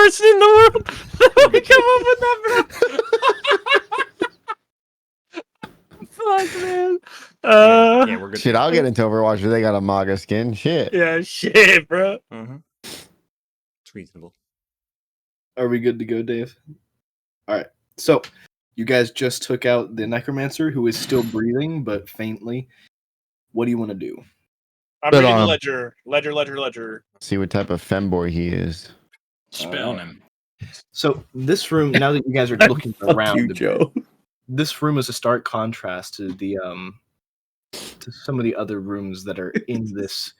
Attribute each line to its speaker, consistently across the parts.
Speaker 1: person in the world that would come up with that, bro. Fuck, man.
Speaker 2: Yeah, we're good.
Speaker 3: Shit, I'll get into Overwatch if they got a MAGA skin. Shit.
Speaker 1: Yeah, shit, bro.
Speaker 2: It's reasonable.
Speaker 4: Are we good to go, Dave? All right. So, you guys just took out the necromancer, who is still breathing but faintly. What do you want to do?
Speaker 1: I'm
Speaker 5: But,
Speaker 1: reading the ledger.
Speaker 3: See what type of femboy he is.
Speaker 6: Spit on him.
Speaker 4: So, this room, now that you guys are looking around,
Speaker 7: you, Joe.
Speaker 4: this room is a stark contrast to the to some of the other rooms that are in this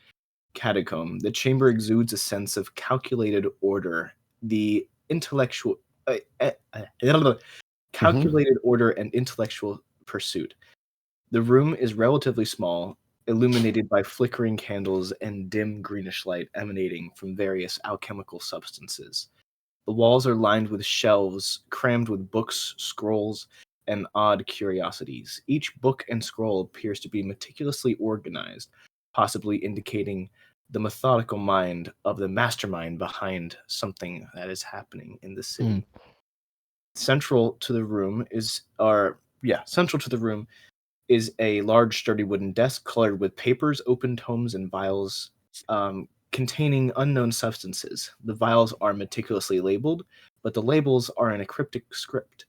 Speaker 4: catacomb. The chamber exudes a sense of calculated order, the intellectual calculated order and intellectual pursuit. The room is relatively small, illuminated by flickering candles and dim greenish light emanating from various alchemical substances. The walls are lined with shelves crammed with books, scrolls, and odd curiosities. Each book and scroll appears to be meticulously organized, possibly indicating the methodical mind of the mastermind behind something that is happening in the city. Central to the room is a large, sturdy wooden desk cluttered with papers, open tomes, and vials containing unknown substances. The vials are meticulously labeled, but the labels are in a cryptic script.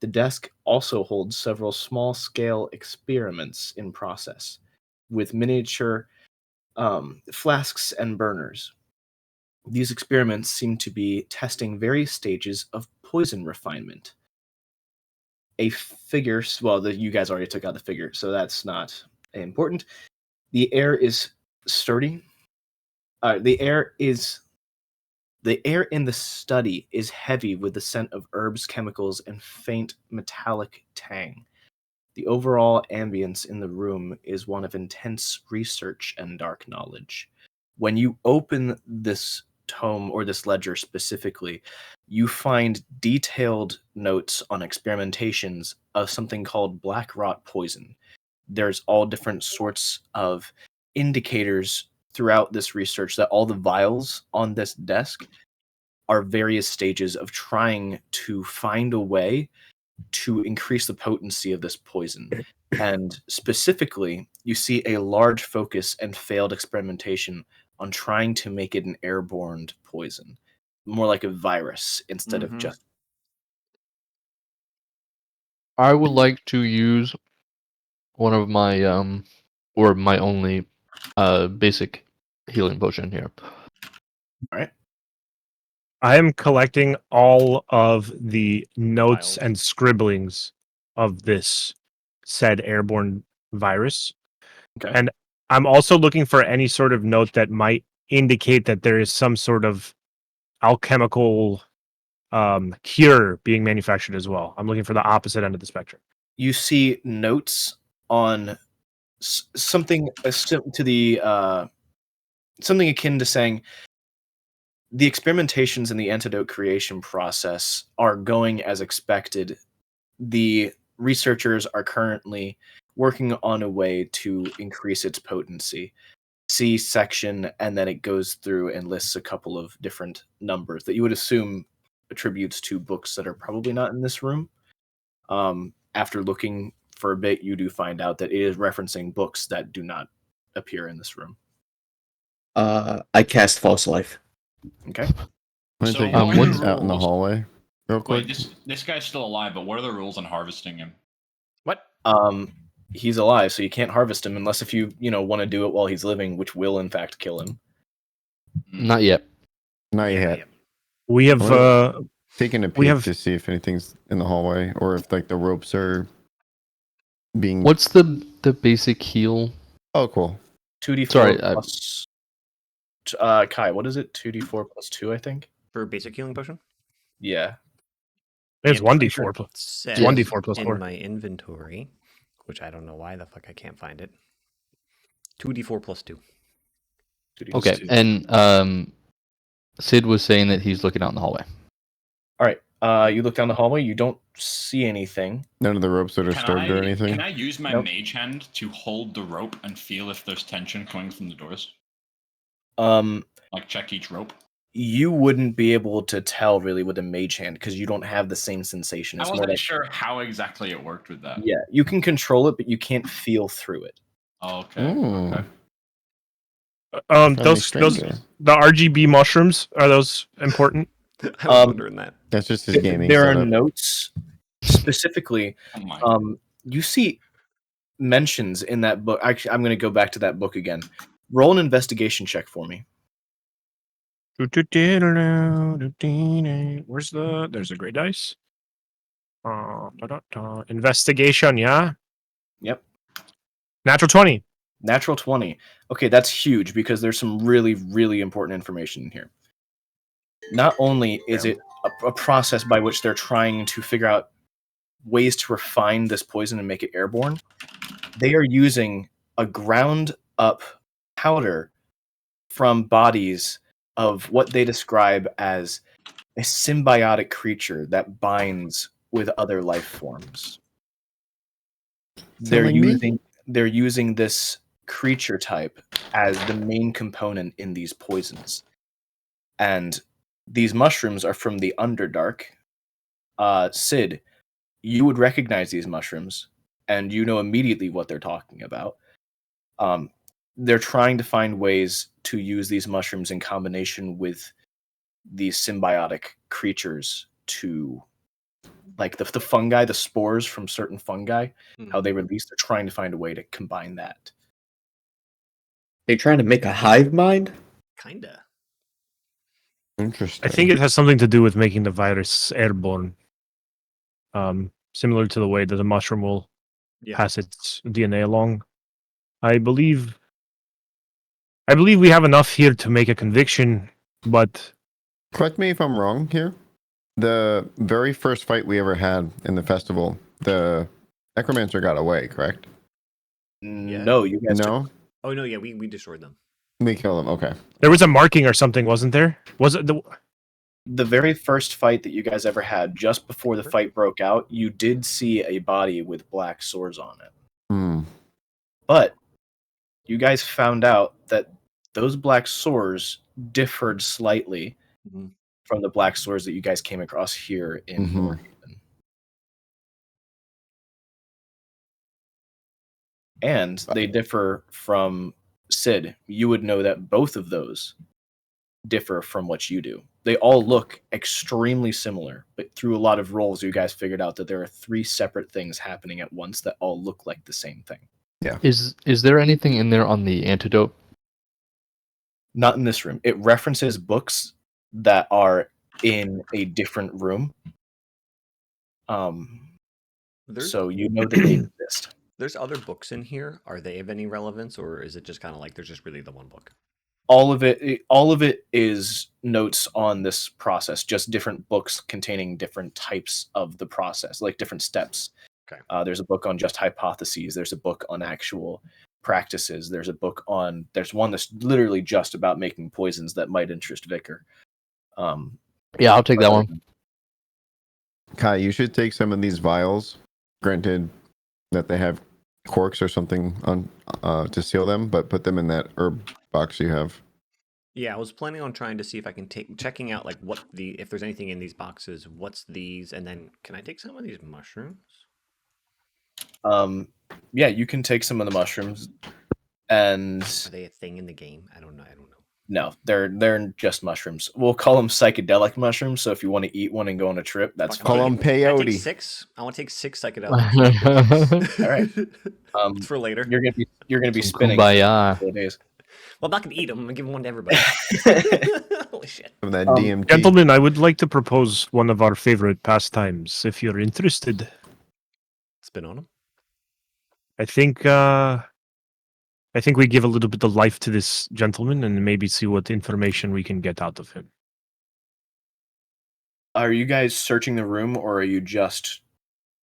Speaker 4: The desk also holds several small-scale experiments in process, with miniature flasks and burners. These experiments seem to be testing various stages of poison refinement. A figure, you guys already took out the figure, so that's not important. The air is sturdy. The air in the study is heavy with the scent of herbs, chemicals, and faint metallic tang. The overall ambience in the room is one of intense research and dark knowledge. When you open this tome or this ledger specifically, you find detailed notes on experimentations of something called black rot poison. There's all different sorts of indicators throughout this research that all the vials on this desk are various stages of trying to find a way to increase the potency of this poison. And specifically, you see a large focus and failed experimentation on trying to make it an airborne poison, more like a virus instead of just.
Speaker 5: I would like to use one of my or my only basic healing potion here.
Speaker 4: All right.
Speaker 1: I am collecting all of the notes
Speaker 2: Files.
Speaker 1: and scribblings of this said airborne virus.
Speaker 4: Okay.
Speaker 1: And I'm also looking for any sort of note that might indicate that there is some sort of alchemical cure being manufactured as well. I'm looking for the opposite end of the spectrum.
Speaker 4: You see notes on something to the something akin to saying the experimentations in the antidote creation process are going as expected. The researchers are currently working on a way to increase its potency. See section, and then it goes through and lists a couple of different numbers that you would assume attributes to books that are probably not in this room. After looking for a bit, you do find out that it is referencing books that do not appear in this room.
Speaker 7: I cast False Life.
Speaker 4: Okay.
Speaker 3: I'm
Speaker 6: So
Speaker 3: gonna take
Speaker 6: what
Speaker 3: a
Speaker 6: are
Speaker 3: look
Speaker 6: the
Speaker 3: out in the
Speaker 6: rules?
Speaker 3: hallway real quick.
Speaker 6: Wait, this guy's still alive, but what are the rules on harvesting him?
Speaker 2: What?
Speaker 4: He's alive, so you can't harvest him unless if you want to do it while he's living, which will in fact kill him.
Speaker 5: Not yet.
Speaker 3: Not yet.
Speaker 1: We have
Speaker 3: Taking a
Speaker 1: we
Speaker 3: peek
Speaker 1: have-
Speaker 3: to see if anything's in the hallway or if like the ropes are being.
Speaker 5: What's the basic heal?
Speaker 3: Oh, cool.
Speaker 4: 2d4
Speaker 5: Sorry,
Speaker 4: plus. Kai, what is it? 2d4 plus 2, I think.
Speaker 2: For basic healing potion?
Speaker 4: Yeah.
Speaker 1: it's
Speaker 2: Yeah,
Speaker 1: 1d4 plus
Speaker 2: Says
Speaker 1: 1d4 plus
Speaker 2: in
Speaker 1: 4.
Speaker 2: my inventory, which I don't know why the fuck I can't find it. 2d4 plus 2.
Speaker 4: 2d4 plus
Speaker 5: Okay,
Speaker 4: 2.
Speaker 5: and Sid was saying that he's looking out in the hallway.
Speaker 4: All right. You look down the hallway. You don't see anything.
Speaker 3: None of the ropes that are disturbed or anything.
Speaker 6: Can I use my
Speaker 4: Nope.
Speaker 6: mage hand to hold the rope and feel if there's tension coming from the doors?
Speaker 4: Um,
Speaker 6: Like check each rope?
Speaker 4: You wouldn't be able to tell really with a mage hand because you don't have the same sensation.
Speaker 6: I
Speaker 4: It's more
Speaker 6: wasn't
Speaker 4: like,
Speaker 6: sure how exactly it worked with that.
Speaker 4: yeah, you can control it, but you can't feel through it.
Speaker 6: Okay.
Speaker 3: Mm.
Speaker 6: Okay.
Speaker 3: Friendly
Speaker 1: Those
Speaker 3: stranger.
Speaker 1: the RGB mushrooms, are those important?
Speaker 2: I was
Speaker 4: Um,
Speaker 2: wondering that.
Speaker 3: That's just his gaming
Speaker 4: There are
Speaker 3: setup.
Speaker 4: notes specifically.
Speaker 6: Oh my.
Speaker 4: You see mentions in that book. Actually, I'm going to go back to that book again. Roll an investigation check for me.
Speaker 1: Where's there's a great dice. Investigation, yeah.
Speaker 4: Yep.
Speaker 1: Natural 20.
Speaker 4: Natural 20. Okay, that's huge because there's some really, really important information in here. Not only is it a process by which they're trying to figure out ways to refine this poison and make it airborne, they are using a ground up powder from bodies of what they describe as a symbiotic creature that binds with other life forms. They're
Speaker 3: like me?
Speaker 4: using this creature type as the main component in these poisons. And these mushrooms are from the Underdark. Sid, you would recognize these mushrooms, and you know immediately what they're talking about. They're trying to find ways to use these mushrooms in combination with these symbiotic creatures to, like the fungi, the spores from certain fungi, how they release. They're trying to find a way to combine that.
Speaker 7: They trying to make a hive mind?
Speaker 2: Kinda.
Speaker 3: Interesting.
Speaker 1: I think it has something to do with making the virus airborne. Similar to the way that the mushroom will
Speaker 2: Yeah.
Speaker 1: pass its DNA along. I believe we have enough here to make a conviction, but
Speaker 3: Correct me if I'm wrong here. The very first fight we ever had in the festival, the necromancer got away, correct?
Speaker 4: No, you guys took
Speaker 3: No?
Speaker 2: Oh no, yeah, we destroyed them.
Speaker 3: We killed him. Okay.
Speaker 1: there was a marking or something, wasn't there? Was it
Speaker 4: the very first fight that you guys ever had, just before the fight broke out, you did see a body with black sores on it.
Speaker 3: Hmm.
Speaker 4: But you guys found out that those black sores differed slightly
Speaker 2: Mhm.
Speaker 4: from the black sores that you guys came across here in
Speaker 3: Mhm.
Speaker 4: Northaven. And they differ from Sid. You would know that both of those differ from what you do. They all look extremely similar, but through a lot of rolls, you guys figured out that there are 3 separate things happening at once that all look like the same thing.
Speaker 5: Is there anything in there on the antidote?
Speaker 4: Not in this room. It references books that are in a different room.
Speaker 2: There's
Speaker 4: So you know that they exist.
Speaker 2: there's other books in here. Are they of any relevance, or is it just kind of like there's just really the one book?
Speaker 4: All of it is notes on this process, just different books containing different types of the process, like different steps.
Speaker 2: Okay.
Speaker 4: There's a book on just hypotheses. There's a book on actual practices. There's one that's literally just about making poisons that might interest Vicar.
Speaker 5: Yeah, I'll take that one.
Speaker 3: Kai, you should take some of these vials. Granted that they have corks or something on to seal them, but put them in that herb box you have.
Speaker 2: Yeah, I was planning on trying to see if I can checking out like if there's anything in these boxes, what's these, and then can I take some of these mushrooms?
Speaker 4: Yeah, you can take some of the mushrooms, and
Speaker 2: Are they a thing in the game? I don't know.
Speaker 4: no, they're just mushrooms. We'll call them psychedelic mushrooms. So if you want to eat one and go on a trip, that's
Speaker 2: Fuck,
Speaker 3: Call
Speaker 4: fine.
Speaker 3: them
Speaker 2: Can I take
Speaker 3: peyote.
Speaker 2: 6? I want to take 6 psychedelics.
Speaker 4: All right.
Speaker 2: It's for later.
Speaker 4: You're gonna be
Speaker 5: Some
Speaker 4: spinning
Speaker 5: kumbaya.
Speaker 4: for 4 days.
Speaker 2: Well, I'm not gonna eat them. I'm gonna give one to everybody. Holy shit!
Speaker 3: Some of that
Speaker 4: Um,
Speaker 3: DMT.
Speaker 1: gentlemen, I would like to propose one of our favorite pastimes, if you're interested.
Speaker 2: Spin on them.
Speaker 1: I think we give a little bit of life to this gentleman and maybe see what information we can get out of him.
Speaker 4: Are you guys searching the room, or are you just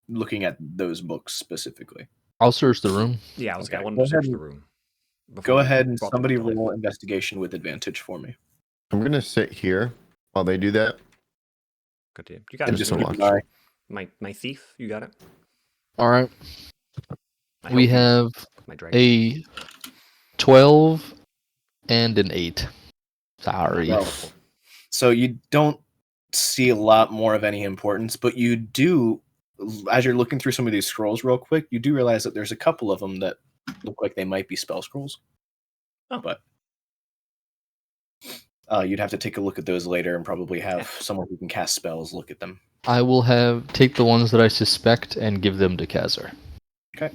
Speaker 4: looking at those books specifically?
Speaker 5: I'll search the room.
Speaker 2: Yeah, I
Speaker 4: Okay,
Speaker 2: wanted
Speaker 4: go
Speaker 2: to search
Speaker 4: ahead
Speaker 2: the
Speaker 4: and-
Speaker 2: room. before
Speaker 4: Go
Speaker 2: we
Speaker 4: ahead and
Speaker 2: brought the
Speaker 4: somebody
Speaker 2: guy to life.
Speaker 4: roll investigation with advantage for me.
Speaker 3: I'm gonna sit here while they do that.
Speaker 2: Good to you got
Speaker 3: Thank
Speaker 2: it.
Speaker 3: you so
Speaker 2: Steve.
Speaker 3: much.
Speaker 2: My thief, you got it.
Speaker 5: All right.
Speaker 2: I
Speaker 5: We
Speaker 2: hope you-
Speaker 5: have
Speaker 2: my dragon.
Speaker 5: a 12 and an 8. Sorry.
Speaker 4: Well, So you don't see a lot more of any importance, but you do, as you're looking through some of these scrolls real quick, you do realize that there's a couple of them that look like they might be spell scrolls.
Speaker 2: Oh.
Speaker 4: But you'd have to take a look at those later and probably have someone who can cast spells look at them.
Speaker 5: I will take the ones that I suspect and give them to Kazar.
Speaker 4: Okay.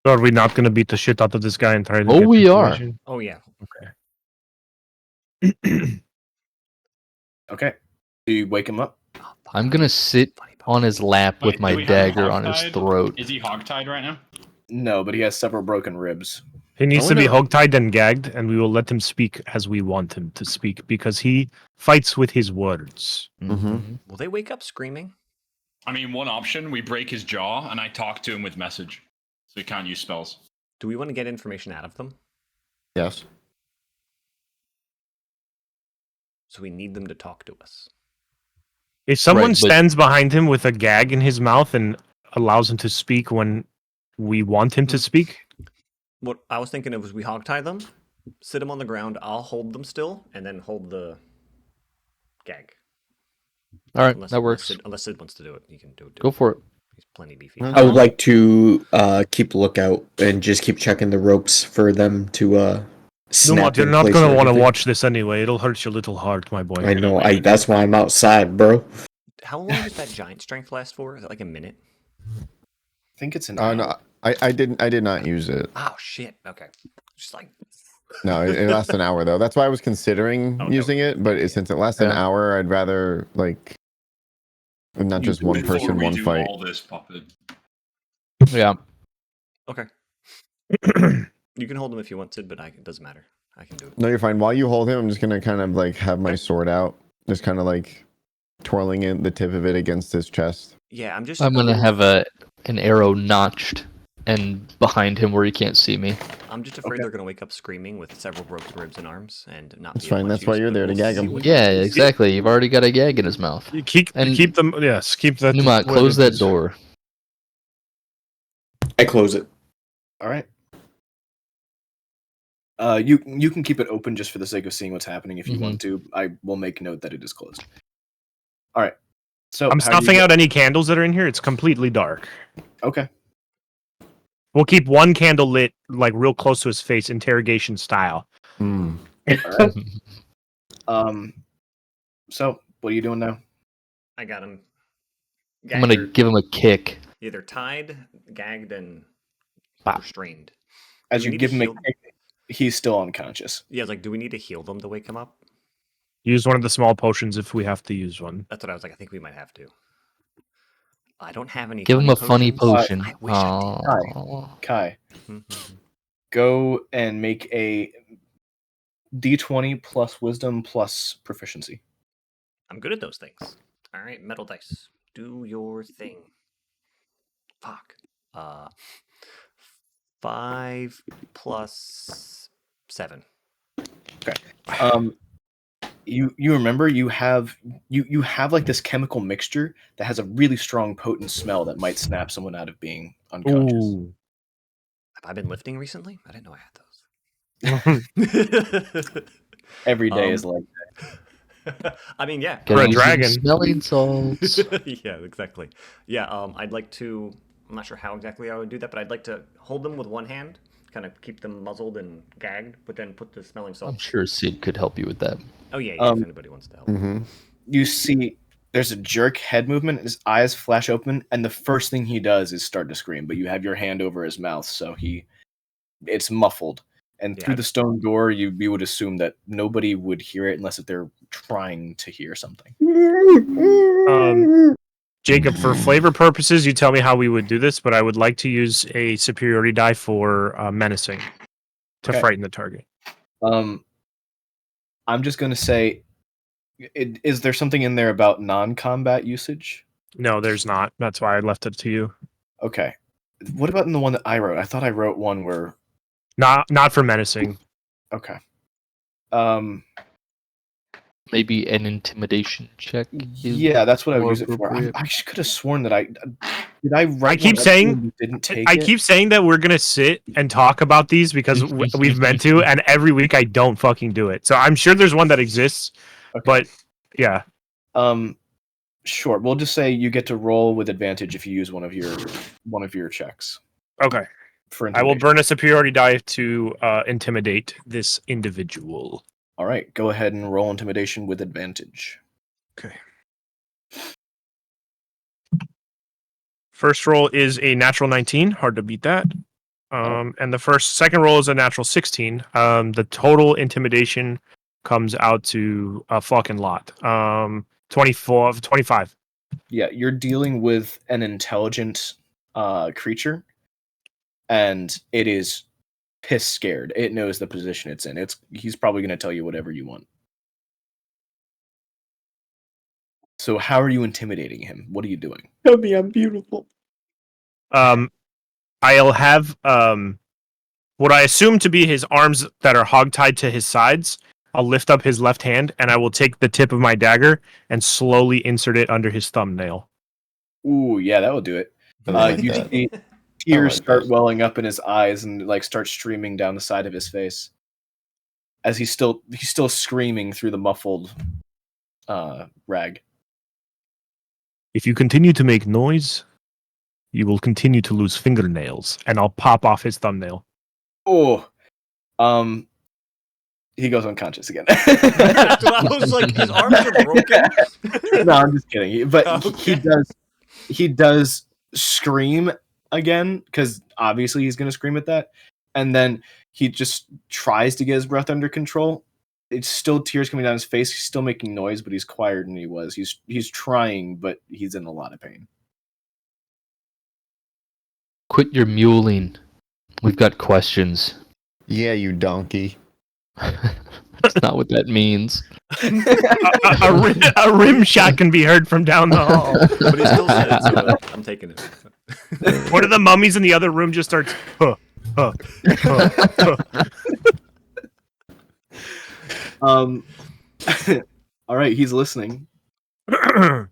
Speaker 1: So are we not going to beat the shit out of this guy and try to
Speaker 5: Oh,
Speaker 1: get
Speaker 5: we are.
Speaker 1: information?
Speaker 2: Oh yeah.
Speaker 1: Okay.
Speaker 4: Okay. Do you wake him up?
Speaker 2: Oh, fuck,
Speaker 5: I'm
Speaker 2: I
Speaker 5: gonna
Speaker 2: was
Speaker 5: sit
Speaker 2: funny about
Speaker 5: on
Speaker 2: that.
Speaker 5: his lap
Speaker 6: Wait,
Speaker 5: with
Speaker 6: do
Speaker 5: my
Speaker 6: we have him
Speaker 5: dagger on his
Speaker 6: hogtied?
Speaker 5: throat.
Speaker 6: Is he hogtied right now?
Speaker 4: No, but he has several broken ribs.
Speaker 1: He needs
Speaker 7: I
Speaker 1: to be
Speaker 7: wanna-
Speaker 1: hogtied and gagged, and we will let him speak as we want him to speak because he fights with his words.
Speaker 5: Mhm.
Speaker 2: Will they wake up screaming?
Speaker 6: I mean, one option, we break his jaw and I talk to him with message. So he can't use spells.
Speaker 2: Do we want to get information out of them?
Speaker 3: Yes.
Speaker 2: So we need them to talk to us.
Speaker 1: If someone
Speaker 5: Right, but-
Speaker 1: stands behind him with a gag in his mouth and allows him to speak when we want him to speak,
Speaker 2: What I was thinking of was we hogtie them, sit them on the ground, I'll hold them still, and then hold the gag.
Speaker 5: All right, that works.
Speaker 2: Unless Sid wants to do it, he can do it.
Speaker 5: Go for it.
Speaker 2: He's plenty beefy.
Speaker 3: No,
Speaker 7: I would like to keep lookout and just keep checking the ropes for them to snap.
Speaker 1: Numat, you're
Speaker 7: in
Speaker 1: not
Speaker 7: place
Speaker 1: going to
Speaker 7: and
Speaker 1: want to
Speaker 7: everything.
Speaker 1: watch this anyway. It'll hurt your little heart, my boy.
Speaker 7: I know. That's why I'm outside, bro.
Speaker 2: How long does that giant strength last for? Is it like a minute?
Speaker 4: I think it's an
Speaker 3: No, I did not use it.
Speaker 2: Oh shit. Okay. Just like
Speaker 3: No, it lasts an hour though. That's why I was considering
Speaker 2: Okay.
Speaker 3: using it, but since it lasts an
Speaker 5: Yeah.
Speaker 3: hour, I'd rather like not just one
Speaker 6: Before
Speaker 3: person,
Speaker 6: we
Speaker 3: one
Speaker 6: do
Speaker 3: fight.
Speaker 6: all this, puppet.
Speaker 5: Yeah.
Speaker 2: okay. You can hold him if you want, Sid, but it doesn't matter. I can do it.
Speaker 3: No, you're fine. While you hold him, I'm just gonna kind of like have my sword out, just kind of like twirling in the tip of it against his chest.
Speaker 2: Yeah, I'm just.
Speaker 5: I'm
Speaker 2: a
Speaker 5: gonna
Speaker 2: little-
Speaker 5: have an arrow notched and behind him where he can't see me.
Speaker 2: I'm just afraid
Speaker 4: Okay.
Speaker 2: they're gonna wake up screaming with several broken ribs and arms and not.
Speaker 3: That's
Speaker 2: be of
Speaker 3: fine,
Speaker 2: much
Speaker 3: that's why
Speaker 2: use,
Speaker 3: you're
Speaker 2: but
Speaker 3: there to
Speaker 2: we'll
Speaker 3: gag
Speaker 2: see
Speaker 3: 'em.
Speaker 2: what
Speaker 5: Yeah,
Speaker 2: happens.
Speaker 5: exactly. You've already got a gag in his mouth.
Speaker 1: You keep
Speaker 5: And-
Speaker 1: keep them. Yes, keep that.
Speaker 5: Numat,
Speaker 1: where
Speaker 5: close
Speaker 1: it
Speaker 5: that
Speaker 1: is.
Speaker 5: door.
Speaker 7: I close it.
Speaker 4: All right. You can keep it open just for the sake of seeing what's happening if you want to. I will make note that it is closed. All right. So
Speaker 1: I'm
Speaker 4: how do you
Speaker 1: snuffing
Speaker 4: get-
Speaker 1: out any candles that are in here. It's completely dark.
Speaker 4: Okay.
Speaker 1: We'll keep one candle lit, like real close to his face, interrogation style.
Speaker 3: Hmm.
Speaker 4: All right. So what are you doing now?
Speaker 2: I got him.
Speaker 5: I'm gonna
Speaker 2: gagged or
Speaker 5: give him a kick.
Speaker 2: either tied, gagged, and
Speaker 5: Bop.
Speaker 2: restrained.
Speaker 4: As
Speaker 2: we
Speaker 4: you
Speaker 2: need
Speaker 4: give
Speaker 2: to
Speaker 4: him a
Speaker 2: heal-
Speaker 4: kick, he's still unconscious.
Speaker 2: Yeah, like, do we need to heal them to wake him up?
Speaker 1: Use one of the small potions if we have to use one.
Speaker 2: That's what I was like. I think we might have to. I don't have any.
Speaker 5: Give him a funny
Speaker 2: potions.
Speaker 5: potion.
Speaker 2: I wish I did.
Speaker 5: Aw.
Speaker 4: Kai, go and make a D20 plus wisdom plus proficiency.
Speaker 2: I'm good at those things. All right, metal dice, do your thing. Fuck. 5 plus 7.
Speaker 4: You remember you have like this chemical mixture that has a really strong potent smell that might snap someone out of being unconscious.
Speaker 1: Ooh.
Speaker 2: Have I been lifting recently? I didn't know I had those.
Speaker 4: Every day is like
Speaker 2: I mean, yeah.
Speaker 1: For a
Speaker 5: Gotta use some
Speaker 1: dragon.
Speaker 5: Smelling salts.
Speaker 2: Yeah, exactly. Yeah, I'd like to. I'm not sure how exactly I would do that, but I'd like to hold them with one hand, kind of keep them muzzled and gagged, but then put the smelling
Speaker 5: I'm
Speaker 2: salts.
Speaker 5: sure Sid could help you with that.
Speaker 2: Oh yeah, yeah. If anybody wants to help.
Speaker 3: Mm-hmm.
Speaker 4: you see there's a jerk head movement, his eyes flash open, and the first thing he does is start to scream, but you have your hand over his mouth, so it's muffled. And
Speaker 2: Yeah.
Speaker 4: through the stone door, you would assume that nobody would hear it unless if they're trying to hear something.
Speaker 1: Jacob, for flavor purposes, you tell me how we would do this, but I would like to use a superiority die for menacing to
Speaker 4: Okay.
Speaker 1: frighten the target.
Speaker 4: I'm just gonna say, is there something in there about non-combat usage?
Speaker 1: No, there's not. That's why I left it to you.
Speaker 4: Okay. What about in the one that I wrote? I thought I wrote one where
Speaker 1: Not for menacing.
Speaker 4: okay.
Speaker 5: Maybe an intimidation check. is
Speaker 4: Yeah, that's what I would
Speaker 5: more
Speaker 4: use it for.
Speaker 5: appropriate.
Speaker 4: I could have sworn that I Did I write?
Speaker 1: keep
Speaker 4: one up
Speaker 1: saying-
Speaker 4: and you didn't take
Speaker 1: I
Speaker 4: it?
Speaker 1: keep saying that we're gonna sit and talk about these because we've meant to, and every week I don't fucking do it. So I'm sure there's one that exists,
Speaker 4: Okay.
Speaker 1: but yeah.
Speaker 4: Sure. We'll just say you get to roll with advantage if you use one of your checks
Speaker 1: Okay.
Speaker 4: for
Speaker 1: I will
Speaker 4: intimidation.
Speaker 1: burn a superiority die to intimidate this individual.
Speaker 4: All right, go ahead and roll intimidation with advantage.
Speaker 1: Okay. First roll is a natural 19. Hard to beat that. And the second roll is a natural 16. The total intimidation comes out to a fucking lot. 25.
Speaker 4: Yeah, you're dealing with an intelligent creature, and it is piss scared. It knows the position it's in. He's probably going to tell you whatever you want. So how are you intimidating him? What are you doing?
Speaker 7: Tell me I'm beautiful.
Speaker 1: I'll have what I assume to be his arms that are hogtied to his sides. I'll lift up his left hand and I will take the tip of my dagger and slowly insert it under his thumbnail.
Speaker 4: Ooh, yeah, that will do it.
Speaker 3: I like
Speaker 4: You
Speaker 3: that.
Speaker 4: see tears
Speaker 3: like
Speaker 4: start
Speaker 3: that.
Speaker 4: welling up in his eyes and like start streaming down the side of his face as he's still screaming through the muffled rag.
Speaker 1: If you continue to make noise, you will continue to lose fingernails, and I'll pop off his thumbnail.
Speaker 4: Oh, he goes unconscious again.
Speaker 2: I was like, his arms are broken.
Speaker 4: No, I'm just kidding. But
Speaker 2: Okay.
Speaker 4: he does scream again because obviously he's going to scream at that, and then he just tries to get his breath under control. It's still tears coming down his face. He's still making noise, but he's quieter than he was. He's trying, but he's in a lot of pain.
Speaker 5: Quit your muling. We've got questions.
Speaker 3: Yeah, you donkey.
Speaker 5: That's not what that means.
Speaker 1: A rim shot can be heard from down the hall.
Speaker 2: But he still said it, so I'm taking it.
Speaker 1: One of the mummies in the other room just starts. Huh, huh, huh,
Speaker 4: All right, he's listening.
Speaker 1: huh.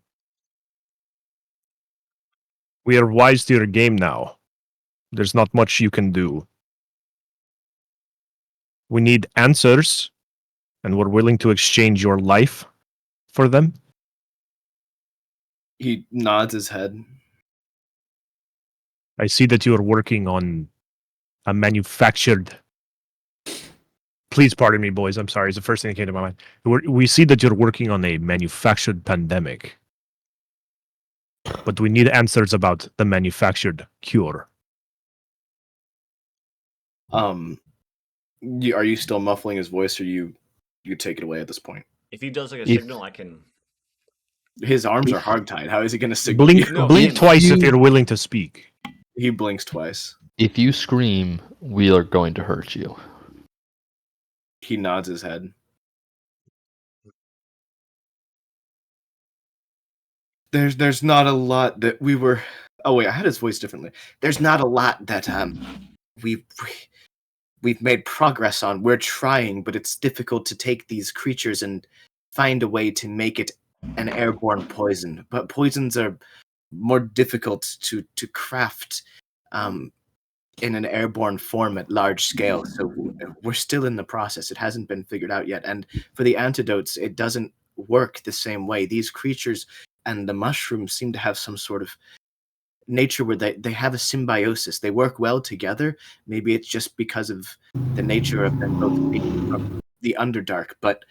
Speaker 1: We are wise to your game now. There's not much you can do. We need answers, and we're willing to exchange your life for them.
Speaker 4: He nods his head.
Speaker 1: I see that you are working on a manufactured. Please pardon me, boys. I'm sorry. It's the first thing that came to my mind. We see that you're working on a manufactured pandemic, but we need answers about the manufactured cure.
Speaker 4: Are you still muffling his voice, or you take it away at this point?
Speaker 2: If he does like a
Speaker 5: If-
Speaker 2: signal, I can.
Speaker 4: His arms are hogtied. How is he going to signal?
Speaker 1: Blink,
Speaker 4: you?
Speaker 2: No,
Speaker 1: blink
Speaker 2: him.
Speaker 1: twice if you're willing to speak.
Speaker 4: He blinks twice.
Speaker 5: If you scream, we are going to hurt you.
Speaker 4: He nods his head. There's not a lot that we were. Oh wait, I had his voice differently. There's not a lot that we've made progress on. We're trying, but it's difficult to take these creatures and find a way to make it an airborne poison. But poisons are more difficult to craft in an airborne form at large scale. So we're still in the process. It hasn't been figured out yet. And for the antidotes, it doesn't work the same way. These creatures and the mushrooms seem to have some sort of nature where they have a symbiosis. They work well together. Maybe it's just because of the nature of them both being from the Underdark, but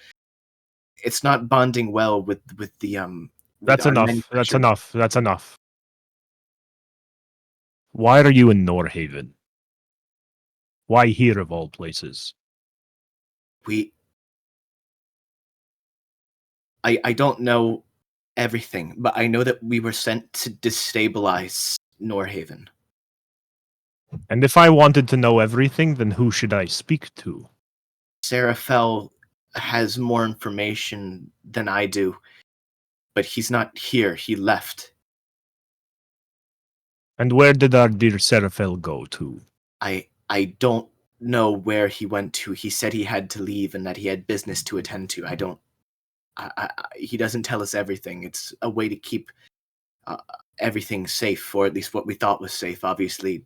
Speaker 4: it's not bonding well with the
Speaker 1: That's
Speaker 4: our
Speaker 1: enough. That's
Speaker 4: manufactured-
Speaker 1: enough. That's enough. Why are you in Norhaven? Why here of all places?
Speaker 4: I don't know everything, but I know that we were sent to destabilize Norhaven.
Speaker 1: And if I wanted to know everything, then who should I speak to?
Speaker 4: Seraphel has more information than I do, but he's not here. He left.
Speaker 1: And where did our dear Seraphel go to?
Speaker 4: I don't know where he went to. He said he had to leave and that he had business to attend to. He doesn't tell us everything. It's a way to keep everything safe, or at least what we thought was safe. Obviously,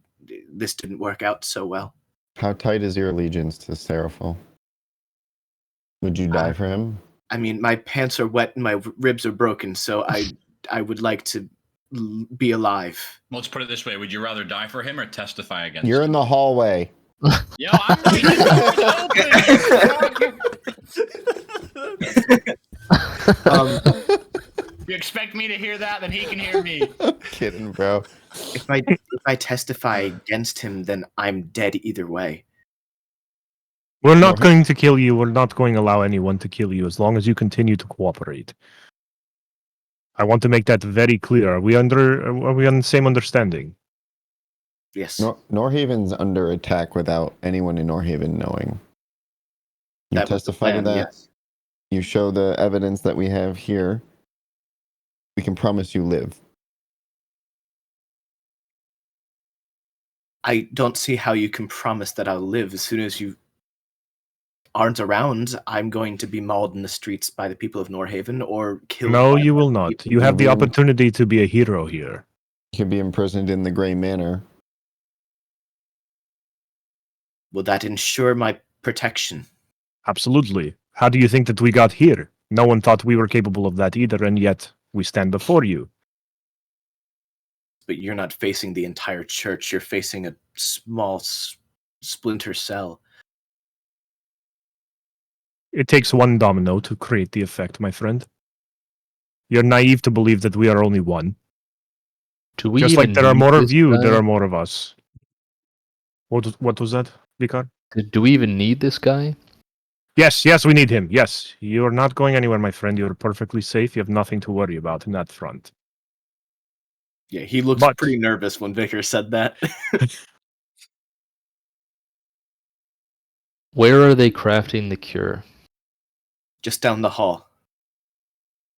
Speaker 4: this didn't work out so well.
Speaker 3: How tight is your allegiance to Seraphil? Would you die for him?
Speaker 4: I mean, my pants are wet and my ribs are broken, so I would like to be alive.
Speaker 6: Let's put it this way: would you rather die for him or testify against
Speaker 3: You're
Speaker 6: him?
Speaker 3: in the hallway.
Speaker 6: Yo, I'm right in the open. You expect me to hear that, then he can hear me.
Speaker 3: Kidding, bro.
Speaker 4: If I testify against him, then I'm dead either way.
Speaker 1: We're not going to kill you. We're not going to allow anyone to kill you as long as you continue to cooperate. I want to make that very clear. Are we on the same understanding?
Speaker 4: Yes.
Speaker 3: Norhaven's under attack without anyone in Norhaven knowing. You
Speaker 4: That was the
Speaker 3: testify to
Speaker 4: plan,
Speaker 3: that.
Speaker 4: yes.
Speaker 3: You show the evidence that we have here. We can promise you live.
Speaker 4: I don't see how you can promise that I'll live. As soon as you aren't around, I'm going to be mauled in the streets by the people of Norhaven or killed.
Speaker 1: No,
Speaker 4: by
Speaker 1: you will
Speaker 4: the
Speaker 1: not.
Speaker 4: people.
Speaker 1: You have the
Speaker 3: You'll be
Speaker 1: opportunity to be a hero here.
Speaker 3: You could be imprisoned in the Grey Manor.
Speaker 4: Will that ensure my protection?
Speaker 1: Absolutely. How do you think that we got here? No one thought we were capable of that either, and yet we stand before you.
Speaker 4: But you're not facing the entire church. You're facing a small splinter cell.
Speaker 1: It takes one domino to create the effect, my friend. You're naive to believe that we are only one.
Speaker 5: Do we
Speaker 1: Just
Speaker 5: even
Speaker 1: like there are
Speaker 5: need
Speaker 1: more of
Speaker 5: this
Speaker 1: you,
Speaker 5: guy?
Speaker 1: there are more of us. What was that, Vikar?
Speaker 5: Do we even need this guy?
Speaker 1: Yes, we need him. Yes. You're not going anywhere, my friend. You're perfectly safe. You have nothing to worry about in that front.
Speaker 4: Yeah, he looks
Speaker 1: But-
Speaker 4: pretty nervous when Vicar said that.
Speaker 5: Where are they crafting the cure?
Speaker 4: Just down the hall.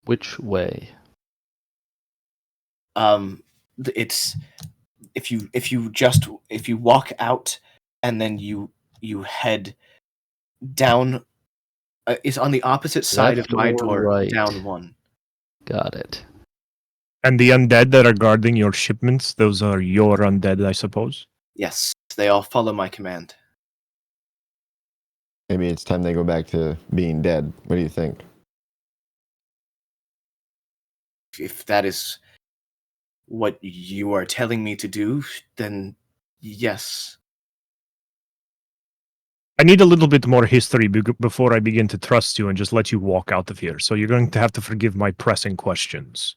Speaker 5: Which way?
Speaker 4: It's if you walk out and then you head down. It's on the opposite side
Speaker 5: Left
Speaker 4: of my
Speaker 5: or
Speaker 4: door,
Speaker 5: right?
Speaker 4: down one.
Speaker 5: Got it.
Speaker 1: And the undead that are guarding your shipments, those are your undead, I suppose?
Speaker 4: Yes, they all follow my command.
Speaker 3: Maybe it's time they go back to being dead. What do you think?
Speaker 4: If that is what you are telling me to do, then yes.
Speaker 1: I need a little bit more history before I begin to trust you and just let you walk out of here. So you're going to have to forgive my pressing questions.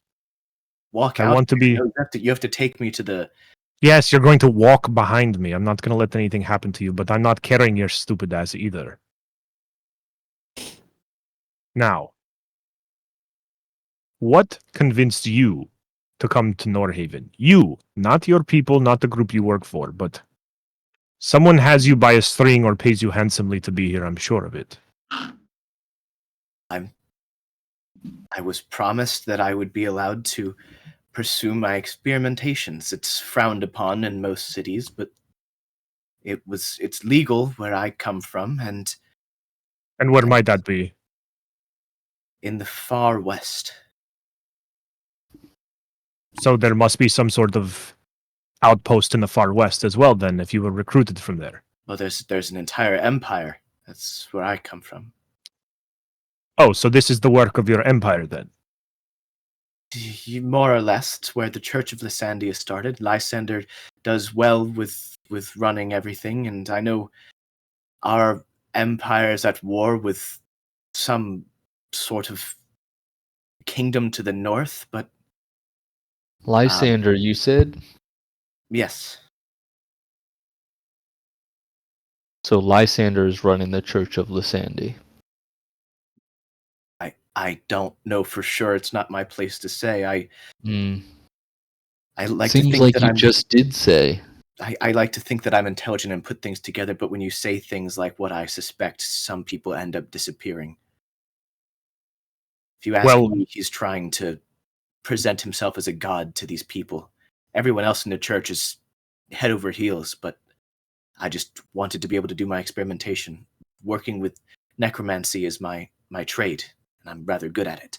Speaker 4: Walk
Speaker 1: I
Speaker 4: out.
Speaker 1: want to be...
Speaker 4: You have to take me to the...
Speaker 1: Yes, you're going to walk behind me. I'm not going to let anything happen to you, but I'm not carrying your stupid ass either. Now, what convinced you to come to Norhaven? You, not your people, not the group you work for, but someone has you by a string or pays you handsomely to be here, I'm sure of it.
Speaker 4: I was promised that I would be allowed to pursue my experimentations. It's frowned upon in most cities, but it's legal where I come from, and
Speaker 1: where might that be?
Speaker 4: In the far west.
Speaker 1: So there must be some sort of outpost in the far west as well, then, if you were recruited from there.
Speaker 4: Well, there's an entire empire. That's where I come from.
Speaker 1: Oh, so this is the work of your empire, then?
Speaker 4: More or less, it's where the Church of Lysandia started. Lysander does well with running everything, and I know our empire is at war with some sort of kingdom to the north, but...
Speaker 5: Lysander, you said?
Speaker 4: Yes.
Speaker 5: So Lysander is running the Church of Lysandi.
Speaker 4: I don't know for sure. It's not my place to say. I like
Speaker 5: Seems
Speaker 4: to think
Speaker 5: like
Speaker 4: that
Speaker 5: you
Speaker 4: I'm
Speaker 5: just did say.
Speaker 4: I like to think that I'm intelligent and put things together, but when you say things like what I suspect, some people end up disappearing. If you ask me, he's trying to present himself as a god to these people. Everyone else in the church is head over heels, but I just wanted to be able to do my experimentation. Working with necromancy is my trade, and I'm rather good at it.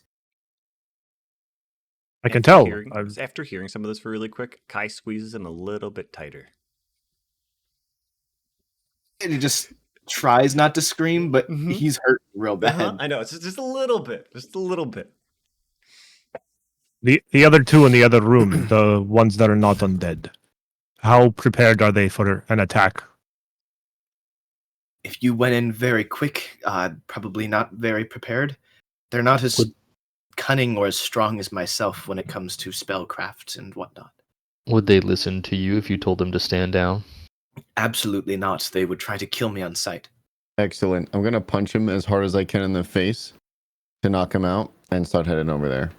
Speaker 1: I can tell.
Speaker 2: After hearing some of this for really quick, Kai squeezes him a little bit tighter.
Speaker 4: And he just tries not to scream, but
Speaker 2: Mhm.
Speaker 4: he's hurt real bad.
Speaker 2: I know, it's just a little bit. Just a little bit.
Speaker 1: The other two in the other room, the ones that are not undead, how prepared are they for an attack?
Speaker 4: If you went in very quick, probably not very prepared. They're not as cunning or as strong as myself when it comes to spellcraft and whatnot.
Speaker 5: Would they listen to you if you told them to stand down?
Speaker 4: Absolutely not. They would try to kill me on sight.
Speaker 3: Excellent. I'm gonna punch him as hard as I can in the face to knock him out and start heading over there.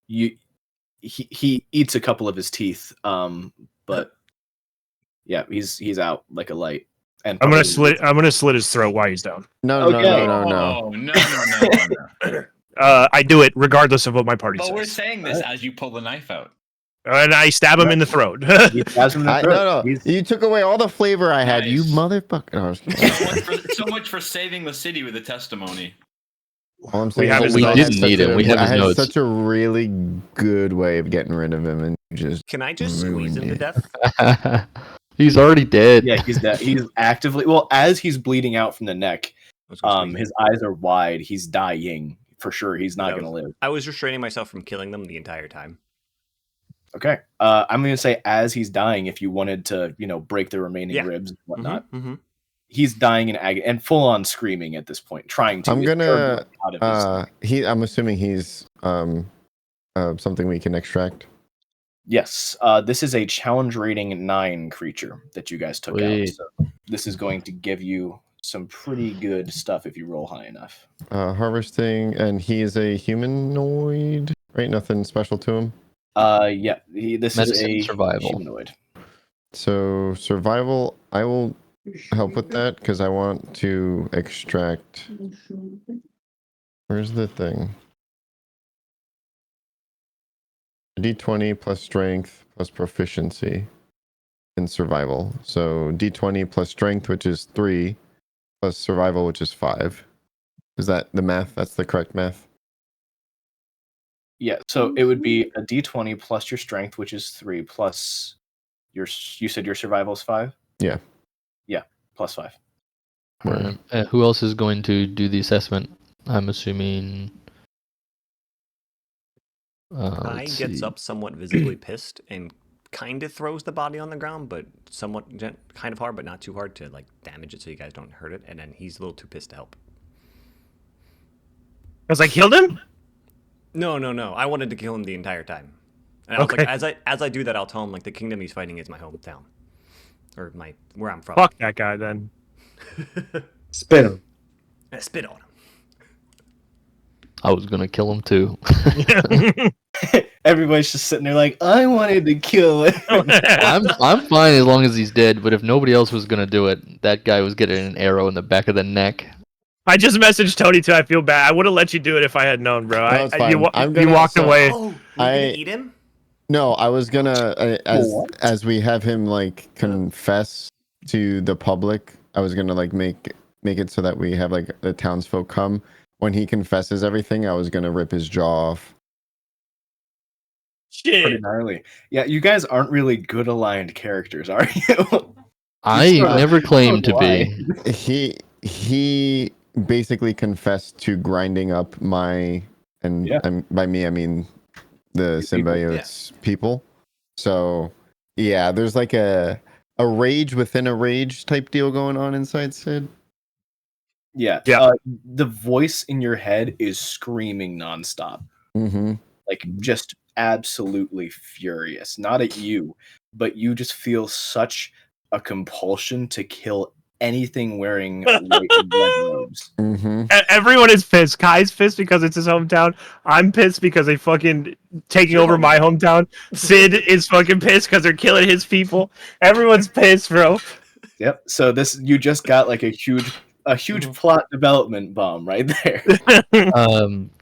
Speaker 4: He eats a couple of his teeth, but yeah, he's out like a light. And
Speaker 1: I'm gonna slit his throat while he's down.
Speaker 3: No.
Speaker 6: Oh, no.
Speaker 1: I do it regardless of what my party
Speaker 6: But we're
Speaker 1: says.
Speaker 6: saying this as you pull the knife out.
Speaker 1: And I stab him in the throat.
Speaker 4: He stabs him in the throat.
Speaker 3: No. You took away all the flavor I had, you
Speaker 6: Nice.
Speaker 3: motherfucker. No, I was kidding.
Speaker 6: So much for saving the city with a testimony.
Speaker 3: All I'm saying
Speaker 1: have
Speaker 3: is
Speaker 1: his
Speaker 3: I
Speaker 1: notes.
Speaker 3: had
Speaker 5: We didn't need
Speaker 3: such
Speaker 5: him.
Speaker 3: a-
Speaker 5: We have
Speaker 3: I
Speaker 5: his
Speaker 3: had
Speaker 5: notes.
Speaker 3: such a really good way of getting rid of him, and you just
Speaker 2: Can I just
Speaker 3: ruined
Speaker 2: squeeze him to
Speaker 3: it.
Speaker 2: death?
Speaker 5: He's already dead.
Speaker 4: Yeah, he's dead. He's actively as he's bleeding out from the neck.
Speaker 2: Let's go squeeze him.
Speaker 4: His eyes are wide. He's dying for sure. He's not
Speaker 2: Yeah,
Speaker 4: going to live.
Speaker 2: I was restraining myself from killing them the entire time.
Speaker 4: Okay. I'm going to say as he's dying, if you wanted to, break the remaining ribs and whatnot,
Speaker 2: Mm-hmm.
Speaker 4: he's dying in agony and full on screaming at this point, trying to.
Speaker 3: I'm gonna.
Speaker 4: Out of his...
Speaker 3: I'm assuming he's something we can extract.
Speaker 4: Yes. This is a challenge rating 9 creature that you guys took out.
Speaker 5: Sweet.
Speaker 4: So this is going to give you some pretty good stuff if you roll high enough.
Speaker 3: Harvesting, and he is a humanoid, right? Nothing special to him.
Speaker 4: Yeah. This is
Speaker 5: Medicine,
Speaker 4: a
Speaker 5: survival.
Speaker 4: humanoid.
Speaker 3: So survival, I will help with that because I want to extract. Where's the thing? D20 plus strength plus proficiency in survival. So D20 plus strength, which is 3, plus survival, which is 5. Is that the math? That's the correct math?
Speaker 4: Yeah, so it would be a d20 plus your strength, which is 3, plus you said your survival is 5?
Speaker 3: Yeah.
Speaker 4: Yeah, plus 5.
Speaker 5: Right. Who else is going to do the assessment? I'm assuming.
Speaker 2: Kai gets up somewhat visibly pissed and kind of throws the body on the ground, but somewhat kind of hard, but not too hard to damage it so you guys don't hurt it. And then he's a little too pissed to help.
Speaker 1: Because I killed him?
Speaker 2: No. I wanted to kill him the entire time. And I was
Speaker 1: Okay.
Speaker 2: like, as I do that, I'll tell him the kingdom he's fighting is my hometown, or where I'm from.
Speaker 1: Fuck that guy then.
Speaker 7: Spin him.
Speaker 2: I spit on him.
Speaker 5: I was gonna kill him too.
Speaker 4: Everybody's just sitting there like, I wanted to kill it.
Speaker 5: I'm fine as long as he's dead. But if nobody else was gonna do it, that guy was getting an arrow in the back of the neck.
Speaker 1: I just messaged Tony too. I feel bad. I would have let you do it if I had known, bro.
Speaker 3: No, it's
Speaker 1: You
Speaker 3: fine.
Speaker 1: you walked away.
Speaker 2: Oh, you're gonna eat him?
Speaker 3: No, I was gonna
Speaker 4: What?
Speaker 3: as we have him confess to the public. I was gonna make it so that we have the townsfolk come. When he confesses everything, I was gonna rip his jaw off.
Speaker 4: Pretty
Speaker 1: Shit.
Speaker 4: gnarly. Yeah, you guys aren't really good aligned characters, are you?
Speaker 5: I never claimed to
Speaker 4: why.
Speaker 5: be.
Speaker 3: He basically confessed to grinding up by me I mean the symbiote's people. So yeah, there's a rage within a rage type deal going on inside Sid.
Speaker 4: Yeah.
Speaker 1: Yeah.
Speaker 4: The voice in your head is screaming nonstop.
Speaker 3: Mm-hmm.
Speaker 4: Just absolutely furious. Not at you, but you just feel such a compulsion to kill anything wearing white and red robes.
Speaker 3: Mm-hmm.
Speaker 1: Everyone is pissed. Kai's pissed because it's his hometown. I'm pissed because they fucking taking over my hometown. Sid is fucking pissed because they're killing his people. Everyone's pissed, bro.
Speaker 4: Yep. So you just got a huge plot development bomb right there.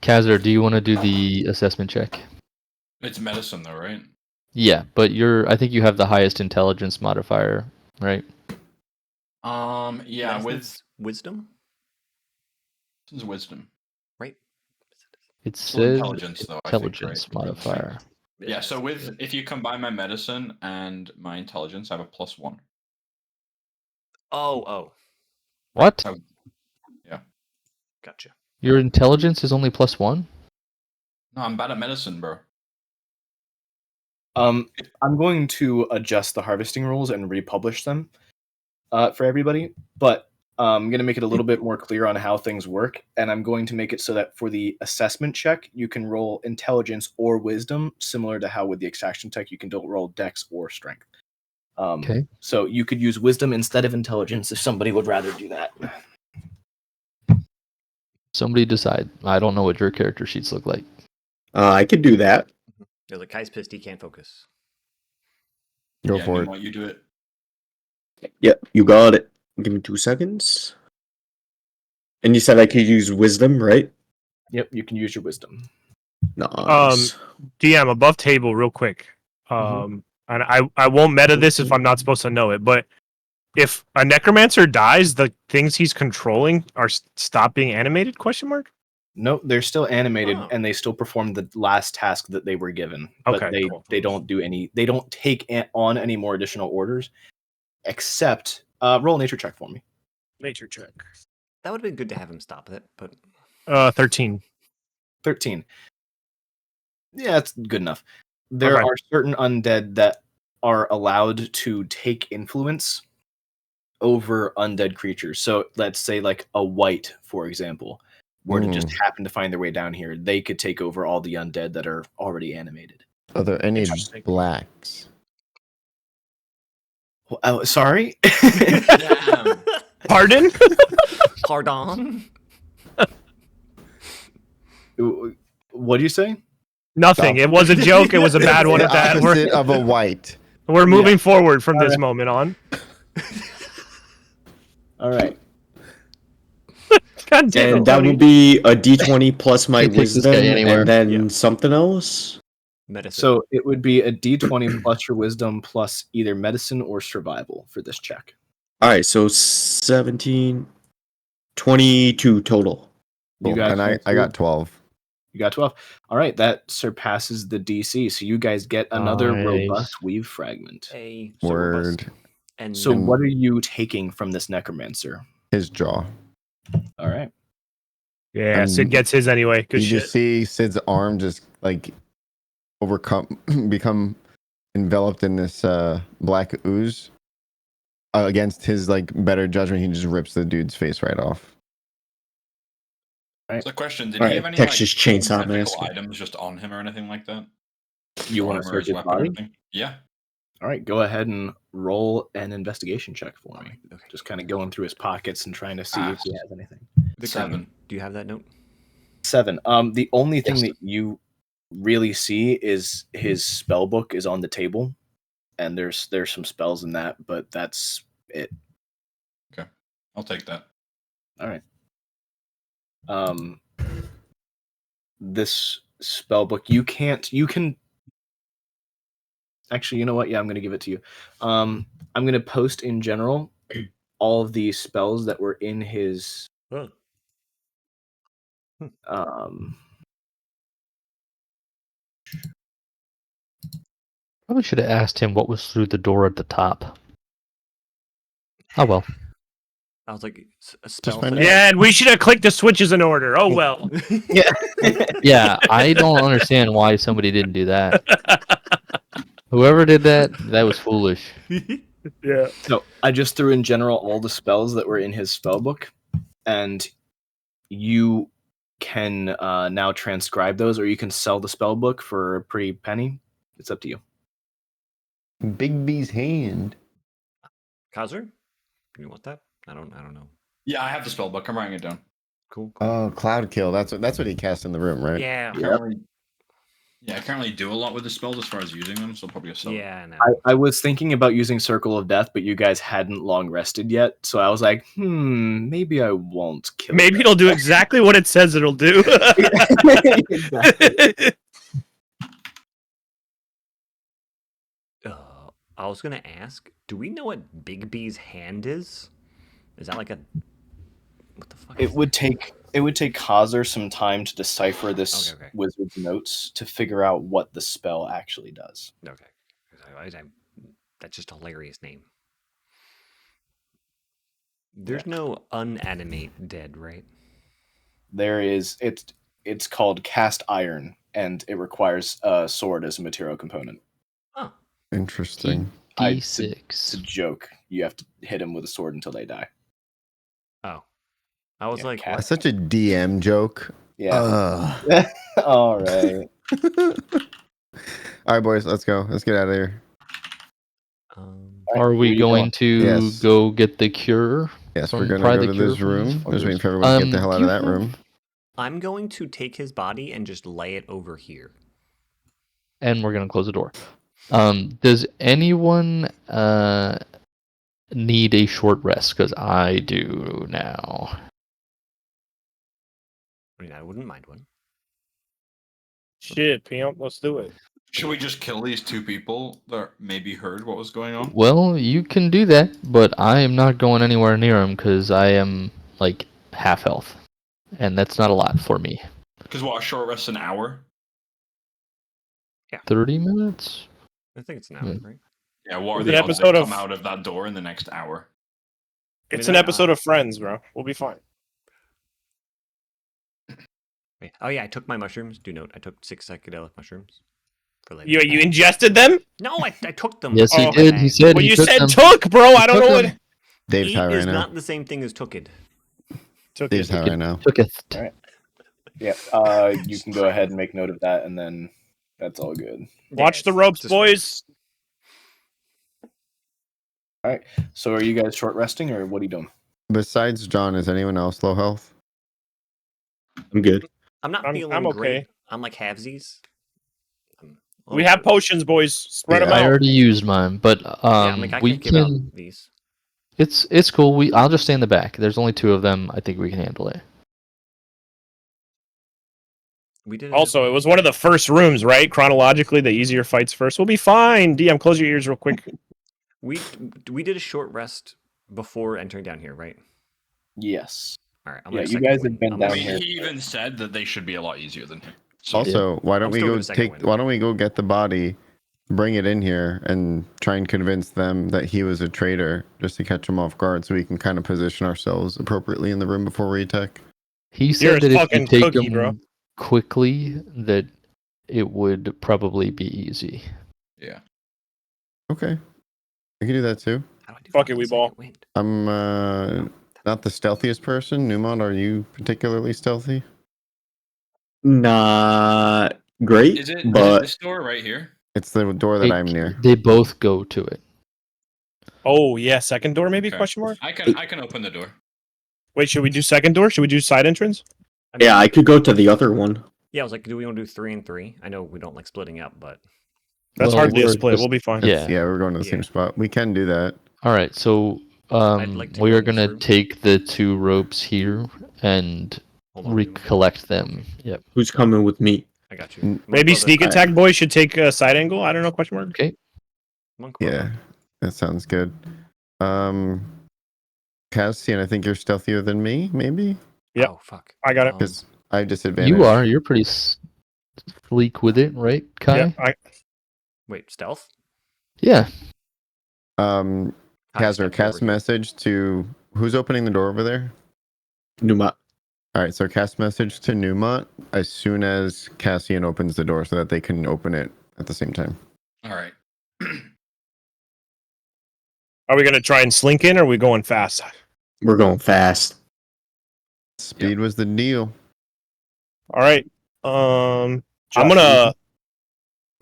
Speaker 5: Kazar, do you want to do the assessment check?
Speaker 6: It's medicine, though, right?
Speaker 5: Yeah, but I think you have the highest intelligence modifier, right?
Speaker 6: Yeah, with
Speaker 2: wisdom.
Speaker 6: this is wisdom.
Speaker 2: Right.
Speaker 5: It
Speaker 6: Still
Speaker 5: says
Speaker 6: intelligence, though, I think,
Speaker 5: intelligence
Speaker 6: right?
Speaker 5: modifier.
Speaker 6: Yeah, so if you combine my medicine and my intelligence, I have a +1.
Speaker 2: Oh,
Speaker 5: What?
Speaker 6: Oh, yeah.
Speaker 2: gotcha.
Speaker 5: Your intelligence is only +1?
Speaker 6: No, I'm bad at medicine, bro.
Speaker 4: I'm going to adjust the harvesting rules and republish them for everybody, but I'm going to make it a little bit more clear on how things work, and I'm going to make it so that for the assessment check, you can roll intelligence or wisdom, similar to how with the extraction tech, you can roll dex or strength.
Speaker 5: Okay.
Speaker 4: So you could use wisdom instead of intelligence if somebody would rather do that.
Speaker 5: Somebody decide. I don't know what your character sheets look like.
Speaker 7: I could do that.
Speaker 2: They're like, Kai's pissed, he can't focus.
Speaker 3: Go
Speaker 6: yeah,
Speaker 3: for it.
Speaker 6: Nemo, you do it.
Speaker 7: Yep, you got it. Give me 2 seconds. And you said I could use wisdom, right?
Speaker 4: Yep, you can use your wisdom.
Speaker 7: Nice.
Speaker 1: DM above table, real quick. And I won't meta this if I'm not supposed to know it, but if a necromancer dies, the things he's controlling are stop being animated? Question mark.
Speaker 4: No, they're still animated
Speaker 2: Oh.
Speaker 4: and they still perform the last task that they were given. But
Speaker 1: Okay, cool.
Speaker 4: they don't do any. They don't take on any more additional orders, except roll a nature check for me.
Speaker 1: Nature check.
Speaker 2: That would have been good to have him stop it, but
Speaker 1: 13.
Speaker 4: 13. Yeah, it's good enough. There
Speaker 1: Okay.
Speaker 4: are certain undead that are allowed to take influence over undead creatures. So let's say like a white, for example, were to just happen to find their way down here, they could take over all the undead that are already animated.
Speaker 3: Are there any
Speaker 1: Interesting.
Speaker 3: blacks?
Speaker 4: Oh, sorry?
Speaker 2: damn.
Speaker 1: Pardon?
Speaker 2: Pardon?
Speaker 4: What do you say?
Speaker 1: Nothing. It was a joke. It was a bad one
Speaker 3: The
Speaker 1: at that.
Speaker 3: opposite of a white.
Speaker 1: We're moving forward from this moment on.
Speaker 4: All right.
Speaker 1: God damn
Speaker 7: And
Speaker 1: it,
Speaker 7: that
Speaker 1: Tony.
Speaker 7: will be a d20 plus my
Speaker 5: Can't take this
Speaker 7: wisdom,
Speaker 5: guy anywhere.
Speaker 7: and then
Speaker 2: Yeah.
Speaker 7: something else.
Speaker 2: Medicine.
Speaker 4: So it would be a d20 plus your wisdom plus either medicine or survival for this check.
Speaker 7: All right, so 17, 22 total.
Speaker 4: You got
Speaker 3: And I
Speaker 4: 22.
Speaker 3: got 12.
Speaker 4: You got 12. All right, that surpasses the DC. So you guys get another
Speaker 5: Nice.
Speaker 4: robust weave fragment.
Speaker 2: a
Speaker 3: Word.
Speaker 2: And
Speaker 4: So what are you taking from this necromancer?
Speaker 3: His jaw.
Speaker 4: All right.
Speaker 1: Yeah, Sid
Speaker 3: And
Speaker 1: gets his anyway. Good
Speaker 3: you
Speaker 1: shit.
Speaker 3: just see Sid's arm just like become enveloped in this black ooze. Against his like better judgment, he just rips the dude's face right off.
Speaker 6: So question, did
Speaker 7: All
Speaker 6: he
Speaker 7: right,
Speaker 6: have any
Speaker 7: Texas Chainsaw
Speaker 6: magical
Speaker 7: Massacre.
Speaker 6: items just on him or anything like that?
Speaker 4: You want to
Speaker 6: Armor,
Speaker 4: search
Speaker 6: his
Speaker 4: his
Speaker 6: weapon or
Speaker 4: body?
Speaker 6: anything? Yeah.
Speaker 4: All right, go ahead and roll an investigation check for me.
Speaker 2: Okay.
Speaker 4: Just kind of going through his pockets and trying to see if he has anything.
Speaker 2: Victor,
Speaker 6: 7.
Speaker 2: do you have that note?
Speaker 4: 7. The only thing
Speaker 5: Yes.
Speaker 4: that you really see is his spell book is on the table, and there's some spells in that, but that's it.
Speaker 6: Okay. I'll take that.
Speaker 4: All right. This spell book you can actually, you know what? Yeah, I'm going to give it to you. I'm going to post in general all of the spells that were in his
Speaker 2: Huh.
Speaker 5: Probably should have asked him what was through the door at the top. Oh well.
Speaker 2: I was like, a spell.
Speaker 3: find
Speaker 2: for
Speaker 3: out.
Speaker 1: Yeah, and we should have clicked the switches in order. Oh well.
Speaker 5: Yeah, I don't understand why somebody didn't do that. Whoever did that, that was foolish.
Speaker 1: Yeah.
Speaker 4: So I just threw in general all the spells that were in his spell book, and you can now transcribe those, or you can sell the spell book for a pretty penny. It's up to you.
Speaker 3: Big B's hand.
Speaker 2: Kazer, you want that? I don't know.
Speaker 6: Yeah, I have the spell book. I'm writing it down.
Speaker 2: Cool.
Speaker 3: Oh, Cloud Kill. That's what he cast in the room, right?
Speaker 2: Yeah.
Speaker 6: I can't really, I can't really do a lot with the spells as far as using them, so I'll probably just sell it.
Speaker 2: Yeah. No.
Speaker 4: I was thinking about using Circle of Death, but you guys hadn't long rested yet, so I was like, maybe I won't kill.
Speaker 1: Maybe it'll do exactly what it says it'll do.
Speaker 4: Exactly.
Speaker 2: I was gonna ask, do we know what Big B's hand is? Is that like a what the fuck?
Speaker 4: It would take It would take Kazir some time to decipher this
Speaker 2: Okay.
Speaker 4: wizard's notes to figure out what the spell actually does.
Speaker 2: Okay. That's just a hilarious name. There's no unanimate dead, right?
Speaker 4: There is it's called cast iron, and it requires a sword as a material component.
Speaker 2: Oh.
Speaker 3: Interesting.
Speaker 4: It's a
Speaker 5: D6.
Speaker 4: joke. You have to hit them with a sword until they die.
Speaker 2: Oh. I was like,
Speaker 4: cat.
Speaker 2: what?
Speaker 3: That's such a DM joke.
Speaker 4: Yeah. All right.
Speaker 3: All right, boys, let's go. Let's get out of here.
Speaker 5: Are we going to
Speaker 3: Yes.
Speaker 5: go get the cure?
Speaker 3: Yes, we're
Speaker 5: From
Speaker 3: gonna
Speaker 5: pry
Speaker 3: go
Speaker 5: the
Speaker 3: to
Speaker 5: cure
Speaker 3: this
Speaker 5: from these
Speaker 3: room. I was waiting
Speaker 5: fuckers?
Speaker 3: for everybody to get the hell out
Speaker 5: do
Speaker 3: of
Speaker 5: you
Speaker 3: that
Speaker 5: have-
Speaker 3: room.
Speaker 2: I'm going to take his body and just lay it over here.
Speaker 5: And we're gonna close the door. Does anyone need a short rest? Because I do now.
Speaker 2: I mean, I wouldn't mind one.
Speaker 1: Shit, Pimp, let's do it.
Speaker 6: Should we just kill these two people that maybe heard what was going on?
Speaker 5: Well, you can do that, but I am not going anywhere near him because I am like half health, and that's not a lot for me.
Speaker 6: Because what, a short rest an hour?
Speaker 5: 30 minutes?
Speaker 2: I think it's an hour, right?
Speaker 6: Yeah, what are
Speaker 1: It's
Speaker 6: the
Speaker 1: an
Speaker 6: odds
Speaker 1: episode
Speaker 6: they
Speaker 1: of-
Speaker 6: come out of that door in the next hour?
Speaker 1: It's
Speaker 2: mean,
Speaker 1: an episode of Friends, bro. We'll be fine.
Speaker 2: Wait. Oh yeah, I took my mushrooms. Do note, I took 6 psychedelic mushrooms for later.
Speaker 1: You ingested them?
Speaker 2: No, I took them.
Speaker 5: Yes, he
Speaker 1: Oh.
Speaker 5: did. He said
Speaker 1: Well,
Speaker 5: he
Speaker 1: you
Speaker 5: took
Speaker 1: said
Speaker 5: them.
Speaker 1: took, bro. I don't
Speaker 5: took
Speaker 1: know
Speaker 5: them.
Speaker 1: what.
Speaker 3: Dave's
Speaker 2: Eat
Speaker 3: high right
Speaker 2: is
Speaker 3: now.
Speaker 2: not the same thing as tooked.
Speaker 1: Took
Speaker 3: Dave's
Speaker 1: it.
Speaker 3: high right now.
Speaker 5: Took it.
Speaker 4: All right. Yeah. You can go ahead and make note of that, and then that's all good.
Speaker 1: Watch the
Speaker 2: Yes,
Speaker 1: ropes,
Speaker 2: just
Speaker 1: boys.
Speaker 4: So, are you guys short resting, or what are you doing?
Speaker 3: Besides John, is anyone else low health?
Speaker 7: I'm good.
Speaker 2: I'm not feeling
Speaker 1: I'm okay.
Speaker 2: great. I'm like halvesies.
Speaker 1: We have potions, boys. Spread them
Speaker 3: Yeah.
Speaker 5: I
Speaker 1: out.
Speaker 5: already used mine, but
Speaker 2: I
Speaker 5: we
Speaker 2: can give out
Speaker 5: can.
Speaker 2: these.
Speaker 5: It's cool. I'll just stay in the back. There's only 2 of them. I think we can handle it.
Speaker 2: We did.
Speaker 1: Also, it was one of the first rooms, right? Chronologically, the easier fights first. We'll be fine. DM, close your ears real quick.
Speaker 2: We did a short rest before entering down here, right?
Speaker 4: Yes.
Speaker 2: All right. I'm
Speaker 4: Yeah,
Speaker 2: gonna
Speaker 4: you
Speaker 2: second
Speaker 4: guys
Speaker 2: win.
Speaker 4: have been
Speaker 2: I'm
Speaker 6: I
Speaker 4: down
Speaker 2: gonna-
Speaker 6: mean,
Speaker 4: here.
Speaker 6: he even said that they should be a lot easier than him. So
Speaker 3: Also, why don't
Speaker 2: I'm
Speaker 3: we
Speaker 2: still
Speaker 3: go
Speaker 2: gonna second
Speaker 3: take?
Speaker 2: win.
Speaker 3: Why don't we go get the body, bring it in here, and try and convince them that he was a traitor, just to catch him off guard, so we can kind of position ourselves appropriately in the room before we attack.
Speaker 5: He
Speaker 1: You're
Speaker 5: said
Speaker 1: a
Speaker 5: that if you
Speaker 1: fucking
Speaker 5: take
Speaker 1: cookie,
Speaker 5: them
Speaker 1: bro.
Speaker 5: quickly, that it would probably be easy.
Speaker 6: yeah.
Speaker 3: Okay, we can do that too.
Speaker 2: How do I do
Speaker 1: Fuck it,
Speaker 2: fucking
Speaker 1: we
Speaker 2: second
Speaker 1: ball.
Speaker 2: wind?
Speaker 3: I'm not the stealthiest person. Newmont, are you particularly stealthy?
Speaker 7: Not great,
Speaker 6: Is it
Speaker 7: but
Speaker 6: this door right here?
Speaker 3: It's the door that
Speaker 5: They-
Speaker 3: I'm near.
Speaker 5: They both go to it.
Speaker 1: Oh yeah, second door maybe?
Speaker 6: Okay.
Speaker 1: Question mark.
Speaker 6: I can open the door.
Speaker 1: Wait, should we do second door? Should we do side entrance?
Speaker 2: I mean,
Speaker 7: yeah, I could go to the other one.
Speaker 2: Yeah, I was like, do we want to do 3 and 3? I know we don't like splitting up, but
Speaker 1: That's
Speaker 5: Well,
Speaker 1: hardly a
Speaker 5: we're
Speaker 1: split.
Speaker 5: just-
Speaker 1: We'll be fine.
Speaker 5: Yeah.
Speaker 3: Yeah, we're going to the
Speaker 2: Yeah.
Speaker 3: same spot. We can do that.
Speaker 5: All right, so
Speaker 2: like to
Speaker 5: we
Speaker 2: go
Speaker 5: are
Speaker 2: in this
Speaker 5: gonna
Speaker 2: room.
Speaker 5: take the 2 ropes here and
Speaker 2: hold on. give me-
Speaker 5: recollect them. Yep.
Speaker 7: Who's coming with me?
Speaker 2: I got you.
Speaker 3: Mm,
Speaker 2: Monk
Speaker 1: Maybe
Speaker 2: brother.
Speaker 1: sneak attack boys should take a side angle. I don't know. Question mark.
Speaker 5: Okay.
Speaker 2: Monk brother.
Speaker 3: Yeah, that sounds good. Cassian, I think you're stealthier than me, maybe?
Speaker 1: Yep.
Speaker 2: Oh fuck.
Speaker 1: I got it.
Speaker 3: Because I have disadvantage.
Speaker 5: You are. You're pretty sleek with it, right, Kai?
Speaker 1: Yeah.
Speaker 2: Wait, stealth?
Speaker 5: Yeah.
Speaker 3: Kazar,
Speaker 2: stepped
Speaker 3: cast
Speaker 2: over here.
Speaker 3: message to who's opening the door over there?
Speaker 7: Numa.
Speaker 3: All right, so cast message to Newmont as soon as Cassian opens the door so that they can open it at the same time.
Speaker 6: All right.
Speaker 1: Are we gonna try and slink in, or are we going fast?
Speaker 7: We're going fast.
Speaker 3: Speed was the deal.
Speaker 1: All right. I'm
Speaker 4: Josh,
Speaker 1: gonna.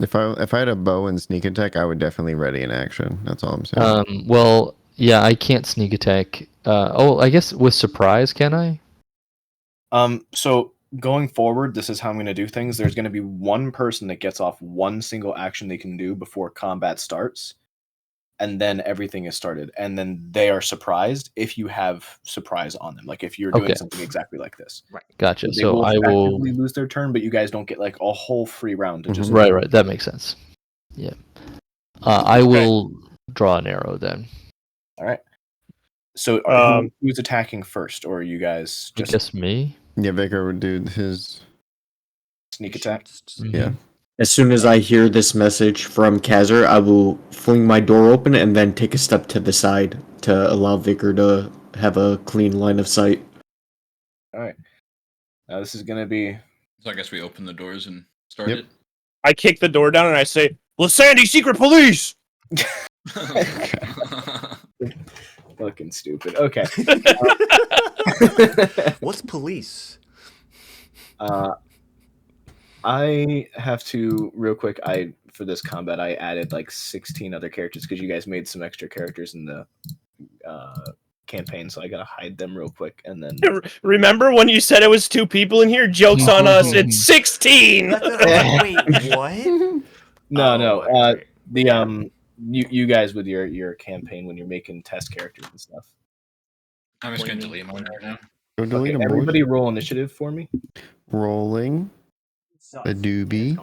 Speaker 3: If I had a bow and sneak attack, I would definitely ready in action. That's all I'm saying.
Speaker 5: Well, yeah, I can't sneak attack. I guess with surprise, can I?
Speaker 4: So going forward, this is how I'm going to do things. There's going to be one person that gets off one single action they can do before combat starts, and then everything is started. And then they are surprised if you have surprise on them, like if you're doing
Speaker 5: Okay.
Speaker 4: something exactly like this.
Speaker 5: Gotcha.
Speaker 4: They
Speaker 5: So
Speaker 4: will
Speaker 5: I will.
Speaker 4: effectively lose their turn, but you guys don't get like a whole free round to just
Speaker 5: Right. That makes sense. Yeah. I will draw an arrow then.
Speaker 4: All right. So who's attacking first, or are you guys
Speaker 5: I
Speaker 4: just
Speaker 5: guess me.
Speaker 3: Yeah, Vicar would do his.
Speaker 4: Sneak attack.
Speaker 3: Yeah.
Speaker 7: As soon as I hear this message from Kazar, I will fling my door open and then take a step to the side to allow Vicar to have a clean line of sight.
Speaker 4: All right. Now this is gonna be.
Speaker 6: So I guess we open the doors and start
Speaker 3: Yep.
Speaker 6: it.
Speaker 1: I kick the door down and I say, "Sandy, secret police!"
Speaker 4: Fucking stupid. Okay.
Speaker 2: What's police?
Speaker 4: I have to real quick. For this combat, I added like 16 other characters because you guys made some extra characters in the campaign, so I gotta hide them real quick and then.
Speaker 1: Remember when you said it was 2 people in here? Joke's on us. It's 16.
Speaker 2: Wait, what?
Speaker 4: No.
Speaker 2: Okay.
Speaker 4: You guys with your campaign when you're making test characters and stuff.
Speaker 6: I'm just going to delete mine right now.
Speaker 3: Go delete
Speaker 4: Okay,
Speaker 3: them,
Speaker 4: everybody
Speaker 3: boys.
Speaker 4: roll initiative for me.
Speaker 3: Rolling. A doobie.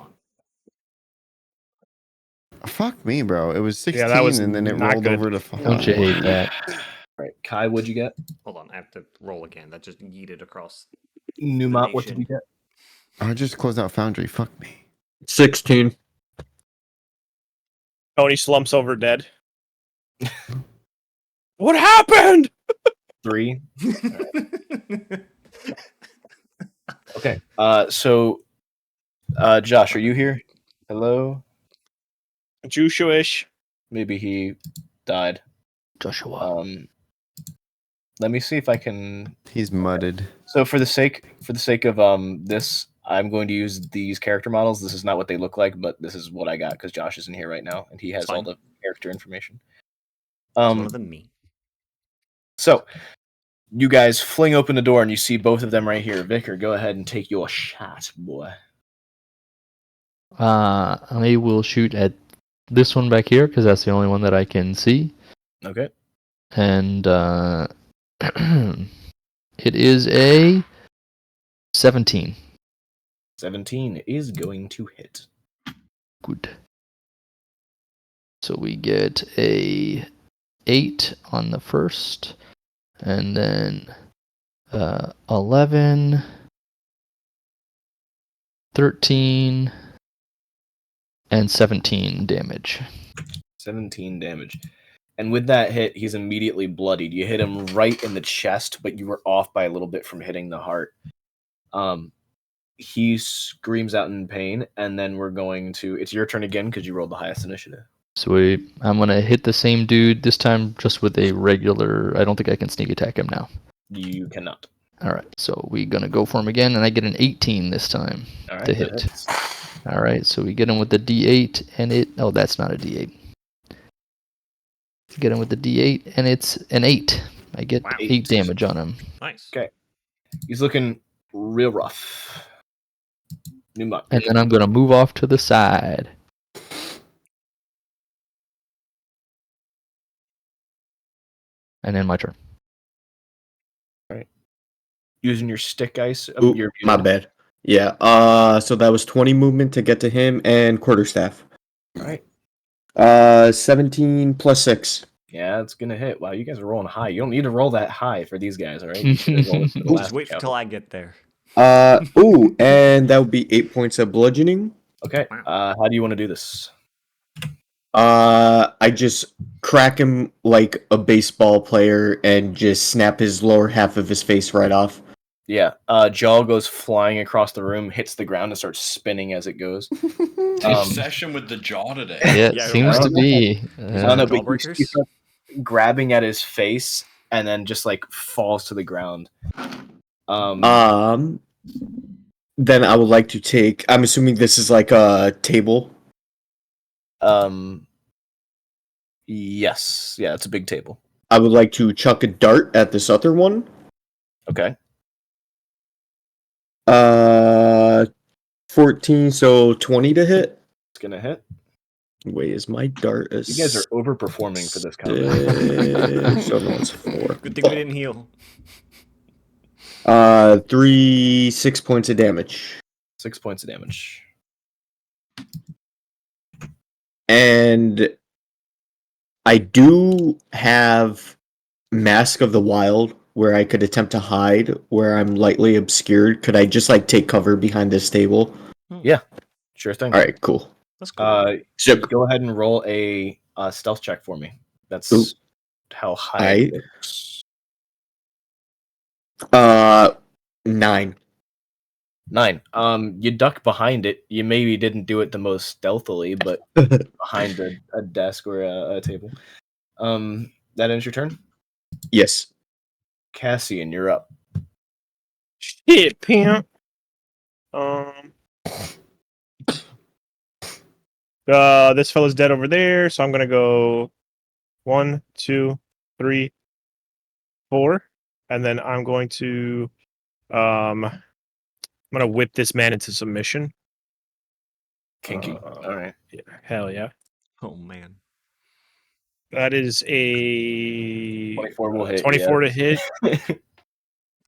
Speaker 3: Fuck me, bro. It was 16
Speaker 1: Yeah, that was
Speaker 3: and then it
Speaker 1: not
Speaker 3: rolled
Speaker 1: good.
Speaker 3: over to 5.
Speaker 5: Don't you hate that?
Speaker 4: All right, Kai, what'd you get?
Speaker 2: Hold on, I have to roll again. That just yeeted across.
Speaker 4: Newmont, what did you get?
Speaker 3: I just closed out Foundry. Fuck me.
Speaker 7: 16.
Speaker 1: Tony slumps over dead. What happened?
Speaker 4: 3. Okay. So, Josh, are you here? Hello.
Speaker 1: Jewishish.
Speaker 4: Maybe he died.
Speaker 5: Joshua.
Speaker 4: Let me see if I can.
Speaker 3: He's mudded.
Speaker 4: So for the sake of this, I'm going to use these character models. This is not what they look like, but this is what I got because Josh isn't here right now and he has
Speaker 2: It's fine.
Speaker 4: all the character information.
Speaker 2: It's one of them me.
Speaker 4: So you guys fling open the door and you see both of them right here. Vicar, go ahead and take your shot, boy.
Speaker 5: I will shoot at this one back here because that's the only one that I can see.
Speaker 4: Okay.
Speaker 5: And it is a 17.
Speaker 4: 17 is going to hit.
Speaker 5: Good. So we get a 8 on the first, and then 11, 13, and 17 damage.
Speaker 4: 17 damage. And with that hit, he's immediately bloodied. You hit him right in the chest, but you were off by a little bit from hitting the heart. He screams out in pain, and then we're going to... It's your turn again because you rolled the highest initiative.
Speaker 5: Sweet. I'm going to hit the same dude, this time just with a regular... I don't think I can sneak attack him now.
Speaker 4: You cannot.
Speaker 5: Alright, so we're going to go for him again, and I get an 18 this time to hit. Alright, so we get him with the D8, and it... Oh, that's not a D8. Get him with the D8, and it's an 8. I get 8 damage on him.
Speaker 2: Nice.
Speaker 4: Okay. He's looking real rough. Newmont.
Speaker 5: And then I'm going to move off to the side. And then my turn.
Speaker 4: All right. Using your stick ice.
Speaker 7: Ooh, my bad. Yeah. So that was 20 movement to get to him and quarterstaff.
Speaker 4: All right.
Speaker 7: 17 plus 6.
Speaker 4: Yeah, it's gonna hit. Wow, you guys are rolling high. You don't need to roll that high for these guys, all right? You should have rolled for the
Speaker 2: Just
Speaker 4: last
Speaker 2: wait
Speaker 4: couple.
Speaker 2: until I get there.
Speaker 7: Ooh, and that would be 8 points of bludgeoning.
Speaker 4: Okay. How do you want to do this?
Speaker 7: I just crack him like a baseball player and just snap his lower half of his face right off.
Speaker 4: Yeah. Jaw goes flying across the room, hits the ground, and starts spinning as it goes.
Speaker 6: Obsession with the jaw today.
Speaker 5: Yeah, it
Speaker 2: Yeah,
Speaker 5: seems to be.
Speaker 4: I don't know, but
Speaker 2: Jawbreakers?
Speaker 4: he starts grabbing at his face and then just like falls to the ground.
Speaker 7: Then I would like to take. I'm assuming this is like a table.
Speaker 4: Yes. Yeah, it's a big table.
Speaker 7: I would like to chuck a dart at this other one.
Speaker 4: Okay.
Speaker 7: 14, so 20 to hit.
Speaker 4: It's gonna hit.
Speaker 7: Wait, is my dart a
Speaker 4: You guys are overperforming for this combat.
Speaker 7: So no, it's 4.
Speaker 2: Good thing we didn't heal.
Speaker 7: 6 points of damage.
Speaker 4: 6 points of damage.
Speaker 7: And I do have Mask of the Wild where I could attempt to hide where I'm lightly obscured? Could I just like take cover behind this table?
Speaker 4: Yeah, sure thing.
Speaker 7: All right, cool.
Speaker 2: That's cool.
Speaker 7: So
Speaker 4: Go ahead and roll a stealth check for me. That's
Speaker 7: Ooh.
Speaker 4: how high it works.
Speaker 7: 9.
Speaker 4: 9. You duck behind it. You maybe didn't do it the most stealthily, but behind a desk or a table. That ends your turn.
Speaker 7: Yes.
Speaker 4: Cassian, you're up.
Speaker 1: Shit, pimp. This fella's dead over there, so I'm gonna go 1, 2, 3, 4, and then I'm going to I'm gonna whip this man into submission.
Speaker 4: Kinky. All right.
Speaker 1: Yeah, hell yeah.
Speaker 2: Oh man.
Speaker 1: That is a
Speaker 4: 24 will hit.
Speaker 1: 24 to hit.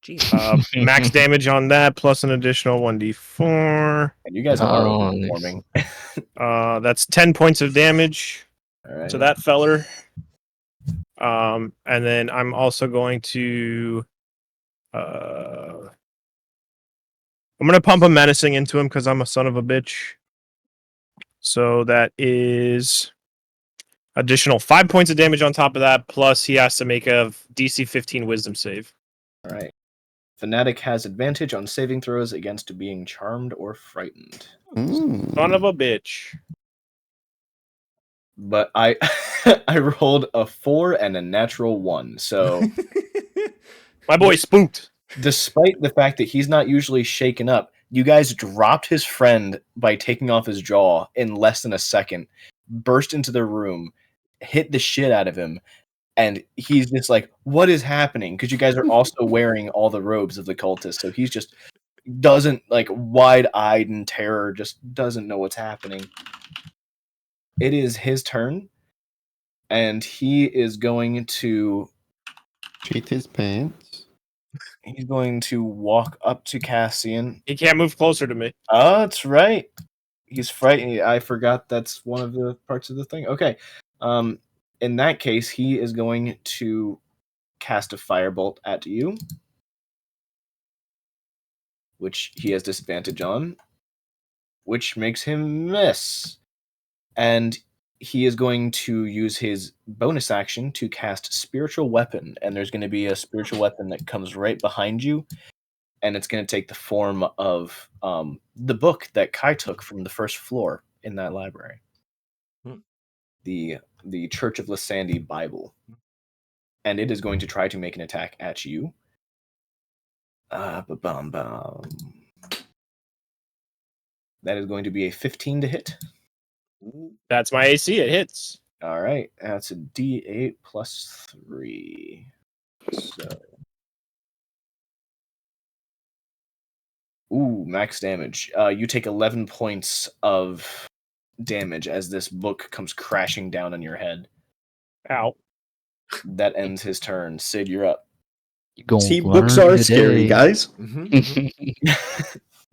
Speaker 2: Jeez.
Speaker 1: Max damage on that plus an additional 1d4.
Speaker 4: And you guys are
Speaker 5: Nice.
Speaker 4: performing.
Speaker 1: That's 10 points of damage
Speaker 4: All right.
Speaker 1: to that feller. And then I'm also going to I'm gonna pump a menacing into him because I'm a son of a bitch. So that is additional 5 points of damage on top of that, plus he has to make a DC 15 wisdom save.
Speaker 4: All right. Fanatic has advantage on saving throws against being charmed or frightened.
Speaker 1: Son of a bitch.
Speaker 4: But I I rolled a 4 and a natural 1. So
Speaker 1: My boy spooked.
Speaker 4: despite the fact that he's not usually shaken up, you guys dropped his friend by taking off his jaw in less than a second, burst into the room, hit the shit out of him, and he's just like, what is happening? Because you guys are also wearing all the robes of the cultists, so he's just doesn't, like, wide-eyed in terror, just doesn't know what's happening. It is his turn, and he is going to
Speaker 3: Cheat his pants.
Speaker 4: he's going to walk up to Cassian.
Speaker 1: He can't move closer to me.
Speaker 4: Oh, that's right. He's frightened. I forgot that's one of the parts of the thing. Okay. In that case, he is going to cast a firebolt at you, which he has disadvantage on, which makes him miss. And he is going to use his bonus action to cast Spiritual Weapon, and there's going to be a spiritual weapon that comes right behind you, and it's going to take the form of the book that Kai took from the first floor in that library. The Church of Lysandi Bible. And it is going to try to make an attack at you. That is going to be a 15 to hit.
Speaker 1: That's my AC. It hits.
Speaker 4: All right, that's a D8 plus 3. So, max damage. You take 11 points of damage as this book comes crashing down on your head.
Speaker 1: Ow.
Speaker 4: That ends his turn. Sid, you're up.
Speaker 7: See, books are scary, guys.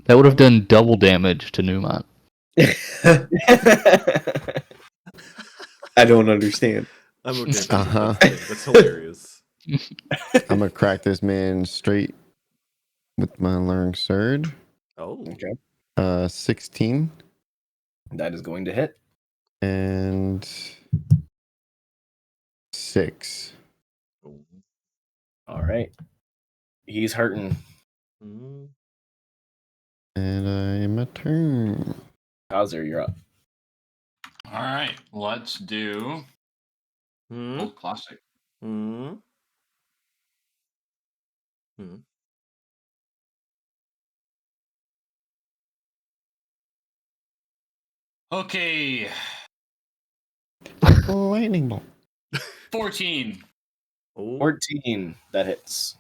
Speaker 5: That would have done double damage to Newmont.
Speaker 7: I don't understand.
Speaker 2: That's hilarious.
Speaker 3: I'm gonna crack this man straight with my learning sword.
Speaker 2: Oh.
Speaker 4: Okay.
Speaker 3: 16.
Speaker 4: That is going to hit.
Speaker 3: And 6.
Speaker 4: All right. He's hurting.
Speaker 2: Mm.
Speaker 3: And I am a turn.
Speaker 4: Hauser, you're up.
Speaker 6: All right, let's do old classic. Okay,
Speaker 3: Lightning bolt.
Speaker 6: 14.
Speaker 4: 14. That hits.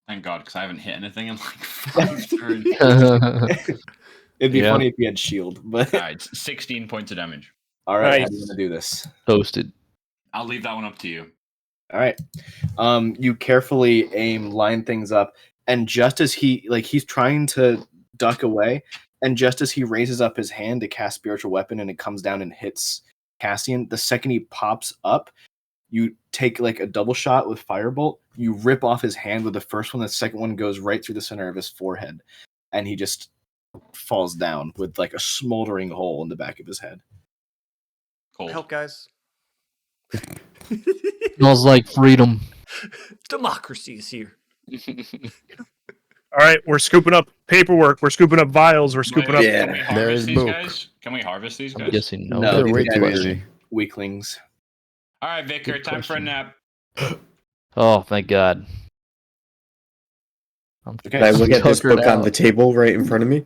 Speaker 6: Thank God, because I haven't hit anything in like 5 turns.
Speaker 4: It'd be
Speaker 5: Yeah.
Speaker 4: funny if you had shield, but
Speaker 6: All right, 16 points of damage.
Speaker 4: all right, how
Speaker 1: Nice.
Speaker 4: do you want to do this?
Speaker 5: Toasted.
Speaker 6: I'll leave that one up to you.
Speaker 4: All right. You carefully line things up, and just as he's trying to duck away, and just as he raises up his hand to cast Spiritual Weapon and it comes down and hits Cassian, the second he pops up, You take like a double shot with firebolt. You rip off his hand with the first one. The second one goes right through the center of his forehead, and he just falls down with like a smoldering hole in the back of his head.
Speaker 6: Cold.
Speaker 2: Help, guys.
Speaker 5: Smells like freedom.
Speaker 2: Democracy is here.
Speaker 1: All right, we're scooping up paperwork. We're scooping up vials. We're scooping up.
Speaker 6: Can we
Speaker 3: There's
Speaker 6: harvest these
Speaker 3: Book.
Speaker 6: guys? Can we harvest these
Speaker 5: I'm
Speaker 6: guys?
Speaker 5: guessing no.
Speaker 4: No,
Speaker 3: They're
Speaker 4: these
Speaker 3: way
Speaker 4: guys
Speaker 3: too
Speaker 4: are
Speaker 3: easy.
Speaker 4: Weaklings.
Speaker 6: All right, Vicar,
Speaker 5: Good
Speaker 6: time for a
Speaker 5: question.
Speaker 6: nap.
Speaker 5: Oh, thank God. I'm
Speaker 4: Okay.
Speaker 7: Can I look at this
Speaker 5: tuckered
Speaker 7: book on
Speaker 5: out.
Speaker 7: the table right in front of me?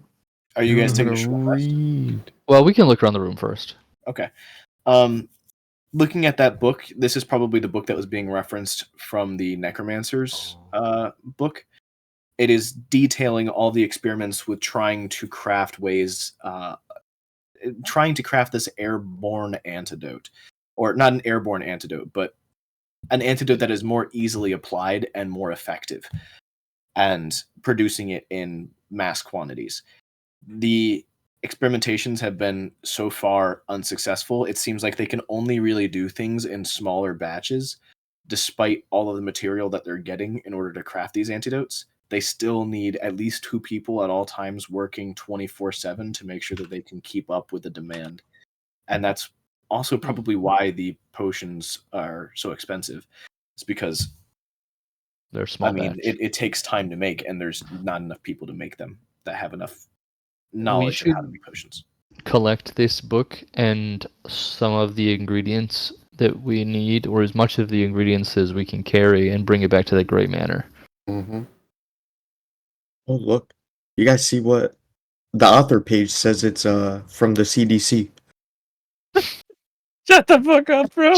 Speaker 4: Are you guys
Speaker 3: You're
Speaker 4: taking a
Speaker 3: gonna
Speaker 4: short rest?
Speaker 3: read.
Speaker 5: Well, we can look around the room first.
Speaker 4: Okay. Looking at that book, this is probably the book that was being referenced from the Necromancer's book. It is detailing all the experiments with trying to craft ways, trying to craft this airborne antidote, or not an airborne antidote, but an antidote that is more easily applied and more effective, and producing it in mass quantities. The experimentations have been so far unsuccessful. It seems like they can only really do things in smaller batches, despite all of the material that they're getting in order to craft these antidotes. They still need at least 2 people at all times working 24/7 to make sure that they can keep up with the demand. And that's also probably why the potions are so expensive. It's because,
Speaker 5: They're small
Speaker 4: I mean,
Speaker 5: batch.
Speaker 4: it takes time to make, and there's not enough people to make them that have enough knowledge of how to
Speaker 5: should-
Speaker 4: make potions.
Speaker 5: Collect this book and some of the ingredients that we need, or as much of the ingredients as we can carry, and bring it back to the Grey Manor.
Speaker 3: Mm-hmm.
Speaker 7: Oh, look. You guys see what the author page says? It's from the CDC.
Speaker 1: Shut the fuck up, bro.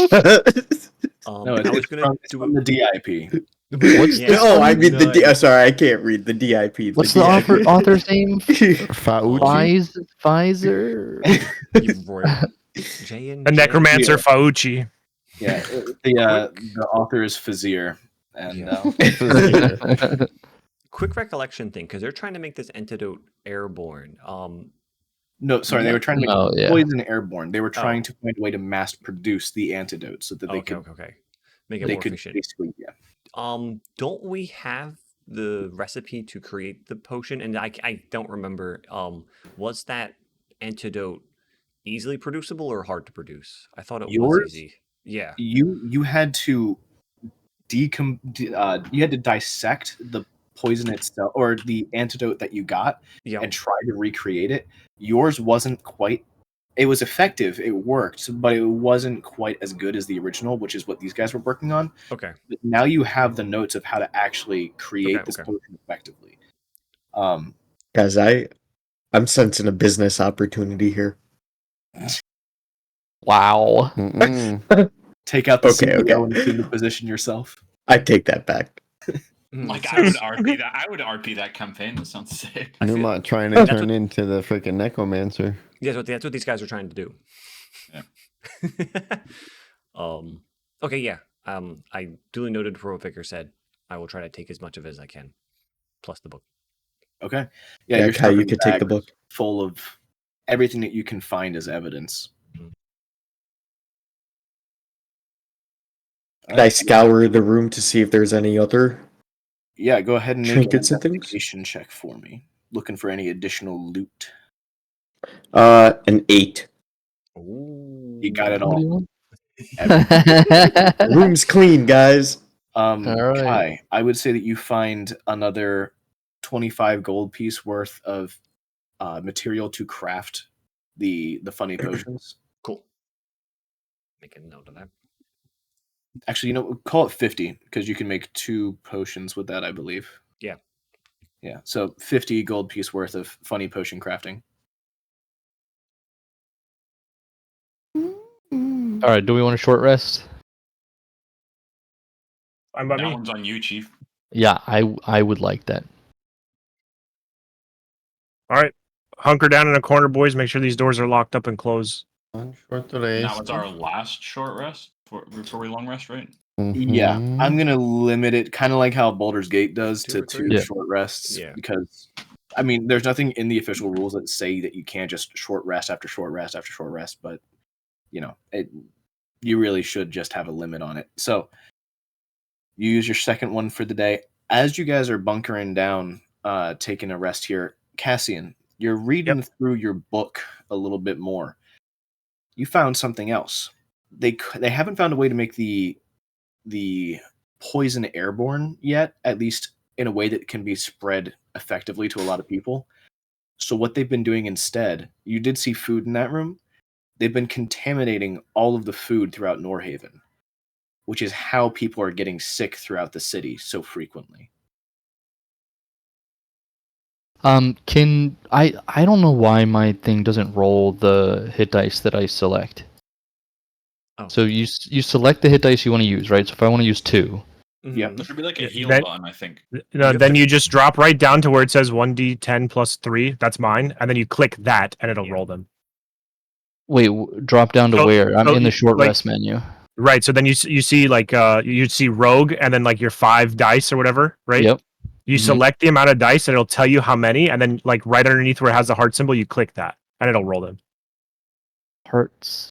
Speaker 4: No,
Speaker 2: I was gonna
Speaker 4: it's
Speaker 2: do
Speaker 4: from the DIP.
Speaker 5: What's
Speaker 2: Yeah.
Speaker 7: Oh, I mean
Speaker 2: No,
Speaker 7: sorry, I can't read the DIP.
Speaker 5: What's the author's name?
Speaker 3: Fauci.
Speaker 5: Pfizer.
Speaker 2: You royal. J&J.
Speaker 1: The necromancer
Speaker 4: Yeah.
Speaker 1: Fauci.
Speaker 4: Yeah, the author is Fazir, and
Speaker 2: Yeah. Quick recollection thing, because they're trying to make this antidote airborne.
Speaker 4: no, sorry, they were trying to make
Speaker 5: Oh, yeah.
Speaker 4: poison airborne. They were trying to find a way to mass produce the antidote so that they
Speaker 2: Okay,
Speaker 4: could
Speaker 2: okay. Make it
Speaker 4: they
Speaker 2: more
Speaker 4: could
Speaker 2: efficient.
Speaker 4: basically
Speaker 2: Don't we have the recipe to create the potion? And I don't remember. Was that antidote easily producible or hard to produce? I thought it
Speaker 4: Yours?
Speaker 2: was easy. Yeah.
Speaker 4: you had to you had to dissect the poison itself or the antidote that you got
Speaker 2: Yeah.
Speaker 4: and try to recreate it. Yours wasn't quite. It was effective. It worked, but it wasn't quite as good as the original, which is what these guys were working on.
Speaker 2: Okay.
Speaker 4: But now you have the notes of how to actually create this potion effectively.
Speaker 7: Guys, I'm sensing a business opportunity here.
Speaker 5: Wow.
Speaker 4: Take out the
Speaker 7: Okay,
Speaker 4: CEO
Speaker 7: okay.
Speaker 4: and assume the position yourself.
Speaker 7: I take that back.
Speaker 6: Like I would RP that. I would RP that campaign. That sounds sick.
Speaker 3: Numa trying to turn into the freaking necromancer.
Speaker 2: Yeah, that's what these guys are trying to do.
Speaker 6: Yeah.
Speaker 2: Okay, yeah. I duly noted for what Vicar said. I will try to take as much of it as I can, plus the book.
Speaker 4: Okay.
Speaker 7: Yeah,
Speaker 4: you're
Speaker 7: Kai, you
Speaker 4: stuffing
Speaker 7: could take the
Speaker 4: bags
Speaker 7: book.
Speaker 4: full of everything that you can find as evidence.
Speaker 7: Could I scour the room to see if there's any other?
Speaker 4: Yeah, go ahead and make an
Speaker 7: Trinkets and things?
Speaker 4: investigation check for me. Looking for any additional loot.
Speaker 7: An 8.
Speaker 2: Ooh.
Speaker 4: You got it
Speaker 5: What do
Speaker 4: all.
Speaker 5: you want?
Speaker 7: The room's clean, guys.
Speaker 5: All right.
Speaker 4: Kai, I would say that you find another 25 gold piece worth of material to craft the funny potions.
Speaker 2: Cool. Make a note of that.
Speaker 4: Actually, call it 50 because you can make 2 potions with that, I believe.
Speaker 2: Yeah.
Speaker 4: Yeah, so 50 gold piece worth of funny potion crafting.
Speaker 5: All right. Do we want a short rest?
Speaker 1: I'm by
Speaker 6: That
Speaker 1: me.
Speaker 6: one's on you, Chief.
Speaker 5: Yeah, I would like that.
Speaker 1: All right. Hunker down in a corner, boys. Make sure these doors are locked up and closed.
Speaker 3: Short
Speaker 6: Now it's our last short rest before we long rest, right?
Speaker 4: Yeah, I'm gonna limit it kind of like how Baldur's Gate does
Speaker 2: 2
Speaker 4: to
Speaker 2: or
Speaker 4: 2
Speaker 2: 3?
Speaker 5: Yeah.
Speaker 4: short rests.
Speaker 2: Yeah.
Speaker 4: Because I mean, there's nothing in the official rules that say that you can't just short rest after short rest after short rest, but you really should just have a limit on it. So you use your second one for the day. As you guys are bunkering down, taking a rest here, Cassian, you're reading through your book a little bit more. You found something else. They haven't found a way to make the poison airborne yet, at least in a way that can be spread effectively to a lot of people. So what they've been doing instead, you did see food in that room. They've been contaminating all of the food throughout Norhaven, which is how people are getting sick throughout the city so frequently.
Speaker 5: Can I don't know why my thing doesn't roll the hit dice that I select.
Speaker 2: Oh.
Speaker 5: So you select the hit dice you want to use, right? So if I want to use 2.
Speaker 4: Yep.
Speaker 6: There should be like a heal
Speaker 1: That-
Speaker 6: button, I think.
Speaker 1: Then you just drop right down to where it says 1d10 plus 3. That's mine. And then you click that and it'll roll them.
Speaker 5: Wait, drop down to
Speaker 1: So-
Speaker 5: where? I'm
Speaker 1: so
Speaker 5: in the short
Speaker 1: like-
Speaker 5: rest menu.
Speaker 1: Right. So then you see like you'd see rogue and then like your 5 dice or whatever, right?
Speaker 5: Yep.
Speaker 1: You
Speaker 5: Mhm.
Speaker 1: select the amount of dice and it'll tell you how many, and then like right underneath where it has the heart symbol, you click that and it'll roll them.
Speaker 5: Hearts.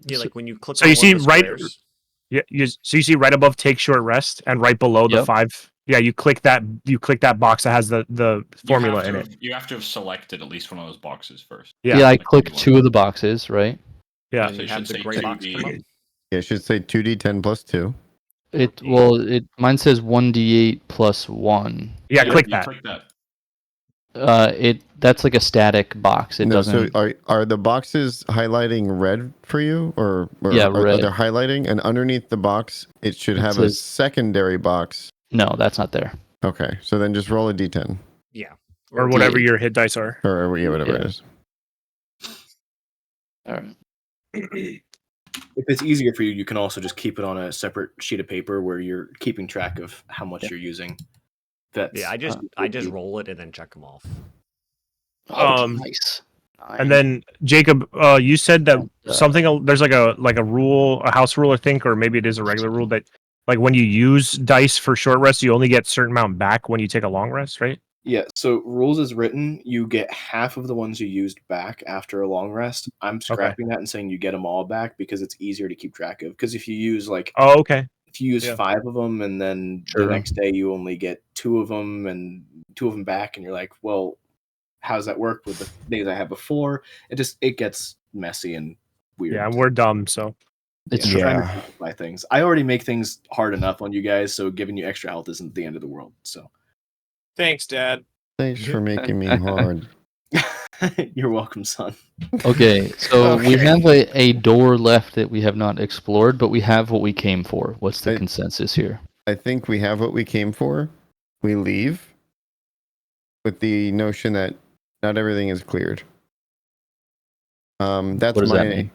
Speaker 2: Yeah, like when you click
Speaker 1: So
Speaker 2: on
Speaker 1: you
Speaker 2: one
Speaker 1: see
Speaker 2: of the
Speaker 1: right
Speaker 2: squares.
Speaker 1: Yeah, so you see right above take short rest and right below the
Speaker 5: Yep.
Speaker 1: 5. Yeah, you click that box that has the formula in it.
Speaker 6: You have to have selected at least one of those boxes first.
Speaker 5: Yeah,
Speaker 1: Yeah.
Speaker 5: I
Speaker 6: Like
Speaker 5: click
Speaker 6: maybe
Speaker 5: 2 of the boxes, right?
Speaker 1: Yeah.
Speaker 2: And
Speaker 6: So
Speaker 2: you
Speaker 6: it
Speaker 2: have
Speaker 6: should
Speaker 2: the
Speaker 6: say
Speaker 2: gray box
Speaker 6: 2D.
Speaker 2: come up.
Speaker 3: Yeah, it should say 2d10 plus 2.
Speaker 5: Mine says 1d8 plus 1.
Speaker 1: Yeah, click
Speaker 6: you
Speaker 1: that.
Speaker 6: click that.
Speaker 5: That's like a static box. It
Speaker 3: No,
Speaker 5: doesn't.
Speaker 3: so are the boxes highlighting red for you, or
Speaker 5: Yeah,
Speaker 3: are
Speaker 5: red.
Speaker 3: they highlighting? And underneath the box, it should
Speaker 5: It
Speaker 3: have a
Speaker 5: says-
Speaker 3: secondary box.
Speaker 5: No, that's not there.
Speaker 3: Okay, so then just roll a d10
Speaker 2: Yeah.
Speaker 1: Or whatever
Speaker 5: D8.
Speaker 1: your hit dice are.
Speaker 3: or yeah, whatever it
Speaker 5: Yeah.
Speaker 3: is.
Speaker 5: All right.
Speaker 4: If it's easier for you, you can also just keep it on a separate sheet of paper where you're keeping track of how much you're using. That's
Speaker 2: Yeah, I just roll it and then check them off.
Speaker 5: Oh,
Speaker 1: Um,
Speaker 5: nice.
Speaker 1: And then Jacob, you said that something there's like a rule, a house rule, I think, or maybe it is a regular rule that like when you use dice for short rest, you only get a certain amount back when you take a long rest, right?
Speaker 4: Yeah, so rules as written, you get half of the ones you used back after a long rest. I'm scrapping that and saying you get them all back because it's easier to keep track of. Because if you use
Speaker 1: Oh, okay.
Speaker 4: if you use
Speaker 1: Yeah.
Speaker 4: 5 of them and then
Speaker 5: Sure.
Speaker 4: the next day you only get 2 of them and 2 of them back, and you're like, well, how does that work with the days I had before? It gets messy and weird.
Speaker 1: Yeah, and we're dumb, so
Speaker 5: It's
Speaker 4: I'm trying to
Speaker 3: Yeah.
Speaker 4: simplify things. I already make things hard enough on you guys, so giving you extra health isn't the end of the world. So
Speaker 1: thanks, Dad.
Speaker 3: Thanks for making me hard.
Speaker 4: you're welcome, son.
Speaker 5: Okay, so we
Speaker 3: Okay.
Speaker 5: have a door left that we have not explored, but we have what we came for. What's the
Speaker 3: I-
Speaker 5: consensus here?
Speaker 3: I think we have what we came for. We leave with the notion that not everything is cleared. That's
Speaker 5: What does that
Speaker 3: my
Speaker 5: mean?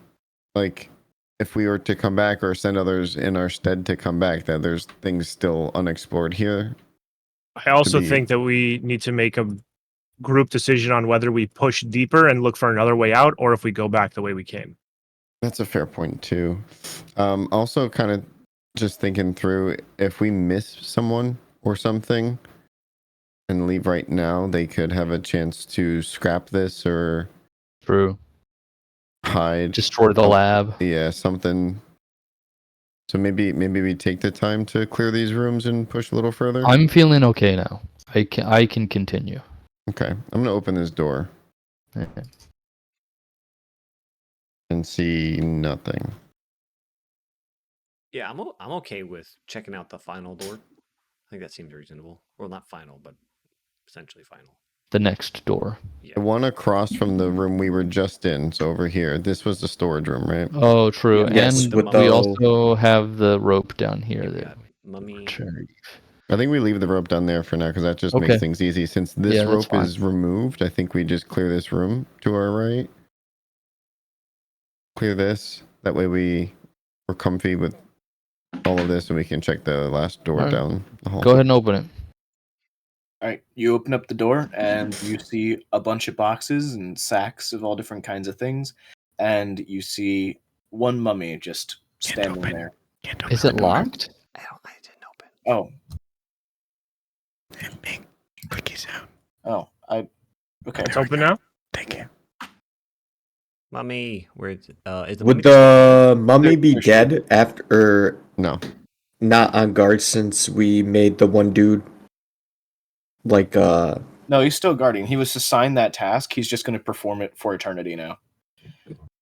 Speaker 3: like. If we were to come back or send others in our stead to come back, that there's things still unexplored here.
Speaker 1: I also
Speaker 3: be-
Speaker 1: think that we need to make a group decision on whether we push deeper and look for another way out, or if we go back the way we came.
Speaker 3: That's a fair point too. Also, kind of just thinking through if we miss someone or something and leave right now, they could have a chance to scrap this or
Speaker 5: True.
Speaker 3: hide.
Speaker 5: Destroy the lab.
Speaker 3: Yeah, something. So maybe we take the time to clear these rooms and push a little further.
Speaker 5: I'm feeling okay now. I can continue.
Speaker 3: Okay, I'm gonna open this door and see nothing.
Speaker 2: Yeah, I'm okay with checking out the final door. I think that seems reasonable. Well, not final, but essentially final.
Speaker 5: The next door.
Speaker 2: Yeah.
Speaker 3: The one across from the room we were just in, so over here. This was the storage room, right?
Speaker 5: Oh, true.
Speaker 7: Yes,
Speaker 5: and
Speaker 7: with
Speaker 5: we
Speaker 7: the-
Speaker 5: also have the rope down here.
Speaker 2: Yeah,
Speaker 5: that
Speaker 2: mummy.
Speaker 5: retrieve.
Speaker 3: I think we leave the rope down there for now because that just
Speaker 5: Okay.
Speaker 3: makes things easy. Since this
Speaker 5: Yeah, that's
Speaker 3: rope
Speaker 5: fine.
Speaker 3: is removed, I think we just clear this room to our right. Clear this. That way we're comfy with all of this and we can check the last door
Speaker 5: Alright.
Speaker 3: down the hall.
Speaker 5: Go ahead and open it.
Speaker 4: All right, you open up the door and you see a bunch of boxes and sacks of all different kinds of things, and you see one mummy just standing
Speaker 1: open.
Speaker 4: there.
Speaker 5: Is it locked?
Speaker 2: I didn't open.
Speaker 4: Oh,
Speaker 3: Make clicky sound.
Speaker 4: okay.
Speaker 1: It's open now.
Speaker 3: Thank you.
Speaker 2: Mummy, where is the mummy
Speaker 7: Would
Speaker 2: just
Speaker 7: the mummy be
Speaker 4: They're shooting.
Speaker 7: dead after
Speaker 3: No.
Speaker 7: not on guard since we made the one dude like
Speaker 4: No, he's still guarding. He was assigned that task. He's just going to perform it for eternity now.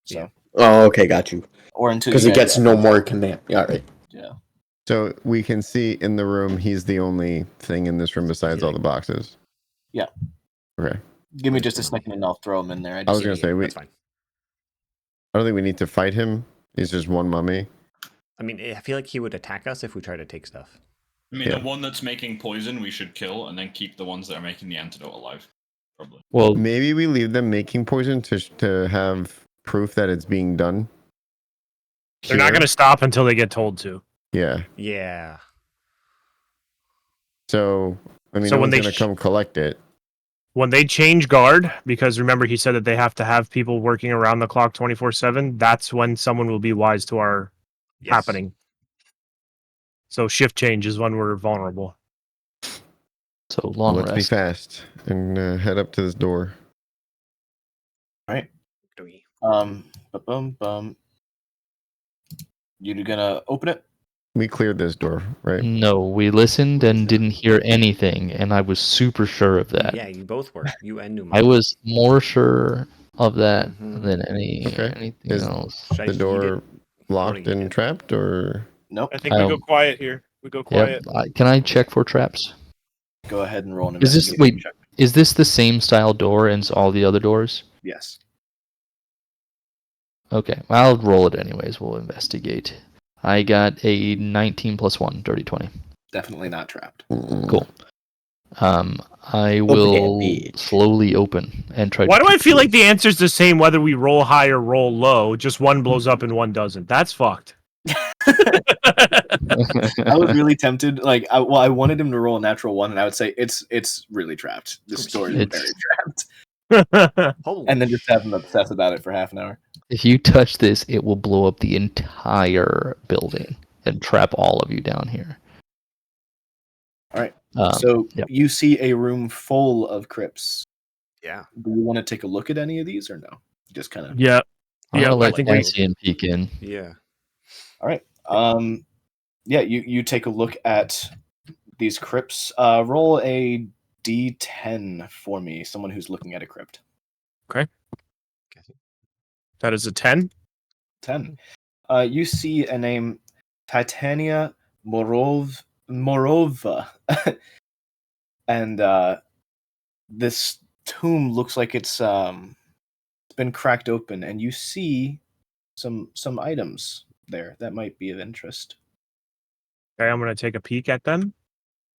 Speaker 4: So,
Speaker 2: Yeah.
Speaker 7: Oh, okay, got you.
Speaker 4: or until
Speaker 7: Because
Speaker 4: you
Speaker 7: it
Speaker 4: guys
Speaker 7: gets no more command. Yeah, all right.
Speaker 4: Yeah.
Speaker 3: So we can see in the room, he's the only thing in this room besides all the boxes.
Speaker 4: Yeah.
Speaker 3: Okay.
Speaker 4: Give me just a second and I'll throw him in there.
Speaker 3: I was gonna say
Speaker 2: that's fine.
Speaker 3: I don't think we need to fight him. He's just one mummy.
Speaker 2: I mean, I feel like he would attack us if we try to take stuff.
Speaker 6: I mean,
Speaker 3: Yeah.
Speaker 6: the one that's making poison we should kill, and then keep the ones that are making the antidote alive. Probably.
Speaker 5: Well,
Speaker 3: Maybe we leave them making poison to have proof that it's being done.
Speaker 1: They're not
Speaker 3: here.
Speaker 1: going to stop until they get told to.
Speaker 3: Yeah.
Speaker 2: Yeah.
Speaker 3: So I mean,
Speaker 1: So
Speaker 3: no
Speaker 1: when
Speaker 3: one's
Speaker 1: they
Speaker 3: gonna come collect it.
Speaker 1: When they change guard, because remember he said that they have to have people working around the clock 24/7, that's when someone will be wise to our
Speaker 2: Yes.
Speaker 1: happening. So shift change is when we're vulnerable.
Speaker 5: so long
Speaker 3: Let's be
Speaker 5: rest.
Speaker 3: fast and head up to this door.
Speaker 4: Bum. You gonna open it?
Speaker 3: We cleared this door, right?
Speaker 5: No, we listened and didn't hear anything, and I was super sure of that.
Speaker 2: Yeah, you both were. You and Numa.
Speaker 5: I was more sure of that
Speaker 2: Mhm.
Speaker 5: than
Speaker 3: Okay.
Speaker 5: anything
Speaker 3: Is
Speaker 5: else.
Speaker 2: Should I
Speaker 3: The
Speaker 2: heat
Speaker 3: door
Speaker 2: it?
Speaker 3: locked
Speaker 2: heat
Speaker 3: and
Speaker 2: it.
Speaker 3: trapped, or
Speaker 4: Nope.
Speaker 1: I think we go
Speaker 5: Um,
Speaker 1: quiet here. We go quiet.
Speaker 5: Yep. Can I check for traps?
Speaker 4: Go ahead and roll an
Speaker 5: Is this
Speaker 4: investigation check.
Speaker 5: Is this the same style door as all the other doors?
Speaker 4: Yes.
Speaker 5: Okay, I'll roll it anyways. We'll investigate. I got a 19 plus 1, dirty 20.
Speaker 4: Definitely not trapped.
Speaker 5: Cool. I will
Speaker 7: bitch.
Speaker 5: slowly open and try.
Speaker 1: Why
Speaker 5: to
Speaker 1: do I
Speaker 5: peek
Speaker 1: feel
Speaker 5: through.
Speaker 1: like the answer's the same whether we roll high or roll low? Just one blows up and one doesn't. That's fucked.
Speaker 4: I was really tempted. Like, I wanted him to roll a natural one, and I would say it's really trapped. This door is
Speaker 5: It's-
Speaker 4: very trapped.
Speaker 2: Holy
Speaker 4: And then just have him obsess about it for half an hour.
Speaker 5: If you touch this, it will blow up the entire building and trap all of you down here.
Speaker 4: All right.
Speaker 5: Um,
Speaker 4: So
Speaker 5: yep.
Speaker 4: you see a room full of crypts.
Speaker 2: Yeah.
Speaker 4: Do you want to take a look at any of these or no? Just kind of.
Speaker 1: Yeah.
Speaker 5: I'm
Speaker 1: Yeah,
Speaker 5: gonna
Speaker 1: I
Speaker 5: let
Speaker 1: think we-
Speaker 5: Cassian peek in.
Speaker 2: Yeah.
Speaker 4: All right. Yeah. You take a look at these crypts. Roll a D10 for me. Someone who's looking at a crypt.
Speaker 1: That is a 10.
Speaker 4: 10. You see a name, Titania Morova. And this tomb looks like it's been cracked open, and you see some items there that might be of interest.
Speaker 1: Okay, I'm going to take a peek at them.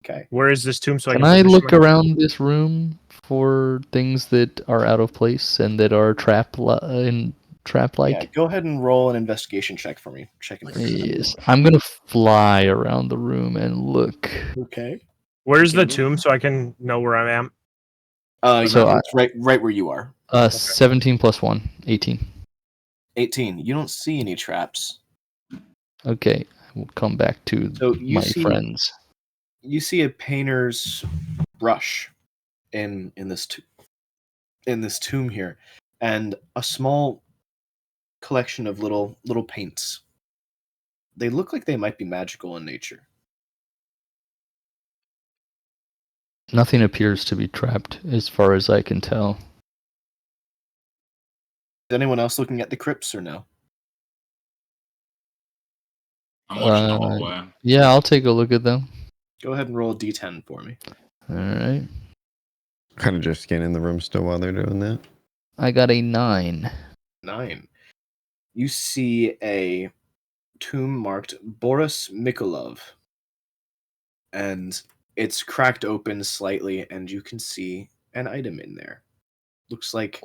Speaker 4: Okay.
Speaker 1: Where is this tomb so
Speaker 5: Can
Speaker 1: I
Speaker 5: I
Speaker 1: can
Speaker 5: look
Speaker 1: position my-
Speaker 5: around this room for things that are out of place and that are trap like?
Speaker 4: Yeah, go ahead and roll an investigation check for me. Check it.
Speaker 5: Yes, I'm gonna fly around the room and look.
Speaker 4: Okay.
Speaker 1: Where's the
Speaker 2: Can we-
Speaker 1: tomb so I can know where I am?
Speaker 5: So
Speaker 4: It's right where you are.
Speaker 5: 17 plus 1, 18.
Speaker 4: 18. You don't see any traps.
Speaker 5: Okay, I will come back to
Speaker 4: So you
Speaker 5: my
Speaker 4: see-
Speaker 5: friends.
Speaker 4: You see a painter's brush in this tomb here, and a small collection of little paints. They look like they might be magical in nature.
Speaker 5: Nothing appears to be trapped, as far as I can tell.
Speaker 4: Is anyone else looking at the crypts or no?
Speaker 6: I'm watching the
Speaker 5: Uh,
Speaker 6: hallway.
Speaker 5: Yeah, I'll take a look at them.
Speaker 4: Go ahead and roll a d10 for me.
Speaker 5: All right,
Speaker 3: kind of just scanning the room still while they're doing that.
Speaker 5: I got a 9.
Speaker 4: 9. You see a tomb marked Boris Mikolov. And it's cracked open slightly, and you can see an item in there. Looks like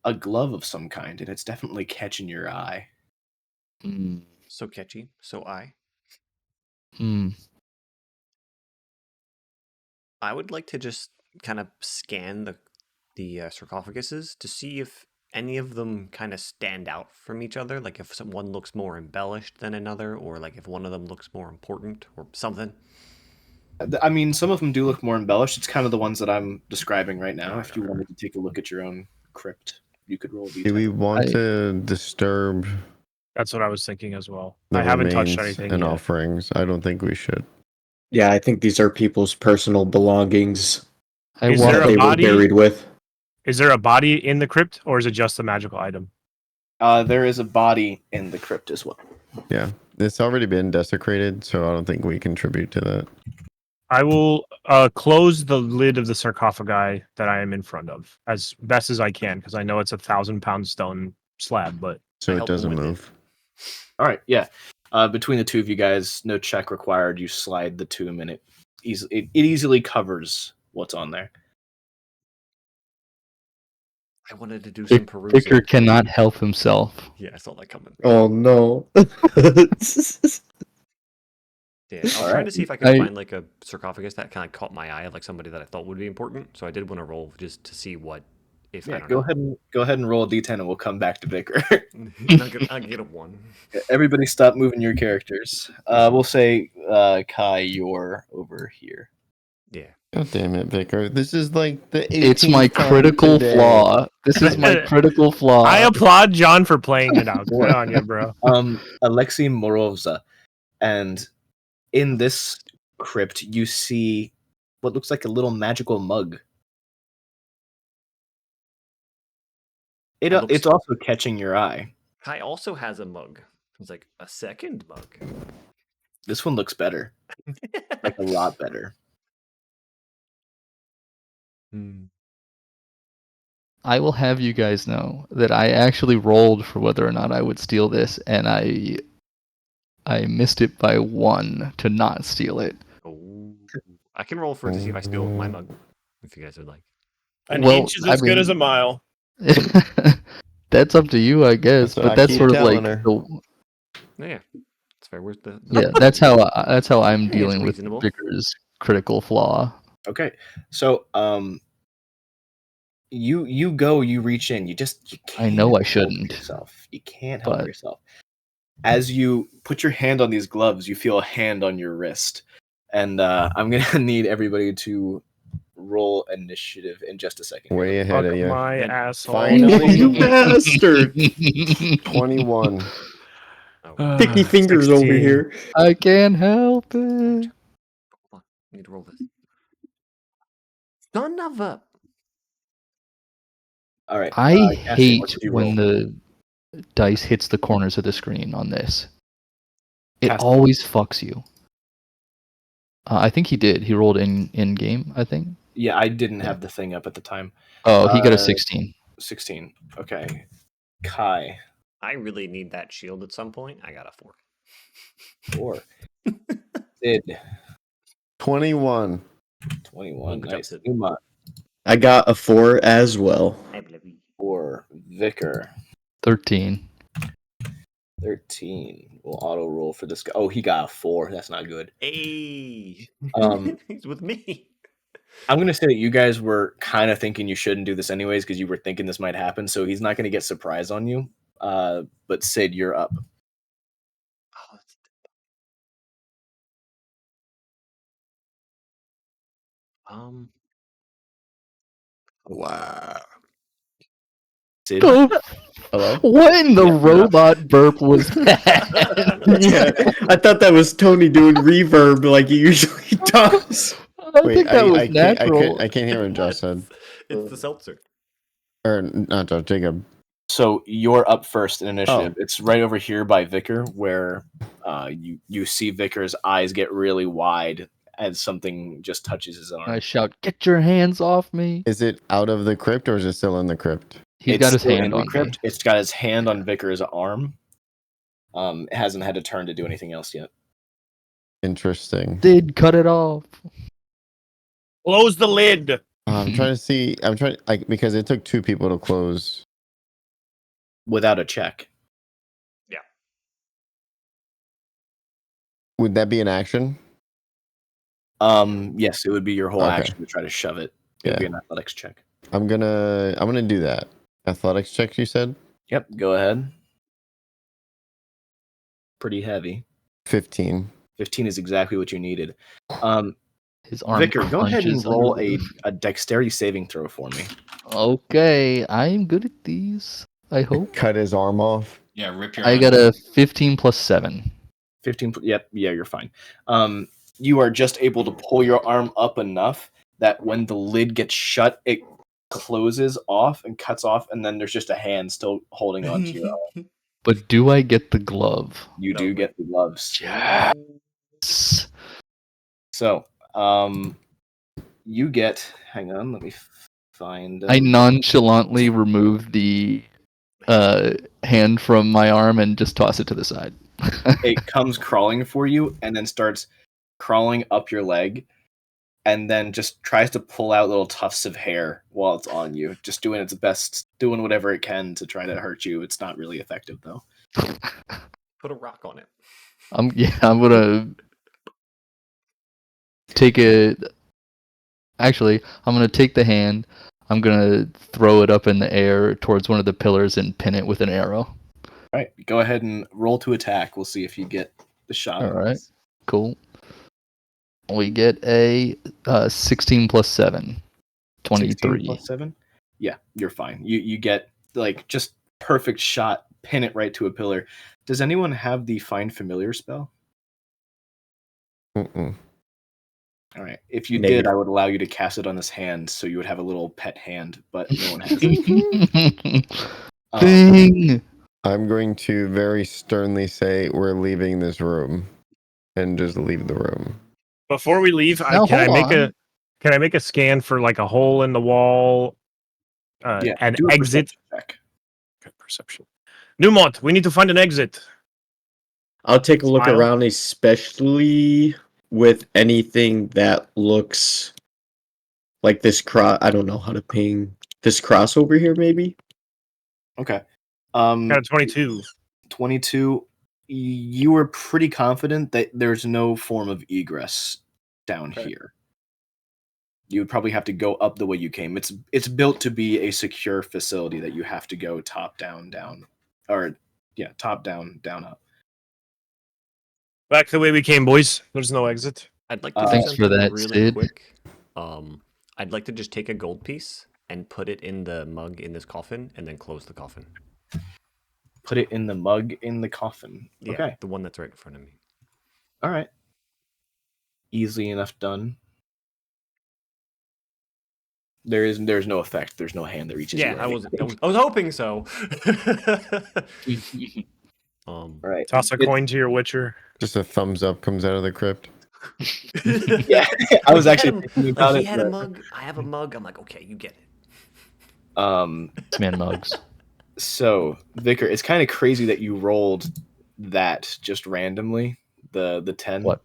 Speaker 4: a glove of some kind, and it's definitely catching your eye.
Speaker 5: Mm.
Speaker 2: So catchy. So
Speaker 5: Mm.
Speaker 2: I would like to just kind of scan the sarcophaguses to see if any of them kind of stand out from each other. Like if one looks more embellished than another, or like if one of them looks more important or something.
Speaker 4: I mean, some of them do look more embellished. It's kind of the ones that I'm describing right now.
Speaker 2: Alright,
Speaker 4: If you
Speaker 2: alright.
Speaker 4: wanted to take a look at your own crypt. you could roll a d10.
Speaker 3: Do we want to disturb
Speaker 1: That's what I was thinking as well.
Speaker 3: the
Speaker 1: I haven't touched
Speaker 3: remains
Speaker 1: anything
Speaker 3: and
Speaker 1: yet.
Speaker 3: offerings? I don't think we should.
Speaker 7: Yeah, I think these are people's personal belongings
Speaker 1: Is
Speaker 5: want
Speaker 1: there
Speaker 7: that
Speaker 1: a
Speaker 7: they were
Speaker 1: body?
Speaker 7: buried with.
Speaker 1: Is there a body in the crypt, or is it just a magical item?
Speaker 4: There is a body in the crypt as well.
Speaker 3: Yeah, it's already been desecrated, so I don't think we contribute to that.
Speaker 1: I will close the lid of the sarcophagi that I am in front of as best as I can, because I know it's 1,000-pound stone slab, but
Speaker 3: So
Speaker 2: I
Speaker 3: it
Speaker 2: help them
Speaker 3: doesn't
Speaker 2: with it.
Speaker 3: move.
Speaker 4: All right, yeah. Between the two of you guys, no check required. You slide the tomb, and it easily covers what's on there.
Speaker 2: I wanted to do some perusing.
Speaker 5: Vicar cannot help himself.
Speaker 2: Yeah, I saw that coming.
Speaker 7: Oh no.
Speaker 2: Yeah, I was
Speaker 4: All
Speaker 2: trying
Speaker 4: right.
Speaker 2: to see if I could find like a sarcophagus that kind of caught my eye of like somebody that I thought would be important. So I did want to roll just to see what if I
Speaker 4: Yeah,
Speaker 2: don't
Speaker 4: go ahead and roll a d10, and we'll come back to Vicar.
Speaker 2: know. I'll get a 1.
Speaker 4: Everybody, stop moving your characters. We'll say, Kai, you're over here.
Speaker 2: Yeah.
Speaker 3: God damn it, Vicar. This is like the 18th
Speaker 5: It's my
Speaker 3: time
Speaker 5: critical
Speaker 3: today.
Speaker 5: flaw. This is my critical flaw.
Speaker 1: I applaud John for playing it out. Good on you, bro.
Speaker 4: Alexei Morovza, and in this crypt, you see what looks like a little magical mug.
Speaker 2: That
Speaker 4: It's also catching your eye.
Speaker 2: Kai also has a mug. It's like a second mug.
Speaker 4: This one looks better, like a lot better.
Speaker 5: I will have you guys know that I actually rolled for whether or not I would steal this, and I missed it by 1 to not steal it.
Speaker 2: Oh, I can roll for it to see if I steal my mug, if you guys would like.
Speaker 1: An
Speaker 5: Well,
Speaker 1: inch is
Speaker 5: I
Speaker 1: as good
Speaker 5: mean-
Speaker 1: as a mile.
Speaker 5: That's up to you, I guess.
Speaker 3: That's what
Speaker 5: But
Speaker 3: I
Speaker 5: that's
Speaker 3: keep
Speaker 5: sort of like
Speaker 3: telling her.
Speaker 2: Yeah, it's fair. Where's the?
Speaker 5: yeah. That's how I'm
Speaker 2: It's
Speaker 5: dealing with
Speaker 2: reasonable.
Speaker 5: Vicar's critical flaw.
Speaker 4: Okay, so you reach in. You can't.
Speaker 5: I know I
Speaker 4: help
Speaker 5: shouldn't,
Speaker 4: yourself. You can't help
Speaker 5: but-
Speaker 4: yourself. As you put your hand on these gloves, you feel a hand on your wrist, and I'm gonna need everybody to roll initiative in just a second.
Speaker 3: Way ahead
Speaker 1: Fuck
Speaker 3: of you.
Speaker 1: my
Speaker 2: And
Speaker 1: asshole.
Speaker 3: finally-
Speaker 7: You bastard!
Speaker 3: 21.
Speaker 2: Oh,
Speaker 7: Picky fingers over
Speaker 1: 16.
Speaker 7: here.
Speaker 5: I can't help it.
Speaker 2: hold on. I need to roll this. Son of a.
Speaker 4: All right.
Speaker 5: I
Speaker 4: Cassian, what
Speaker 5: hate
Speaker 4: did you
Speaker 5: when
Speaker 4: roll?
Speaker 5: the dice hits the corners of the screen on this. It
Speaker 4: Cassian.
Speaker 5: always fucks you. I think he did. He rolled in game, I think.
Speaker 4: Yeah, I didn't have the thing up at the time.
Speaker 5: Oh, he got a
Speaker 4: Uh,
Speaker 5: 16.
Speaker 4: 16. Okay. Kai,
Speaker 2: I really need that shield at some point. I got a 4.
Speaker 4: 4. Sid,
Speaker 3: 21.
Speaker 4: 21.
Speaker 2: Good job,
Speaker 4: Nice.
Speaker 2: Sid.
Speaker 4: Uma,
Speaker 7: I got a 4 as well.
Speaker 4: 4. Vicar,
Speaker 5: 13.
Speaker 4: 13. We'll auto roll for this guy. Oh, he got a 4. That's not good.
Speaker 2: Hey, he's with me.
Speaker 4: I'm going to say that you guys were kind of thinking you shouldn't do this anyways because you were thinking this might happen, so he's not going to get surprised on you. But Sid, you're up.
Speaker 2: Oh, that's-
Speaker 7: Wow.
Speaker 4: Sid,
Speaker 5: Oh,
Speaker 3: Hello?
Speaker 5: what in the
Speaker 4: Yeah, you're up.
Speaker 5: robot burp was that?
Speaker 7: Yeah, I thought that was Tony doing reverb like he usually does.
Speaker 5: I think that was natural.
Speaker 3: I can't hear what Josh said.
Speaker 2: It's the seltzer.
Speaker 3: Or not Josh, Jacob.
Speaker 4: So you're up first in initiative.
Speaker 3: Oh.
Speaker 4: It's right over here by Vicar, where you see Vicar's eyes get really wide as something just touches his arm.
Speaker 5: I shout, "Get your hands off me!"
Speaker 3: Is it out of the crypt or is it still in the crypt?
Speaker 5: He's
Speaker 4: It's
Speaker 5: got his
Speaker 4: still in
Speaker 5: hand
Speaker 4: the
Speaker 5: on
Speaker 4: crypt.
Speaker 5: me.
Speaker 4: It's got his hand on Vicar's arm. It hasn't had a turn to do anything else yet.
Speaker 3: Interesting.
Speaker 5: Did cut it off.
Speaker 1: Close the lid.
Speaker 3: I'm trying to see. I'm trying because it took 2 people to close.
Speaker 4: Without a check.
Speaker 3: Would that be an action?
Speaker 4: Yes, it would be your whole
Speaker 3: Okay.
Speaker 4: action to try to shove it. It'd be
Speaker 3: Yeah.
Speaker 4: an athletics check.
Speaker 3: I'm gonna do that. Athletics check, you said?
Speaker 4: Yep, go ahead. Pretty heavy.
Speaker 3: 15.
Speaker 4: 15 is exactly what you needed.
Speaker 5: His arm
Speaker 4: Vicar, go ahead and
Speaker 5: crunches under
Speaker 4: roll
Speaker 5: the-
Speaker 4: a dexterity saving throw for me.
Speaker 5: Okay, I'm good at these. I hope.
Speaker 3: Cut his arm off.
Speaker 6: Yeah, rip your
Speaker 5: I
Speaker 6: hand.
Speaker 5: got a 15 plus 7.
Speaker 4: 15. Yep. Yeah, you're fine. You are just able to pull your arm up enough that when the lid gets shut, it closes off and cuts off, and then there's just a hand still holding onto your arm.
Speaker 5: But do I get the glove?
Speaker 4: You
Speaker 2: No.
Speaker 4: do get the gloves.
Speaker 5: Yes.
Speaker 4: So, you get. Hang on, let me find.
Speaker 5: I nonchalantly remove the hand from my arm and just toss it to the side.
Speaker 4: It comes crawling for you, and then starts crawling up your leg, and then just tries to pull out little tufts of hair while it's on you, just doing its best, doing whatever it can to try to hurt you. It's not really effective though.
Speaker 2: Put a rock on it.
Speaker 5: I'm gonna take it. Actually, I'm gonna take the hand. I'm gonna throw it up in the air towards one of the pillars and pin it with an arrow.
Speaker 4: All right, go ahead and roll to attack. We'll see if you get the shot.
Speaker 5: All
Speaker 4: on
Speaker 5: right.
Speaker 4: this.
Speaker 5: Cool. We get a 16 plus 7.
Speaker 4: 16
Speaker 5: 23.
Speaker 4: plus 7. Yeah, you're fine. You get like just perfect shot. Pin it right to a pillar. Does anyone have the Find Familiar spell?
Speaker 3: Mm-mm.
Speaker 4: All right. If you did,
Speaker 7: Negative.
Speaker 4: I would allow you to cast it on this hand, so you would have a little pet hand. But no one has it.
Speaker 5: Thing.
Speaker 3: I'm going to very sternly say we're leaving this room, and just leave the room.
Speaker 1: Before we leave,
Speaker 5: Now,
Speaker 1: can I
Speaker 5: hold
Speaker 1: make a scan for like a hole in the wall,
Speaker 4: Yeah,
Speaker 1: an
Speaker 4: do a
Speaker 1: exit?
Speaker 4: perception check.
Speaker 1: Good perception. Newmont, we need to find an exit.
Speaker 7: I'll take a look
Speaker 1: Smile.
Speaker 7: around, especially with anything that looks like this cross. I don't know how to ping this cross over here, maybe.
Speaker 4: Okay.
Speaker 1: Got a 22.
Speaker 4: 22. You were pretty confident that there's no form of egress down
Speaker 1: Okay.
Speaker 4: here. You would probably have to go up the way you came. It's built to be a secure facility that you have to go top down, down, or yeah, top down, down up.
Speaker 1: Back the way we came, boys. There's no exit.
Speaker 2: I'd like to do
Speaker 5: Thanks for
Speaker 2: something
Speaker 5: that,
Speaker 2: really
Speaker 5: Sid.
Speaker 2: quick. I'd like to just take a gold piece and put it in the mug in this coffin, and then close the coffin.
Speaker 4: Put it in the mug in the coffin.
Speaker 2: Yeah,
Speaker 4: Okay.
Speaker 2: the one that's right in front of me.
Speaker 4: All right. Easily enough done. There's no effect. There's no hand that reaches you.
Speaker 2: Yeah,
Speaker 4: or
Speaker 2: I was
Speaker 4: anything.
Speaker 2: hoping so.
Speaker 4: All right.
Speaker 1: Toss a coin to your Witcher.
Speaker 3: Just a thumbs up comes out of the crypt.
Speaker 4: Yeah, I was
Speaker 2: He
Speaker 4: actually
Speaker 2: had
Speaker 4: thinking about
Speaker 2: he
Speaker 4: it.
Speaker 2: had a
Speaker 4: but,
Speaker 2: mug. I have a mug. I'm like, okay, you get it.
Speaker 5: This man mugs.
Speaker 4: So, Vicar, it's kind of crazy that you rolled that just randomly. The 10.
Speaker 5: What?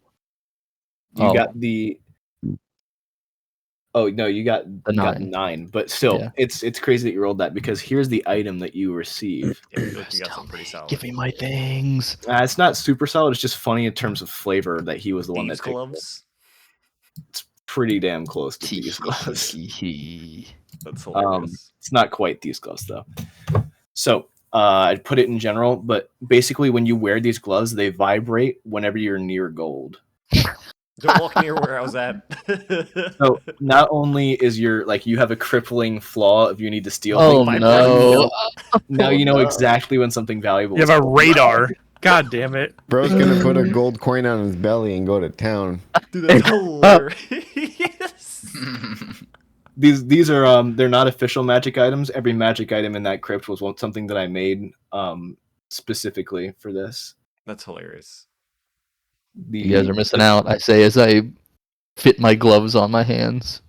Speaker 4: You
Speaker 5: Oh.
Speaker 4: got the. Oh no, you got
Speaker 5: The
Speaker 4: you got
Speaker 5: 9.
Speaker 4: 9, but still,
Speaker 5: Yeah.
Speaker 4: it's crazy that you rolled that because here's the item that you receive.
Speaker 2: Yeah, you
Speaker 5: Just
Speaker 2: got
Speaker 5: tell
Speaker 2: some pretty
Speaker 5: me.
Speaker 2: solid.
Speaker 5: Give me my things.
Speaker 4: It's not super solid. It's just funny in terms of flavor that he was the one
Speaker 2: Thieves
Speaker 4: that picked it.
Speaker 2: gloves.
Speaker 4: It's pretty damn close to these gloves.
Speaker 2: That's hilarious.
Speaker 4: It's not quite these gloves though. So I'd put it in general, but basically when you wear these gloves, they vibrate whenever you're near gold.
Speaker 2: Don't walk near where I was at.
Speaker 4: So not only is your you have a crippling flaw if you need to steal
Speaker 5: Oh
Speaker 4: things,
Speaker 5: no!
Speaker 4: now
Speaker 5: Oh,
Speaker 4: you know
Speaker 5: no.
Speaker 4: exactly when something valuable.
Speaker 1: You
Speaker 4: is
Speaker 1: have a
Speaker 4: stolen.
Speaker 1: radar. God damn it.
Speaker 3: Bro's gonna put a gold coin on his belly and go to town.
Speaker 2: Dude, that's hilarious.
Speaker 4: These are they're not official magic items. Every magic item in that crypt was something that I made specifically for this.
Speaker 2: That's hilarious.
Speaker 5: You guys are missing out. I say as I fit my gloves on my hands.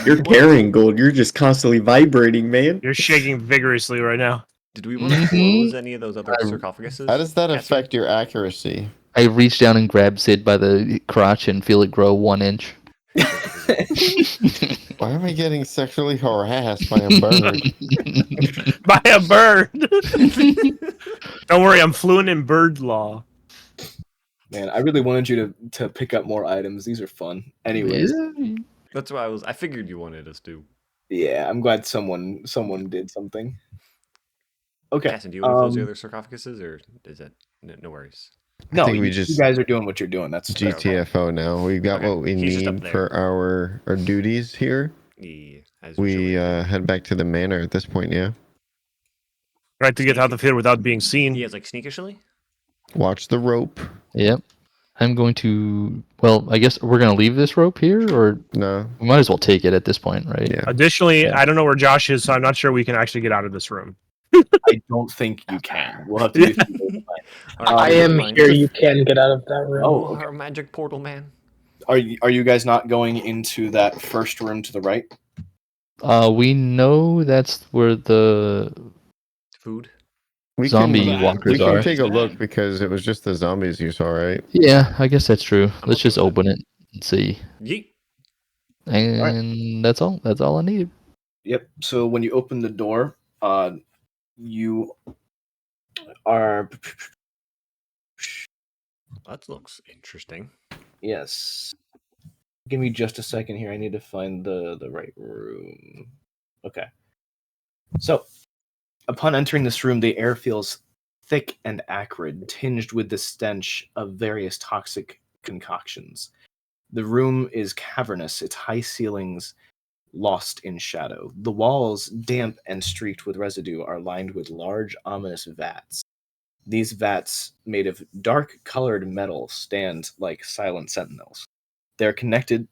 Speaker 7: You're carrying gold. You're just constantly vibrating, man.
Speaker 1: You're shaking vigorously right now.
Speaker 2: Did we want to
Speaker 5: Mhm.
Speaker 2: close any of those other
Speaker 5: I-
Speaker 2: sarcophaguses?
Speaker 3: How does that
Speaker 2: Cassie?
Speaker 3: affect your accuracy?
Speaker 5: I reach down and grab Sid by the crotch and feel it grow 1 inch.
Speaker 3: Why am I getting sexually harassed by a bird?
Speaker 1: By a bird. Don't worry, I'm fluent in bird law.
Speaker 4: Man, I really wanted you to pick up more items. These are fun. Anyways,
Speaker 5: Yeah.
Speaker 2: That's why I figured you wanted us to.
Speaker 4: yeah, I'm glad someone did something. Okay.
Speaker 2: Cassie, do you want to close the other sarcophaguses, or is that no worries?
Speaker 3: I think
Speaker 4: you,
Speaker 3: we
Speaker 4: you
Speaker 3: just
Speaker 4: guys are doing what you're doing. That's fair.
Speaker 3: GTFO now. We've got
Speaker 2: Okay,
Speaker 3: what we
Speaker 2: he's just up
Speaker 3: need
Speaker 2: there.
Speaker 3: for our duties here.
Speaker 2: Yeah, as
Speaker 3: We
Speaker 2: usual.
Speaker 3: head back to the manor at this point, yeah.
Speaker 1: Right to get out of here without being seen.
Speaker 2: He has like sneakishly.
Speaker 3: Watch the rope.
Speaker 5: Yep. I'm going to. Well, I guess we're going to leave this rope here, or
Speaker 3: No.
Speaker 5: we might as well take it at this point, right?
Speaker 3: Yeah.
Speaker 1: Additionally,
Speaker 5: Yeah.
Speaker 1: I don't know where Josh is, so I'm not sure we can actually get out of this room.
Speaker 4: I don't think you can. We'll have to do.
Speaker 8: I am here. You can get out of that room.
Speaker 4: Oh,
Speaker 2: Oh,
Speaker 4: okay.
Speaker 2: our magic portal, man.
Speaker 4: Are you guys not going into that first room to the right?
Speaker 5: We know that's where the
Speaker 2: Food.
Speaker 3: We
Speaker 5: zombie
Speaker 6: can-
Speaker 5: walkers
Speaker 3: we can
Speaker 5: are.
Speaker 3: take a look because it was just the zombies you saw, right?
Speaker 5: Yeah, I guess that's true.
Speaker 2: I'm
Speaker 5: Let's
Speaker 2: okay
Speaker 5: just
Speaker 2: with that.
Speaker 5: open it and see.
Speaker 2: Yeet.
Speaker 5: And that's all. That's all I needed.
Speaker 4: Yep. So when you open the door, you are
Speaker 2: That looks interesting.
Speaker 4: yes. Give me just a second here. I need to find the right room. Okay. So, upon entering this room, the air feels thick and acrid, tinged with the stench of various toxic concoctions. The room is cavernous, its high ceilings lost in shadow. The walls, damp and streaked with residue, are lined with large, ominous vats. These vats, made of dark-colored metal, stand like silent sentinels. They're connected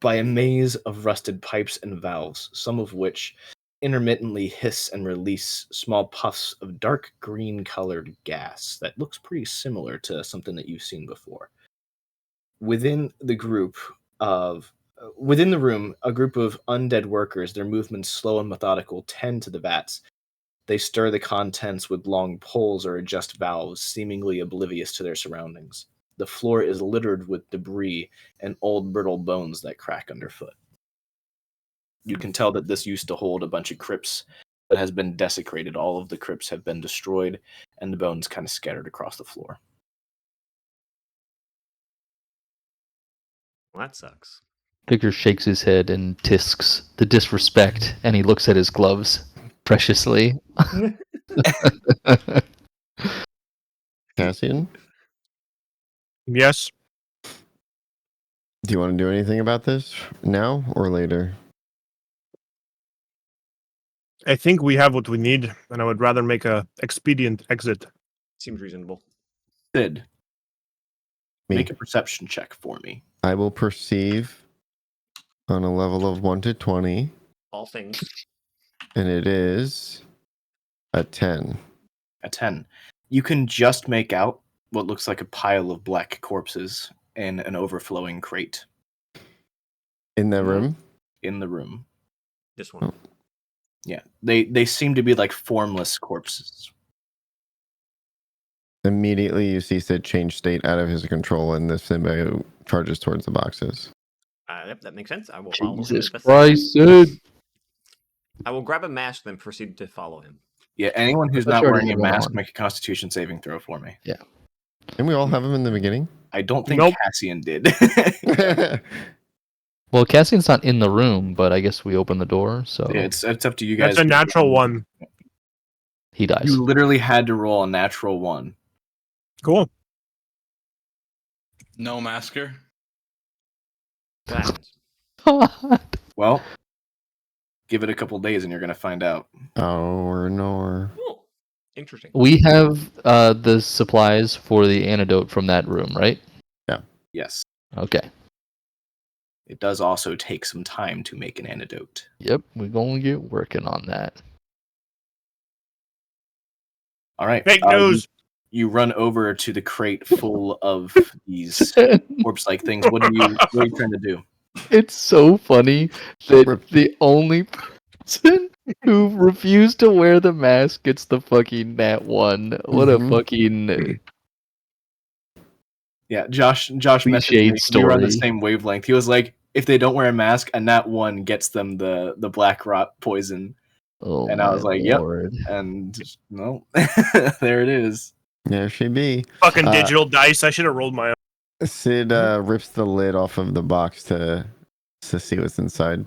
Speaker 4: by a maze of rusted pipes and valves, some of which intermittently hiss and release small puffs of dark green-colored gas that looks pretty similar to something that you've seen before. Within the room, a group of undead workers, their movements slow and methodical, tend to the vats. They stir the contents with long poles or adjust valves, seemingly oblivious to their surroundings. The floor is littered with debris and old brittle bones that crack underfoot. You can tell that this used to hold a bunch of crypts that has been desecrated. All of the crypts have been destroyed, and the bones kind of scattered across the floor.
Speaker 2: Well, that sucks.
Speaker 5: Victor shakes his head and tisks the disrespect, and he looks at his gloves preciously.
Speaker 3: Cassian,
Speaker 1: Yes.
Speaker 3: do you want to do anything about this now or later?
Speaker 1: I think we have what we need, and I would rather make a expedient exit.
Speaker 2: Seems reasonable.
Speaker 4: Sid,
Speaker 3: Me.
Speaker 4: make a perception check for me.
Speaker 3: I will perceive on a level of 1 to 20,
Speaker 2: All things.
Speaker 3: and it is a 10.
Speaker 4: A 10. You can just make out what looks like a pile of black corpses in an overflowing crate
Speaker 3: In the room?
Speaker 4: in the room.
Speaker 2: This one.
Speaker 3: Oh.
Speaker 4: Yeah, they seem to be like formless corpses.
Speaker 3: Immediately, you see Sid change state out of his control, and the symbiote charges towards the boxes.
Speaker 2: Yep, that makes sense. I will follow him.
Speaker 5: Jesus
Speaker 2: as best
Speaker 5: Christ, Sid!
Speaker 2: I will grab a mask, then proceed to follow him.
Speaker 4: Yeah, anyone who's
Speaker 5: I thought
Speaker 4: not
Speaker 5: you already
Speaker 4: wearing a
Speaker 5: had one
Speaker 4: mask,
Speaker 5: on.
Speaker 4: make a Constitution saving throw for me.
Speaker 3: Didn't we all have them in the beginning?
Speaker 4: I don't think
Speaker 1: Nope.
Speaker 4: Cassian did.
Speaker 5: Well, Cassian's not in the room, but I guess we open the door, so
Speaker 4: Yeah, it's up to you guys.
Speaker 1: That's a natural one.
Speaker 5: he dies.
Speaker 4: You literally had to roll a natural 1.
Speaker 1: Cool.
Speaker 6: No masker.
Speaker 2: That
Speaker 4: Well, give it a couple days and you're gonna find out.
Speaker 3: Or nor.
Speaker 2: oh, interesting.
Speaker 5: We have the supplies for the antidote from that room, right?
Speaker 4: Yes,
Speaker 5: Okay.
Speaker 4: it does also take some time to make an antidote.
Speaker 5: Yep, we're going to get working on that.
Speaker 4: All right.
Speaker 1: Fake news.
Speaker 4: You run over to the crate full of these corpse-like things. What are you trying to do?
Speaker 5: It's so funny that the only person who refused to wear the mask gets the fucking nat 1. What a
Speaker 3: Mhm.
Speaker 5: fucking
Speaker 4: Yeah, Josh messaged me.
Speaker 5: cliched
Speaker 4: We were on the
Speaker 5: story.
Speaker 4: same wavelength. He was like, if they don't wear a mask, a nat 1 gets them the black rot poison.
Speaker 5: Oh,
Speaker 4: And I was
Speaker 5: my
Speaker 4: like, yep.
Speaker 5: lord.
Speaker 4: And no, there it is.
Speaker 3: There she be.
Speaker 1: Fucking digital dice. I should have rolled my own.
Speaker 3: Sid rips the lid off of the box to see what's inside.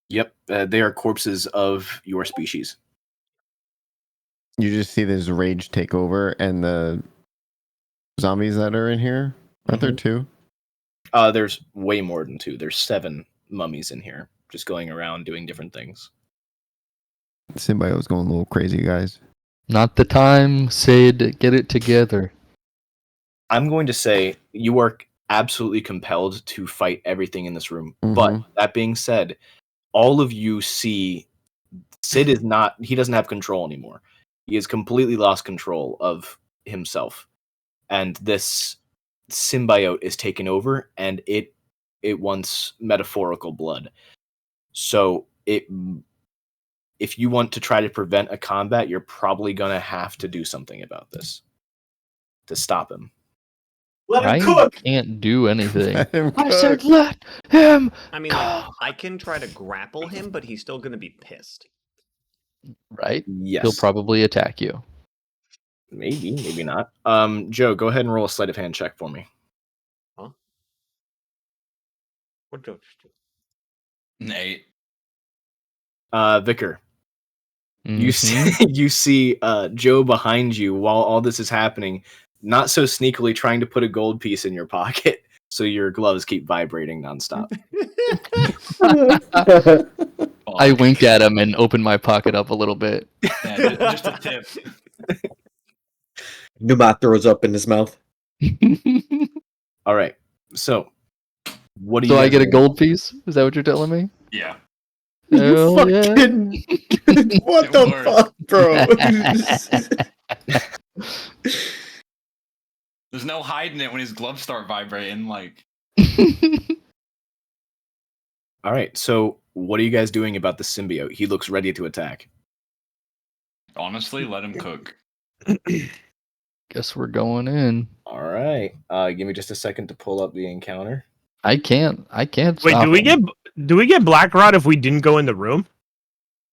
Speaker 4: Yep, they are corpses of your species.
Speaker 3: You just see this rage take over, and the zombies that are in here? Aren't there 2?
Speaker 4: There's way more than 2. There's 7 mummies in here, just going around doing different things.
Speaker 3: The symbiote's going a little crazy, guys.
Speaker 5: Not the time, Sid. Get it together.
Speaker 4: I'm going to say you are absolutely compelled to fight everything in this room.
Speaker 3: Mhm.
Speaker 4: But that being said, all of you see Sid is not, he doesn't have control anymore. He has completely lost control of himself. And this symbiote is taken over, and it wants metaphorical blood. So if you want to try to prevent a combat, you're probably going to have to do something about this to stop him.
Speaker 5: I can't do anything.
Speaker 3: Let him
Speaker 5: I said,
Speaker 3: cook.
Speaker 5: let him.
Speaker 2: I mean, like, I can try to grapple him, but he's still going to be pissed.
Speaker 5: Right?
Speaker 4: Yes.
Speaker 5: He'll probably attack you.
Speaker 4: Maybe not. Joe, go ahead and roll a sleight of hand check for me.
Speaker 2: Huh? What Joe just do?
Speaker 6: An 8.
Speaker 4: Vicar, you see, you see Joe behind you while all this is happening, not so sneakily trying to put a gold piece in your pocket so your gloves keep vibrating nonstop.
Speaker 5: I wink at him and open my pocket up a little bit.
Speaker 6: Yeah, just a tip.
Speaker 7: Nubat throws up in his mouth.
Speaker 4: All right, so what do
Speaker 5: So
Speaker 4: you?
Speaker 5: I
Speaker 4: guys
Speaker 5: get a
Speaker 4: roll?
Speaker 5: gold piece? Is that what you're telling me?
Speaker 6: Yeah.
Speaker 5: Hell yeah.
Speaker 7: What
Speaker 6: It
Speaker 7: the
Speaker 6: worked.
Speaker 7: fuck, bro?
Speaker 6: There's no hiding it when his gloves start vibrating. Like,
Speaker 4: All right, so what are you guys doing about the symbiote? He looks ready to attack.
Speaker 6: honestly, let him cook.
Speaker 5: Guess we're going in.
Speaker 4: All right, give me just a second to pull up the encounter.
Speaker 5: I can't
Speaker 1: Wait,
Speaker 5: stop him.
Speaker 1: do we get Black Rod if we didn't go in the room?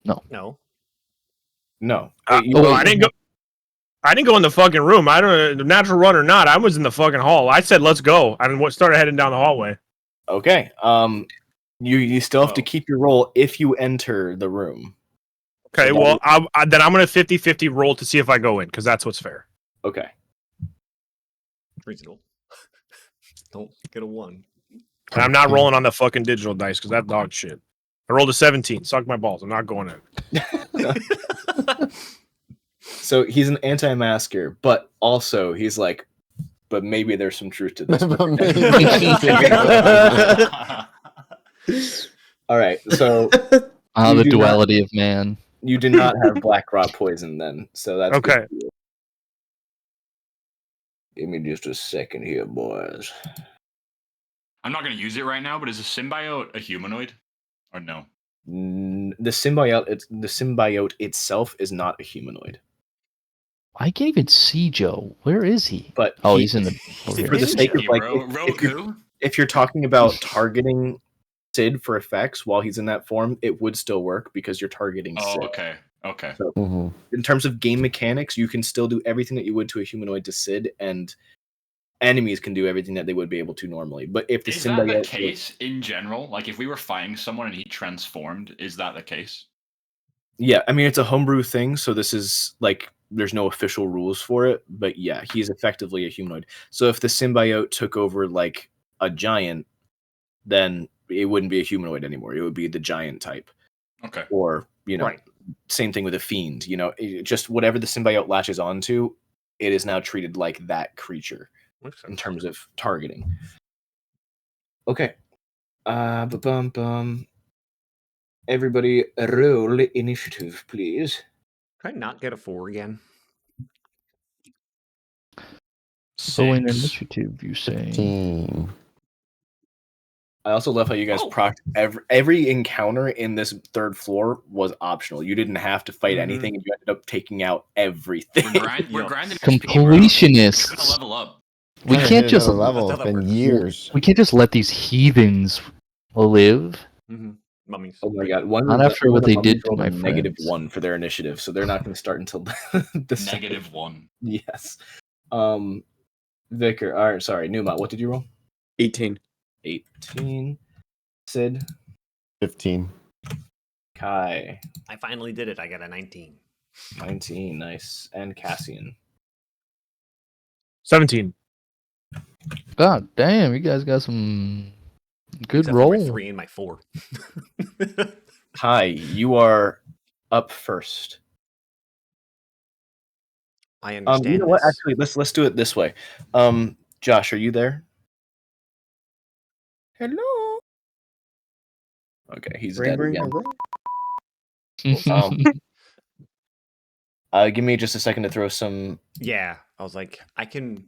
Speaker 2: No.
Speaker 4: No,
Speaker 1: Well, I didn't go. I didn't go in the fucking room. I don't know, natural run or not. I was in the fucking hall. I said, "Let's go." And started heading down the hallway.
Speaker 4: Okay. You still have to
Speaker 6: Oh.
Speaker 4: keep your roll if you enter the room.
Speaker 1: Okay,
Speaker 4: So
Speaker 1: well, then I'm gonna 50-50 roll to see if I go in because that's what's fair.
Speaker 4: Okay.
Speaker 2: Reasonable. Don't get a 1.
Speaker 1: And I'm not rolling on the fucking digital dice because that dog shit. I rolled a 17. Suck my balls. I'm not going in.
Speaker 4: So he's an anti-masker, but also he's like, but maybe there's some truth to this. All right. So
Speaker 5: Ah,
Speaker 4: You
Speaker 5: the
Speaker 4: do not-
Speaker 5: duality of man.
Speaker 4: you do not have black rot poison then. So that's good
Speaker 1: Okay.
Speaker 4: for you. Give me just a second here, boys.
Speaker 6: I'm not going to use it right now, but is a symbiote a humanoid? Or no?
Speaker 4: The symbiote itself is not a humanoid,
Speaker 5: I can't even see Joe. Where is he?
Speaker 4: but
Speaker 5: Oh, he's in the. over
Speaker 4: For the
Speaker 5: here.
Speaker 4: sake of, like,
Speaker 6: Hero,
Speaker 4: if you're-
Speaker 6: Roku?
Speaker 4: if you're talking about targeting Sid for effects while he's in that form, it would still work because you're targeting
Speaker 6: Oh,
Speaker 4: Sid.
Speaker 6: okay. Okay.
Speaker 4: So
Speaker 3: Mhm.
Speaker 4: in terms of game mechanics, you can still do everything that you would to a humanoid to Sid, and enemies can do everything that they would be able to normally. But if the
Speaker 6: Is that the
Speaker 4: symbiote
Speaker 6: case in general? Like, if we were fighting someone and he transformed, is that the case?
Speaker 4: yeah, I mean it's a homebrew thing, so this is like there's no official rules for it, but yeah, he's effectively a humanoid. So if the symbiote took over like a giant, then it wouldn't be a humanoid anymore. It would be the giant type.
Speaker 6: Okay.
Speaker 4: Or,
Speaker 2: Right.
Speaker 4: same thing with a fiend, just whatever the symbiote latches onto, it is now treated like that creature
Speaker 2: Makes
Speaker 4: in
Speaker 2: sense.
Speaker 4: terms of targeting. Okay. Ba-bum-bum. Everybody roll initiative, please.
Speaker 2: Can I not get a 4 again?
Speaker 5: Rolling
Speaker 6: 6.
Speaker 5: initiative, you say?
Speaker 3: 15.
Speaker 4: I also love how you guys
Speaker 6: Oh.
Speaker 4: procced every encounter in this third floor was optional. You didn't have to fight
Speaker 2: Mhm.
Speaker 4: anything, and you ended up taking out everything.
Speaker 6: We're
Speaker 2: Yo.
Speaker 6: grinding XP, bro. We're gonna
Speaker 5: Completionists.
Speaker 6: level up.
Speaker 5: We
Speaker 3: Trying to
Speaker 5: can't
Speaker 3: hit
Speaker 5: just
Speaker 3: another level.
Speaker 2: That's
Speaker 3: It's
Speaker 2: how that
Speaker 3: been
Speaker 2: works.
Speaker 3: years.
Speaker 5: we can't just let these heathens live.
Speaker 2: Mm-hmm. Mummies.
Speaker 4: Oh my god! One
Speaker 5: Not
Speaker 4: of the-
Speaker 5: after
Speaker 4: one
Speaker 5: what
Speaker 4: of the
Speaker 5: they
Speaker 4: mummies
Speaker 5: did to
Speaker 4: rolled a
Speaker 5: my
Speaker 4: negative
Speaker 5: friends.
Speaker 4: 1 for their initiative, so they're not going to start until the second.
Speaker 6: -1.
Speaker 4: Yes. Vicar. All right, sorry, Numa. What did you roll?
Speaker 7: 18.
Speaker 4: 18. Sid.
Speaker 3: 15.
Speaker 4: Kai.
Speaker 2: I finally did it. I got a 19.
Speaker 4: 19. Nice. And Cassian.
Speaker 1: 17.
Speaker 5: God damn, you guys got some good
Speaker 2: Except for my
Speaker 5: roll.
Speaker 2: 3 and my 4.
Speaker 4: Hi, you are up first.
Speaker 2: I understand
Speaker 4: You know what?
Speaker 2: this.
Speaker 4: Actually, let's do it this way. Josh, are you there? Hello. Okay, he's dead again. Give me just a second to throw some.
Speaker 2: Yeah, I was like, I can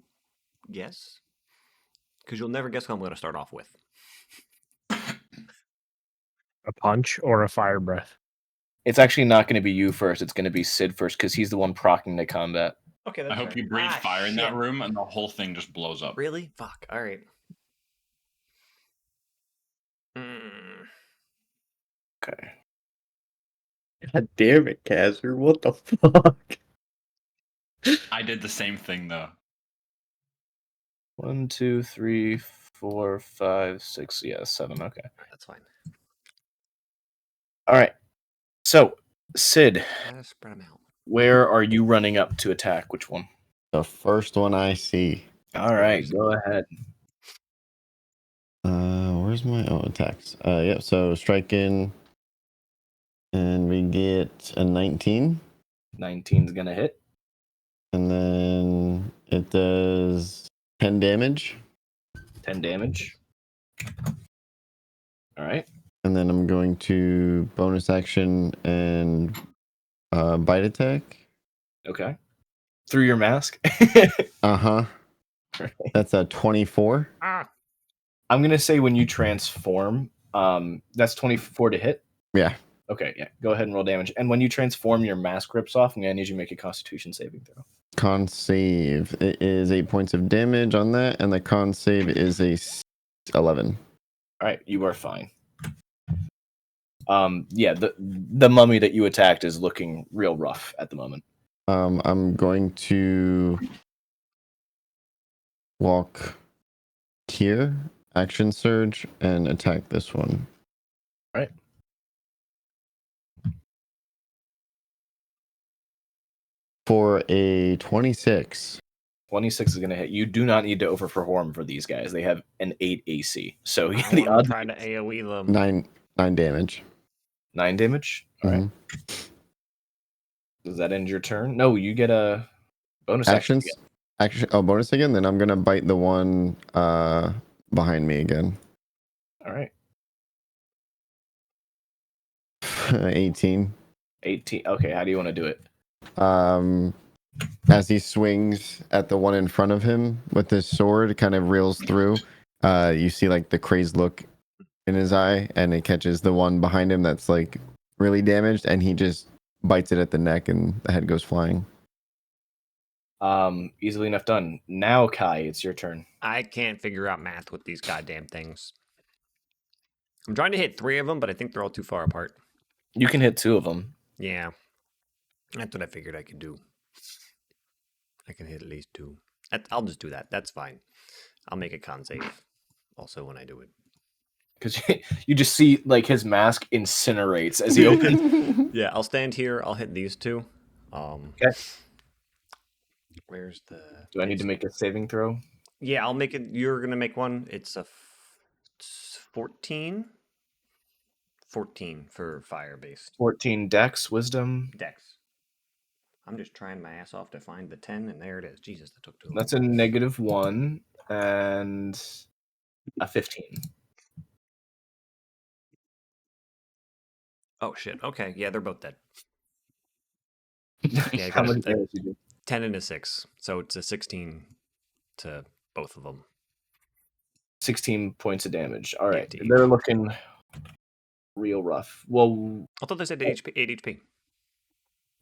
Speaker 2: guess. Because you'll never guess what I'm going to start off with.
Speaker 1: A punch or a fire breath.
Speaker 4: It's actually not going to be you first. It's going to be Sid first because he's the one proccing the combat.
Speaker 2: Okay,
Speaker 6: I
Speaker 2: that's
Speaker 6: hope
Speaker 2: fair.
Speaker 6: you breathe fire in that
Speaker 2: shit.
Speaker 6: room and the whole thing just blows up.
Speaker 2: Really? Fuck. All right. Mm.
Speaker 4: Okay.
Speaker 7: God damn it, Kazzer. What the fuck?
Speaker 6: I did the same thing though.
Speaker 4: 1, 2, 3, 4, 5, 6. Yeah, 7. Okay.
Speaker 2: All right, that's fine.
Speaker 4: All right. So, Sid,
Speaker 2: Gotta spread them out.
Speaker 4: where are you running up to attack? Which one?
Speaker 3: The first one I see.
Speaker 4: All right, go ahead.
Speaker 3: Where's my attacks? Yep. So strike in, and we get a 19,
Speaker 4: 19's gonna hit.
Speaker 3: and then it does 10 damage.
Speaker 4: 10 damage. All right.
Speaker 3: And then I'm going to bonus action and bite attack.
Speaker 4: Okay. Through your mask.
Speaker 3: Uh-huh. That's a 24.
Speaker 2: Ah.
Speaker 4: I'm gonna say when you transform, that's 24 to hit.
Speaker 3: Yeah.
Speaker 4: Okay, yeah. Go ahead and roll damage. And when you transform, your mask rips off. I'm gonna need you to make a Constitution saving throw.
Speaker 3: Con save. It is 8 points of damage on that, and the con save is a 11.
Speaker 4: All right, you are fine. Yeah, the mummy that you attacked is looking real rough at the moment.
Speaker 3: I'm going to walk here, action surge, and attack this one.
Speaker 4: All right.
Speaker 3: For a 26.
Speaker 4: 26 is going to hit. You do not need to overperform for these guys. They have an 8 AC. So
Speaker 2: I
Speaker 4: the
Speaker 2: want
Speaker 4: odds
Speaker 2: to try to AoE them.
Speaker 3: 9 damage.
Speaker 4: 9 damage. All right. Does that end your turn? No, you get a bonus action.
Speaker 3: Actions. Action. Oh, bonus again. Then I'm gonna bite the one behind me again.
Speaker 4: All right.
Speaker 3: 18.
Speaker 4: 18. Okay, how do you want to do it?
Speaker 3: As he swings at the one in front of him with his sword, kind of reels through. You see like the crazed look in his eye, and it catches the one behind him that's like really damaged, and he just bites it at the neck, and the head goes flying.
Speaker 4: Easily enough done. Now, Kai, it's your turn.
Speaker 2: I can't figure out math with these goddamn things. I'm trying to hit 3 of them, but I think they're all too far apart.
Speaker 4: You can hit 2 of them.
Speaker 2: Yeah. That's what I figured I could do. I can hit at least 2. I'll just do that. That's fine. I'll make a con save also when I do it.
Speaker 4: Because you just see like his mask incinerates as he opens.
Speaker 2: Yeah, I'll stand here. I'll hit these 2.
Speaker 4: Okay.
Speaker 2: Where's the...
Speaker 4: Do I need to make a saving throw?
Speaker 2: Yeah, I'll make it. You're going to make one. It's a 14. 14 for fire-based.
Speaker 4: 14 dex, wisdom.
Speaker 2: Dex. I'm just trying my ass off to find the 10, and there it is. Jesus, that took too long.
Speaker 4: That's a -1 and a 15.
Speaker 2: Oh, shit. Okay, yeah, they're both dead. Yeah, I
Speaker 4: How
Speaker 2: got
Speaker 4: many
Speaker 2: a
Speaker 4: damage you do?
Speaker 2: 10 and a 6, so it's a 16 to both of them.
Speaker 4: 16 points of damage. All
Speaker 2: Yeah,
Speaker 4: right.
Speaker 2: to
Speaker 4: They're
Speaker 2: each.
Speaker 4: looking real rough. Well,
Speaker 2: I thought they said 8 HP.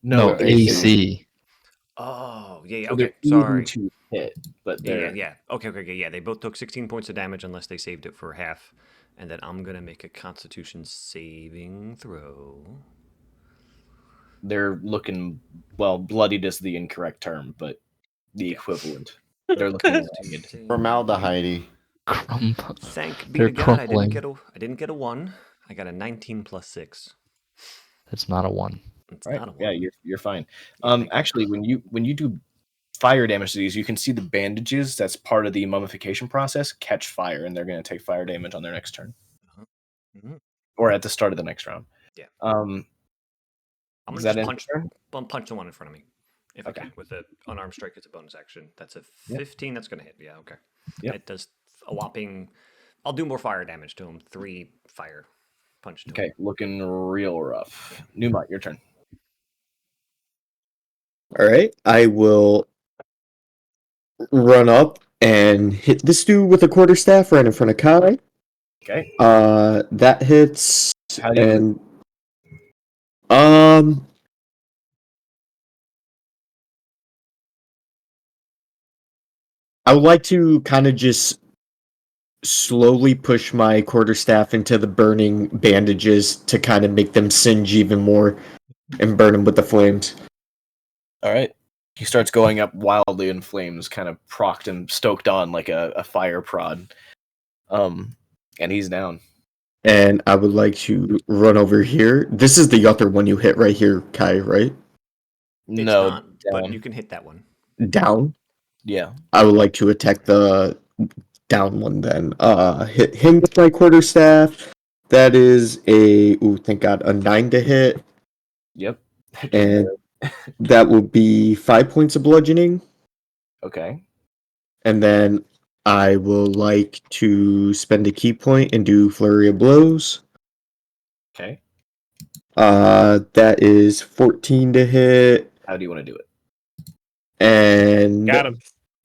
Speaker 5: No,
Speaker 4: they're
Speaker 5: AC.
Speaker 2: Oh, yeah,
Speaker 4: So
Speaker 2: okay,
Speaker 4: they're easy
Speaker 2: sorry.
Speaker 4: to hit, but
Speaker 2: Yeah,
Speaker 4: they're
Speaker 2: yeah. Okay, yeah. They both took 16 points of damage unless they saved it for half. And then I'm going to make a Constitution saving throw.
Speaker 4: they're looking, well, bloodied is the incorrect term, but the equivalent. They're looking ragged.
Speaker 3: Formaldehyde.
Speaker 5: Crump.
Speaker 2: Thank be
Speaker 5: They're
Speaker 2: to God,
Speaker 5: crumpling.
Speaker 2: I didn't get a 1. I got a 19 plus 6.
Speaker 5: That's not a 1.
Speaker 2: It's
Speaker 4: Right.
Speaker 2: not a 1.
Speaker 4: Yeah, you're fine.
Speaker 2: Yeah, thank
Speaker 4: Actually, when you do fire damage to these. You can see the bandages that's part of the mummification process catch fire, and they're going to take fire damage on their next turn, or at the start of the next round.
Speaker 2: Yeah.
Speaker 4: Um,
Speaker 2: I'm
Speaker 4: is
Speaker 2: gonna
Speaker 4: that
Speaker 2: just
Speaker 4: in turn?
Speaker 2: punch the one in front of me if
Speaker 4: Okay.
Speaker 2: I can with an unarmed strike. It's a bonus action. That's a
Speaker 4: Yep.
Speaker 2: 15. That's gonna hit. Yeah. Okay.
Speaker 4: Yep.
Speaker 2: It does a whopping. I'll do more fire damage to him. 3 fire punch to him.
Speaker 4: Okay, looking real rough. Newmont, your turn.
Speaker 7: All right, I will run up and hit this dude with a quarterstaff right in front of Kai.
Speaker 4: Okay.
Speaker 7: That hits.
Speaker 4: How do you?
Speaker 7: And I would like to kind of just slowly push my quarterstaff into the burning bandages to kind of make them singe even more and burn them with the flames.
Speaker 4: All right. He starts going up wildly in flames, kind of procked and stoked on like a fire prod. And he's down.
Speaker 7: And I would like to run over here. This is the other one you hit right here, Kai, right?
Speaker 2: It's
Speaker 4: No,
Speaker 2: not,
Speaker 4: down.
Speaker 2: but you can hit that one.
Speaker 7: Down?
Speaker 4: Yeah.
Speaker 7: I would like to attack the down one then. Hit him with my quarterstaff. That is thank God, a 9 to hit.
Speaker 4: Yep.
Speaker 7: And that will be 5 points of bludgeoning.
Speaker 4: Okay.
Speaker 7: And then I will like to spend a key point and do Flurry of Blows.
Speaker 4: Okay.
Speaker 7: That is 14 to hit.
Speaker 4: How do you want to do it?
Speaker 7: And
Speaker 1: Got him.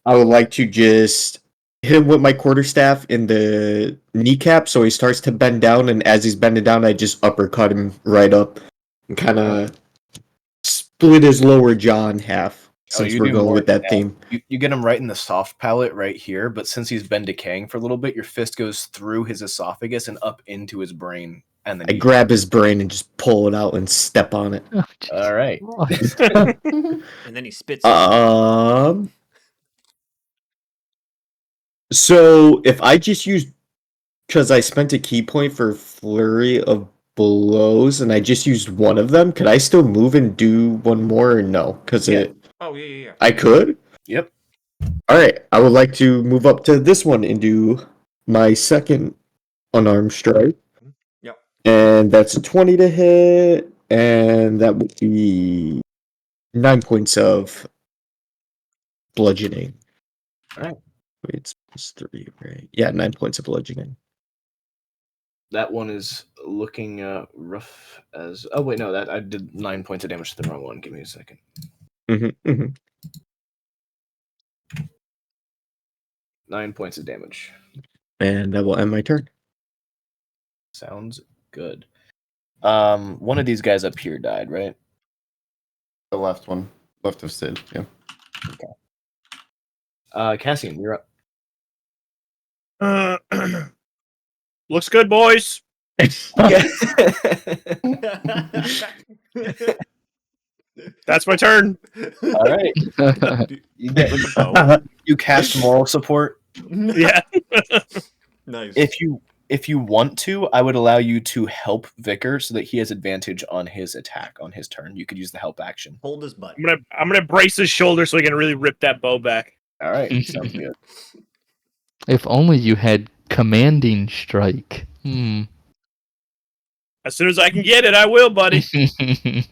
Speaker 7: I would like to just hit him with my quarterstaff in the kneecap so he starts to bend down, and as he's bending down, I just uppercut him right up and kind of split his lower jaw in half, since
Speaker 4: you
Speaker 7: we're
Speaker 4: do
Speaker 7: going
Speaker 4: more
Speaker 7: with
Speaker 4: than
Speaker 7: that theme.
Speaker 4: You get him right in the soft palate right here, but since he's been decaying for a little bit, your fist goes through his esophagus and up into his brain, and then
Speaker 7: I grab his brain and just pull it out and step on it.
Speaker 5: Oh,
Speaker 4: All right.
Speaker 5: Christ.
Speaker 2: And then he spits. it.
Speaker 7: So if I just use, because I spent a key point for Flurry of Blows and I just used one of them, could I still move and do one more or no? Because
Speaker 4: Yeah.
Speaker 2: Oh yeah.
Speaker 7: I could?
Speaker 4: Yep.
Speaker 7: Alright, I would like to move up to this one and do my second unarmed strike.
Speaker 2: Yep.
Speaker 7: And that's a 20 to hit, and that would be 9 points of bludgeoning.
Speaker 4: Alright.
Speaker 7: Wait, it's 3, right? Yeah, 9 points of bludgeoning.
Speaker 4: That one is looking rough as. Oh wait, no, that I did 9 points of damage to the wrong one. Give me a second.
Speaker 7: Mm-hmm.
Speaker 4: 9 points of damage.
Speaker 7: And that will end my turn.
Speaker 4: Sounds good. One of these guys up here died, right?
Speaker 3: The left one. Left of Sid, yeah.
Speaker 4: Cassian, you're up.
Speaker 1: Looks good, boys. That's my turn.
Speaker 4: All right. You get you cast moral support.
Speaker 1: Yeah.
Speaker 2: Nice.
Speaker 4: If you want to, I would allow you to help Vicar so that he has advantage on his attack on his turn. You could use the help action.
Speaker 2: Hold his butt.
Speaker 1: I'm gonna brace his shoulder so he can really rip that bow back.
Speaker 4: All right, sounds good.
Speaker 5: If only you had commanding strike.
Speaker 1: As soon as I can get it, I will, buddy.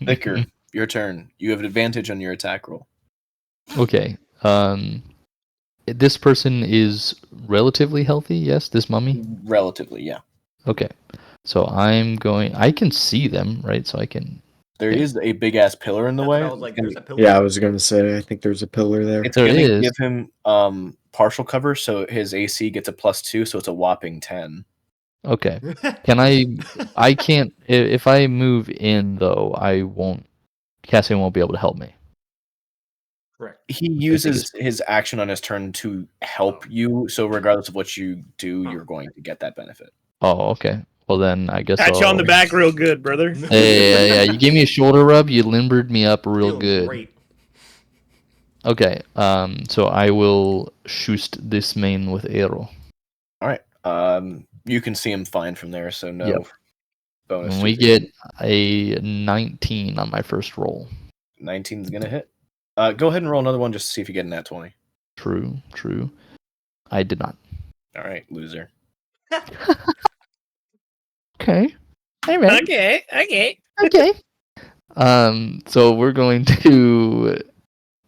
Speaker 4: Vicar, your turn. You have an advantage on your attack roll.
Speaker 5: Okay. This person is relatively healthy, yes? This mummy?
Speaker 4: Relatively, yeah.
Speaker 5: Okay. So I can see them, right? So I can...
Speaker 4: There is a big ass pillar in the
Speaker 2: That's
Speaker 4: way.
Speaker 2: what I was like, there's a pillar.
Speaker 7: Yeah, I was going to say, I think there's a pillar there.
Speaker 4: It's
Speaker 5: There
Speaker 4: going to
Speaker 5: is.
Speaker 4: give him partial cover, so his AC gets a +2, so it's a whopping 10.
Speaker 5: Okay. Can I can't... If I move in, though, Cassian won't be able to help me.
Speaker 2: Correct.
Speaker 4: He uses his action on his turn to help you, so regardless of what you do, you're going to get that benefit.
Speaker 5: Oh, okay. Well, then I guess
Speaker 1: Pat you on the back real good, brother.
Speaker 5: Yeah. You gave me a shoulder rub. You limbered me up real
Speaker 2: Feeling
Speaker 5: good.
Speaker 2: Great.
Speaker 5: Okay. So I will shoot this main with arrow.
Speaker 4: All right. You can see him fine from there, so no
Speaker 5: Yep.
Speaker 4: bonus.
Speaker 5: And we get a 19 on my first roll.
Speaker 4: 19's gonna hit. Go ahead and roll another one just to see if you get in that 20.
Speaker 5: True. I did not.
Speaker 4: All right, loser.
Speaker 5: Okay. All right.
Speaker 4: Okay.
Speaker 5: Okay. So we're going to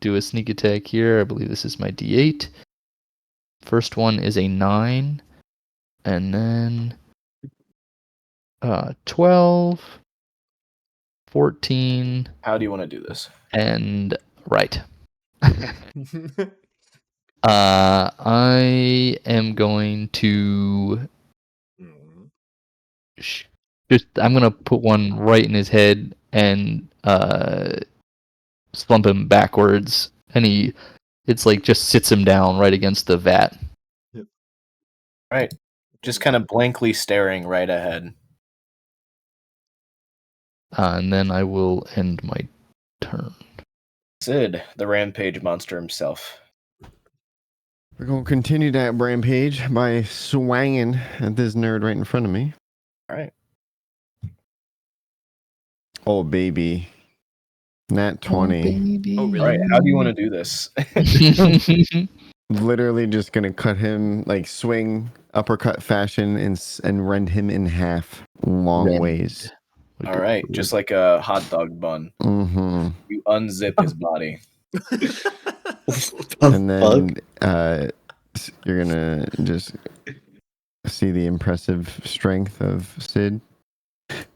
Speaker 5: do a sneak attack here. I believe this is my D8. First one is a 9, and then 12, 14,
Speaker 4: How do you want to do this?
Speaker 5: and right. I am going to I'm gonna put one right in his head and slump him backwards, and it's like just sits him down right against the vat.
Speaker 4: All right. Just kind of blankly staring right ahead.
Speaker 5: And then I will end my turn.
Speaker 4: Sid, the rampage monster himself.
Speaker 3: We're going to continue that rampage by swanging at this nerd right in front of me.
Speaker 4: All right.
Speaker 3: Oh, baby. Nat 20.
Speaker 5: baby.
Speaker 2: Oh, really?
Speaker 4: All right. How do you want to do this?
Speaker 3: Literally just going to cut him, like swing uppercut fashion and rend him in half long
Speaker 5: Rend.
Speaker 3: ways.
Speaker 4: All right. Just like a hot dog bun.
Speaker 3: Mm-hmm.
Speaker 4: You unzip his body.
Speaker 3: And then you're going to just see the impressive strength of Sid.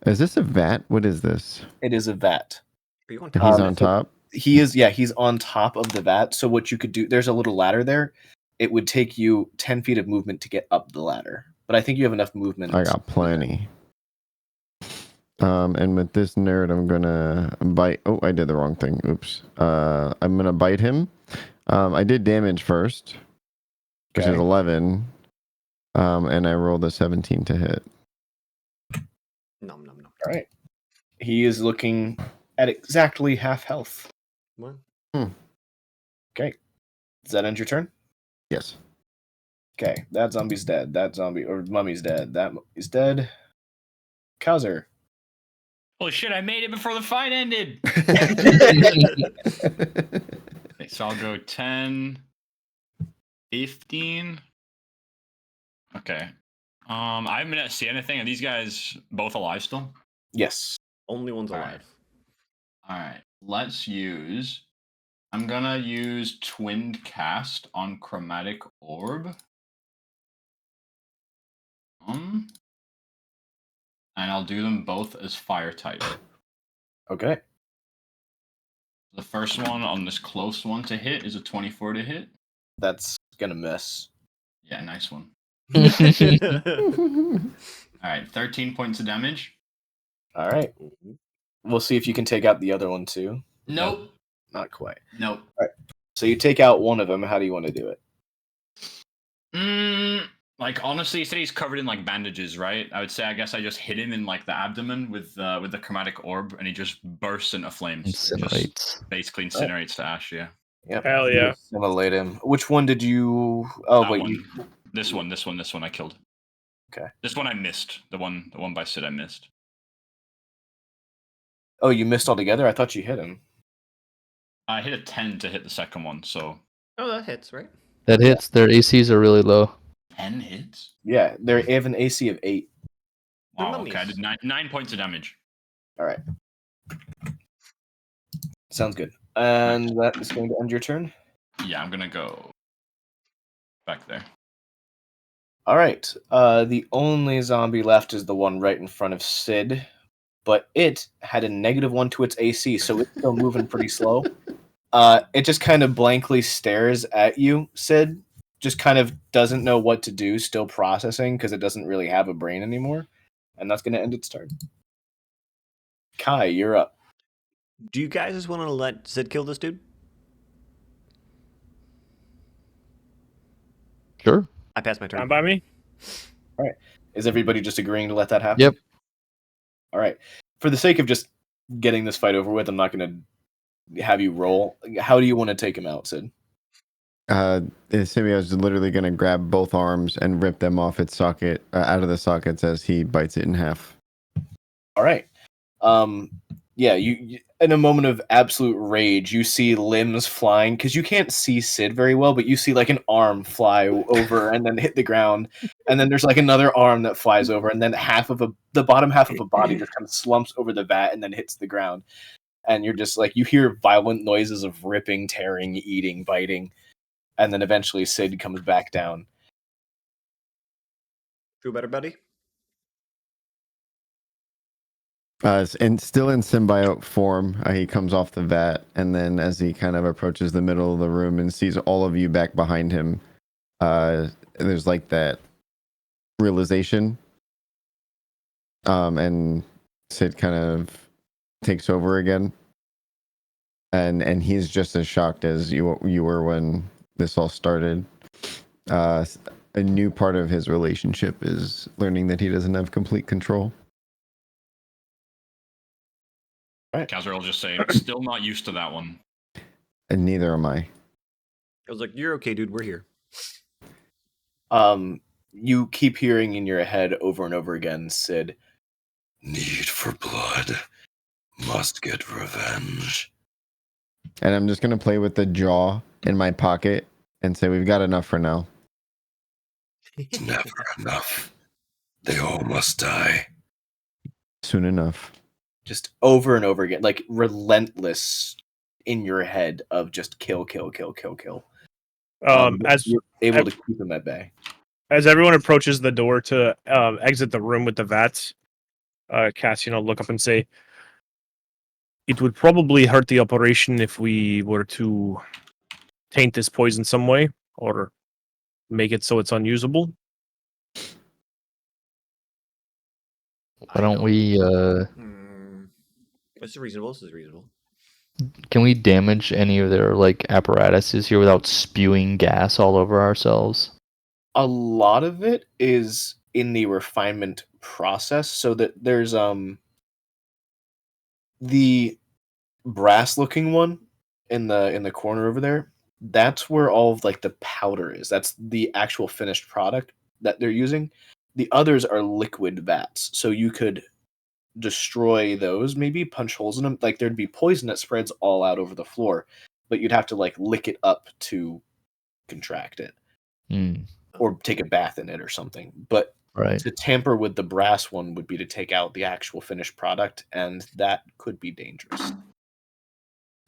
Speaker 3: Is this a vat? What is this?
Speaker 4: It is a vat.
Speaker 2: Are you on
Speaker 3: He's
Speaker 2: top?
Speaker 3: on top.
Speaker 4: He's on top of the vat. So what you could do, there's a little ladder there. It would take you 10 feet of movement to get up the ladder. But I think you have enough movement.
Speaker 3: I got plenty. And with this nerd, I'm gonna bite. Oh, I did the wrong thing. Oops. I'm gonna bite him. I did damage first, which is 11. And I rolled a 17 to hit.
Speaker 2: Nom nom nom.
Speaker 4: All right. He is looking at exactly half health.
Speaker 2: What?
Speaker 4: Okay. Does that end your turn?
Speaker 3: Yes.
Speaker 4: Okay. That zombie's dead. That zombie or mummy's dead. That is dead. Kaiser.
Speaker 6: Holy shit, I made it before the fight ended. Okay, so I'll go 10, 15. Okay. I haven't seen anything. Are these guys both alive still?
Speaker 4: Yes.
Speaker 2: Only one's
Speaker 6: All
Speaker 2: alive.
Speaker 6: All right. Let's use. I'm gonna use Twinned Cast on Chromatic Orb. And I'll do them both as fire type.
Speaker 4: Okay.
Speaker 6: The first one on this close one to hit is a 24 to hit.
Speaker 4: That's gonna miss.
Speaker 6: Yeah, nice one. All right, 13 points of damage.
Speaker 4: All right. We'll see if you can take out the other one too.
Speaker 6: Nope.
Speaker 4: Not quite.
Speaker 6: Nope.
Speaker 4: All right. So you take out one of them. How do you want to do it?
Speaker 6: Like honestly, you said he's covered in like bandages, right? I would say I guess I just hit him in like the abdomen with the chromatic orb, and he just bursts into flames. Just
Speaker 5: Incinerates.
Speaker 6: basically incinerates to ash. Yeah.
Speaker 4: Yep.
Speaker 9: Hell yeah.
Speaker 4: Assimilate him. Which one did you? Oh
Speaker 6: That
Speaker 4: wait.
Speaker 6: one. This one I killed.
Speaker 4: Okay.
Speaker 6: This one I missed. The one by Sid I missed.
Speaker 4: Oh, you missed altogether. I thought you hit him.
Speaker 6: I hit a 10 to hit the second one, so
Speaker 2: Oh, that hits, right?
Speaker 5: That hits. Their ACs are really low.
Speaker 6: 10 hits.
Speaker 4: Yeah, they have an AC of 8.
Speaker 2: They're
Speaker 6: Wow. Okay, I
Speaker 2: mummies.
Speaker 6: did 9 points of damage.
Speaker 4: All right. Sounds good. And that is going to end your turn.
Speaker 6: Yeah, I'm gonna go back there.
Speaker 4: All right. The only zombie left is the one right in front of Sid, but it had a -1 to its AC, so it's still moving pretty slow. It just kind of blankly stares at you, Sid. Just kind of doesn't know what to do, still processing because it doesn't really have a brain anymore. And that's going to end its turn. Kai, you're up.
Speaker 2: Do you guys just want to let Sid kill this dude?
Speaker 5: Sure.
Speaker 2: I passed my turn.
Speaker 9: Fine by me.
Speaker 4: Is everybody just agreeing to let that happen?
Speaker 5: Yep.
Speaker 4: All right. For the sake of just getting this fight over with, I'm not going to have you roll. How do you want to take him out, Sid?
Speaker 3: Symbiote's literally going to grab both arms and rip them off its socket, out of the sockets as he bites it in half.
Speaker 4: All right. Yeah, you in a moment of absolute rage, you see limbs flying because you can't see Sid very well, but you see like an arm fly over and then hit the ground, and then there's like another arm that flies over, and then the bottom half of a body just kind of slumps over the vat and then hits the ground, and you're just like you hear violent noises of ripping, tearing, eating, biting, and then eventually Sid comes back down.
Speaker 2: Feel better, buddy?
Speaker 3: And still in symbiote form, he comes off the vat, and then as he kind of approaches the middle of the room and sees all of you back behind him, there's like that realization, and Sid kind of takes over again, and he's just as shocked as you were when this all started. A new part of his relationship is learning that he doesn't have complete control.
Speaker 6: Right. Kazra will just say, still not used to that one.
Speaker 3: And neither am I.
Speaker 2: I was like, you're okay, dude. We're here.
Speaker 4: You keep hearing in your head over and over again, Sid, need for blood, must get revenge.
Speaker 3: And I'm just going to play with the jaw in my pocket and say, we've got enough for now.
Speaker 4: It's never enough. They all must die.
Speaker 3: Soon enough.
Speaker 4: Just over and over again, like relentless in your head of just kill.
Speaker 1: As
Speaker 4: you're able to keep them at bay.
Speaker 1: As everyone approaches the door to exit the room with the vats, Cassian will look up and say, it would probably hurt the operation if we were to taint this poison some way, or make it so it's unusable.
Speaker 5: Why don't we,
Speaker 2: This is reasonable.
Speaker 5: can we damage any of their, like, apparatuses here without spewing gas all over ourselves?
Speaker 4: A lot of it is in the refinement process, so that there's the brass looking one in the corner over there. That's where all of like the powder is. That's the actual finished product that they're using. The others are liquid vats, so you could destroy those, maybe punch holes in them. Like there'd be poison that spreads all out over the floor, but you'd have to like lick it up to contract it. Or take a bath in it or something. But to tamper with the brass one would be to take out the actual finished product, and that could be dangerous.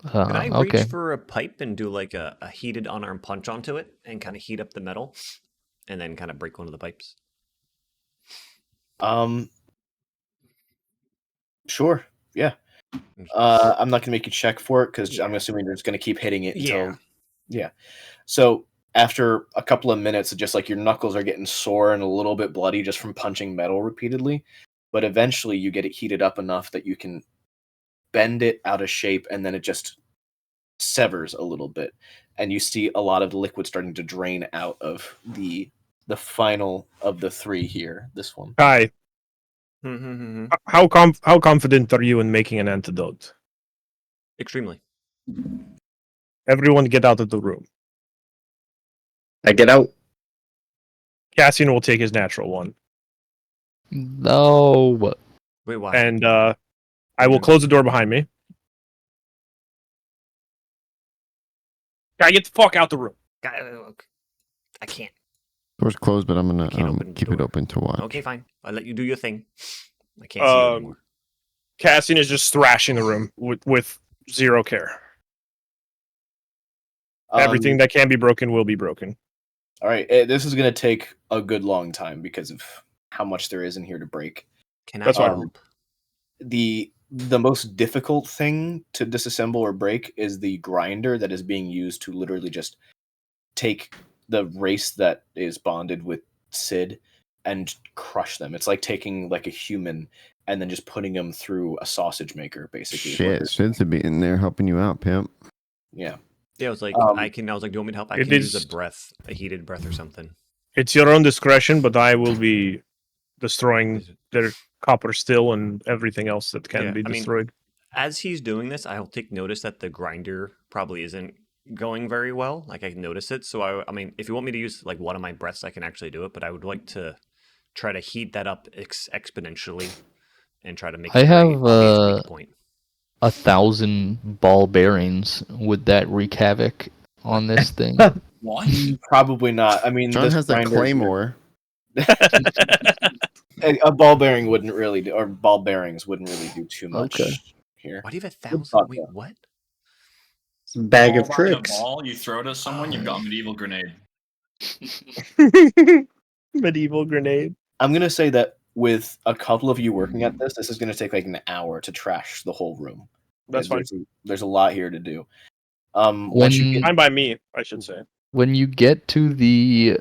Speaker 2: Could I reach for a pipe and do like a heated unarmed punch onto it and kind of heat up the metal and then kind of break one of the pipes?
Speaker 4: Sure. Yeah. I'm not going to make you check for it because I'm assuming you're just going to keep hitting it until... Yeah. So after a couple of minutes, just like your knuckles are getting sore and a little bit bloody just from punching metal repeatedly, but eventually you get it heated up enough that you can bend it out of shape, and then it just severs a little bit, and you see a lot of the liquid starting to drain out of the final of the three here. This one.
Speaker 1: Hi. How confident are you in making an antidote?
Speaker 2: Extremely.
Speaker 1: Everyone get out of the room.
Speaker 7: I get out.
Speaker 1: Cassian will take his natural one.
Speaker 5: No.
Speaker 2: Wait, why?
Speaker 1: And I will close the door behind me. Guy, get the fuck out the room.
Speaker 2: I can't.
Speaker 3: Door's closed, but I'm gonna keep it open to watch.
Speaker 2: Okay, fine. I'll let you do your thing. I can't see you anymore.
Speaker 1: Cassian is just thrashing the room with zero care. Everything that can be broken will be broken.
Speaker 4: All right, this is going to take a good long time because of how much there is in here to break.
Speaker 2: Can I help?
Speaker 4: The most difficult thing to disassemble or break is the grinder that is being used to literally just take the race that is bonded with Sid and crush them. It's like taking like a human and then just putting them through a sausage maker, basically.
Speaker 3: Shit, Sid's a bit in there helping you out, pimp.
Speaker 4: Yeah.
Speaker 2: Yeah, I was like, do you want me to help? I can use a heated breath or something.
Speaker 1: It's your own discretion, but I will be destroying their copper still and everything else that can be destroyed.
Speaker 2: As he's doing this, I'll take notice that the grinder probably isn't going very well. Like I can notice it. So I mean, if you want me to use like one of my breaths, I can actually do it. But I would like to try to heat that up exponentially and try to make.
Speaker 5: I have
Speaker 2: point.
Speaker 5: 1,000 ball bearings, would that wreak havoc on this thing?
Speaker 6: What?
Speaker 4: Probably not. I mean,
Speaker 3: John
Speaker 4: this
Speaker 3: has a
Speaker 4: grinder-
Speaker 3: claymore.
Speaker 4: A ball bearing wouldn't really do, or ball bearings wouldn't really do too much
Speaker 5: Okay.
Speaker 4: here.
Speaker 2: Why do you have
Speaker 4: Good
Speaker 2: 1,000?
Speaker 4: thought,
Speaker 2: Wait,
Speaker 4: though.
Speaker 2: what?
Speaker 7: Bag of
Speaker 6: Ball back in a
Speaker 7: tricks.
Speaker 6: ball, you throw it at someone, you've got a medieval grenade.
Speaker 1: Medieval grenade.
Speaker 4: I'm gonna say that with a couple of you working at this is gonna take like an hour to trash the whole room.
Speaker 1: That's fine.
Speaker 4: There's a lot here to do.
Speaker 5: When
Speaker 4: Once you get,
Speaker 1: Fine by me, I should say.
Speaker 5: when you get to the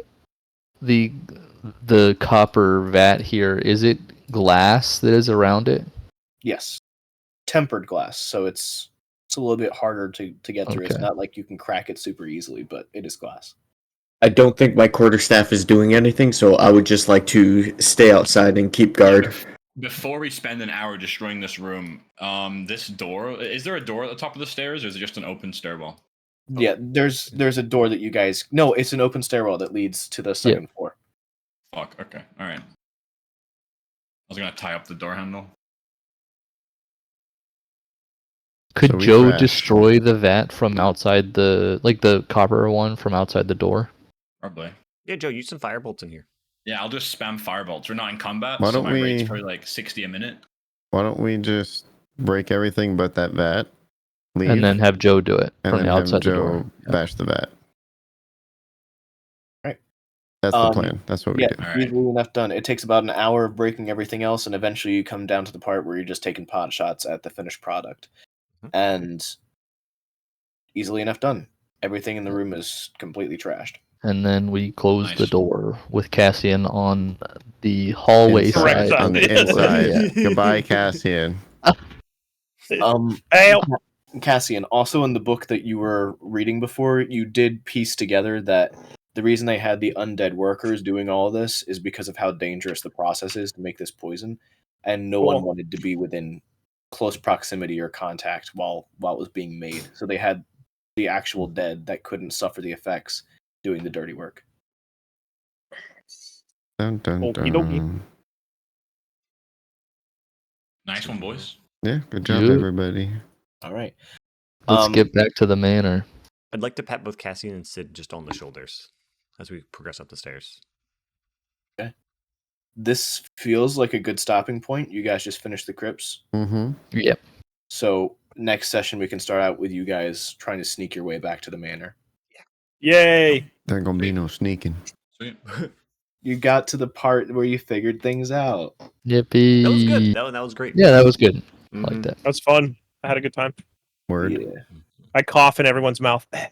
Speaker 5: copper vat here, is it glass that is around it?
Speaker 4: yes, tempered glass, so it's a little bit harder to get through. It's
Speaker 5: Okay.
Speaker 4: not like you can crack it super easily, but it is glass.
Speaker 7: I don't think my quarterstaff is doing anything, so I would just like to stay outside and keep guard.
Speaker 6: Before we spend an hour destroying this room, this door, is there a door at the top of the stairs, or is it just an open stairwell?
Speaker 4: Yeah, there's a door that you guys. No, it's an open stairwell that leads to the second floor.
Speaker 6: Fuck, okay, alright. I was gonna tie up the door handle.
Speaker 5: Could
Speaker 3: So we
Speaker 5: Joe
Speaker 3: trash.
Speaker 5: destroy the vat from outside the copper one from outside the door?
Speaker 6: Probably.
Speaker 2: Yeah, Joe, use some firebolts in here.
Speaker 6: Yeah, I'll just spam firebolts. We're not in combat,
Speaker 3: Why
Speaker 6: so
Speaker 3: don't
Speaker 6: my rate's
Speaker 3: we-
Speaker 6: probably like 60 a minute.
Speaker 3: Why don't we just break everything but that vat? Leave,
Speaker 5: And then have Joe do it
Speaker 3: and
Speaker 5: from
Speaker 3: then
Speaker 5: the
Speaker 3: have
Speaker 5: outside the
Speaker 3: Joe
Speaker 5: door. Yeah.
Speaker 3: bash the vat.
Speaker 4: Right.
Speaker 3: That's the plan. That's what we
Speaker 4: Yeah,
Speaker 3: do.
Speaker 6: Alright.
Speaker 4: easily enough done. It takes about an hour of breaking everything else, and eventually you come down to the part where you're just taking pot shots at the finished product. And easily enough done. Everything in the room is completely trashed.
Speaker 5: And then we close the
Speaker 6: Nice.
Speaker 5: door with Cassian on the hallway
Speaker 3: Inside,
Speaker 1: Correct
Speaker 5: side.
Speaker 3: on the
Speaker 1: side.
Speaker 3: inside.
Speaker 5: Yeah.
Speaker 3: Goodbye, Cassian.
Speaker 1: Hey,
Speaker 4: Cassian, also in the book that you were reading before, you did piece together that the reason they had the undead workers doing all this is because of how dangerous the process is to make this poison, and no one
Speaker 1: Cool.
Speaker 4: wanted to be within close proximity or contact while it was being made. So they had the actual dead that couldn't suffer the effects doing the dirty work.
Speaker 3: Dun, dun,
Speaker 1: Okie dokie.
Speaker 3: dun.
Speaker 6: Nice one, boys.
Speaker 3: Yeah, good job,
Speaker 5: Yeah.
Speaker 3: everybody.
Speaker 4: All right.
Speaker 5: Let's get back to the manor.
Speaker 2: I'd like to pat both Cassian and Sid just on the shoulders as we progress up the stairs.
Speaker 4: This feels like a good stopping point. You guys just finished the crypts.
Speaker 3: Mm-hmm.
Speaker 5: Yep.
Speaker 4: So next session we can start out with you guys trying to sneak your way back to the manor.
Speaker 1: yay!
Speaker 3: There ain't gonna be no sneaking.
Speaker 6: Sweet.
Speaker 4: You got to the part where you figured things out.
Speaker 5: Yippee.
Speaker 2: That was good. That was great.
Speaker 5: Yeah, that was good. I
Speaker 2: Mhm.
Speaker 5: like that.
Speaker 1: That was fun. I had a good time.
Speaker 3: Word.
Speaker 4: Yeah.
Speaker 1: I cough in everyone's mouth.
Speaker 7: I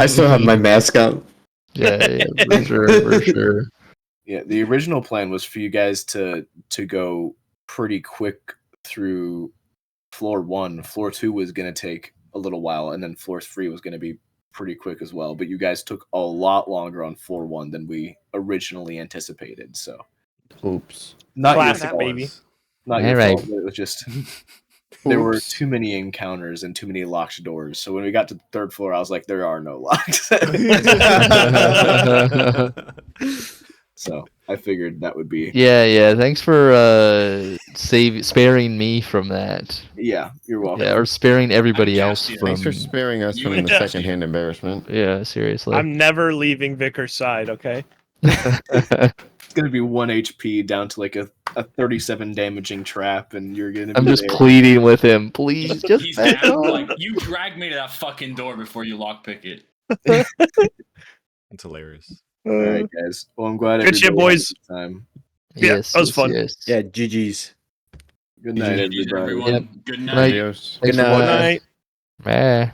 Speaker 7: still have my mask on.
Speaker 5: Yeah, for sure, for sure.
Speaker 4: Yeah, the original plan was for you guys to go pretty quick through floor 1. Floor 2 was going to take a little while, and then floor 3 was going to be pretty quick as well. But you guys took a lot longer on floor 1 than we originally anticipated. So
Speaker 3: Oops.
Speaker 4: not your
Speaker 1: Classic,
Speaker 4: fault.
Speaker 1: baby.
Speaker 4: Not your
Speaker 5: All right.
Speaker 4: fault. But it was just there were
Speaker 3: Oops.
Speaker 4: too many encounters and too many locked doors. So when we got to the 3rd floor, I was like, there are no locks. So I figured that would be
Speaker 5: Yeah. Thanks for sparing me from that.
Speaker 4: yeah. You're welcome.
Speaker 5: Yeah, or sparing everybody
Speaker 6: I'm
Speaker 5: else
Speaker 6: Cassian.
Speaker 5: from.
Speaker 3: Thanks for sparing us
Speaker 6: You
Speaker 3: from
Speaker 6: and
Speaker 3: the
Speaker 6: Cassian.
Speaker 3: secondhand embarrassment.
Speaker 5: Yeah, seriously.
Speaker 1: I'm never leaving Vicar's side. Okay.
Speaker 4: It's gonna be 1 HP down to like a 37 damaging trap, and you're gonna.
Speaker 5: I'm
Speaker 4: be
Speaker 5: just
Speaker 4: there.
Speaker 5: pleading with him. Please, just
Speaker 6: He's
Speaker 5: back
Speaker 6: down,
Speaker 5: off.
Speaker 6: like, you dragged me to that fucking door before you lockpick it.
Speaker 2: It's hilarious.
Speaker 4: All right, guys. Well, I'm glad.
Speaker 1: Good shit,
Speaker 4: everybody had a
Speaker 1: boys.
Speaker 4: good Time.
Speaker 1: Yeah,
Speaker 5: Yes,
Speaker 1: that was
Speaker 5: yes,
Speaker 1: fun.
Speaker 5: yes.
Speaker 7: Yeah, GG's.
Speaker 4: Good night,
Speaker 6: GG's,
Speaker 4: everybody.
Speaker 6: everyone.
Speaker 5: Yep.
Speaker 6: Good
Speaker 5: night.
Speaker 6: night.
Speaker 3: Adios.
Speaker 5: Thanks
Speaker 7: Good
Speaker 5: for
Speaker 7: night.
Speaker 1: Good
Speaker 5: watching.
Speaker 1: night.
Speaker 5: Bye.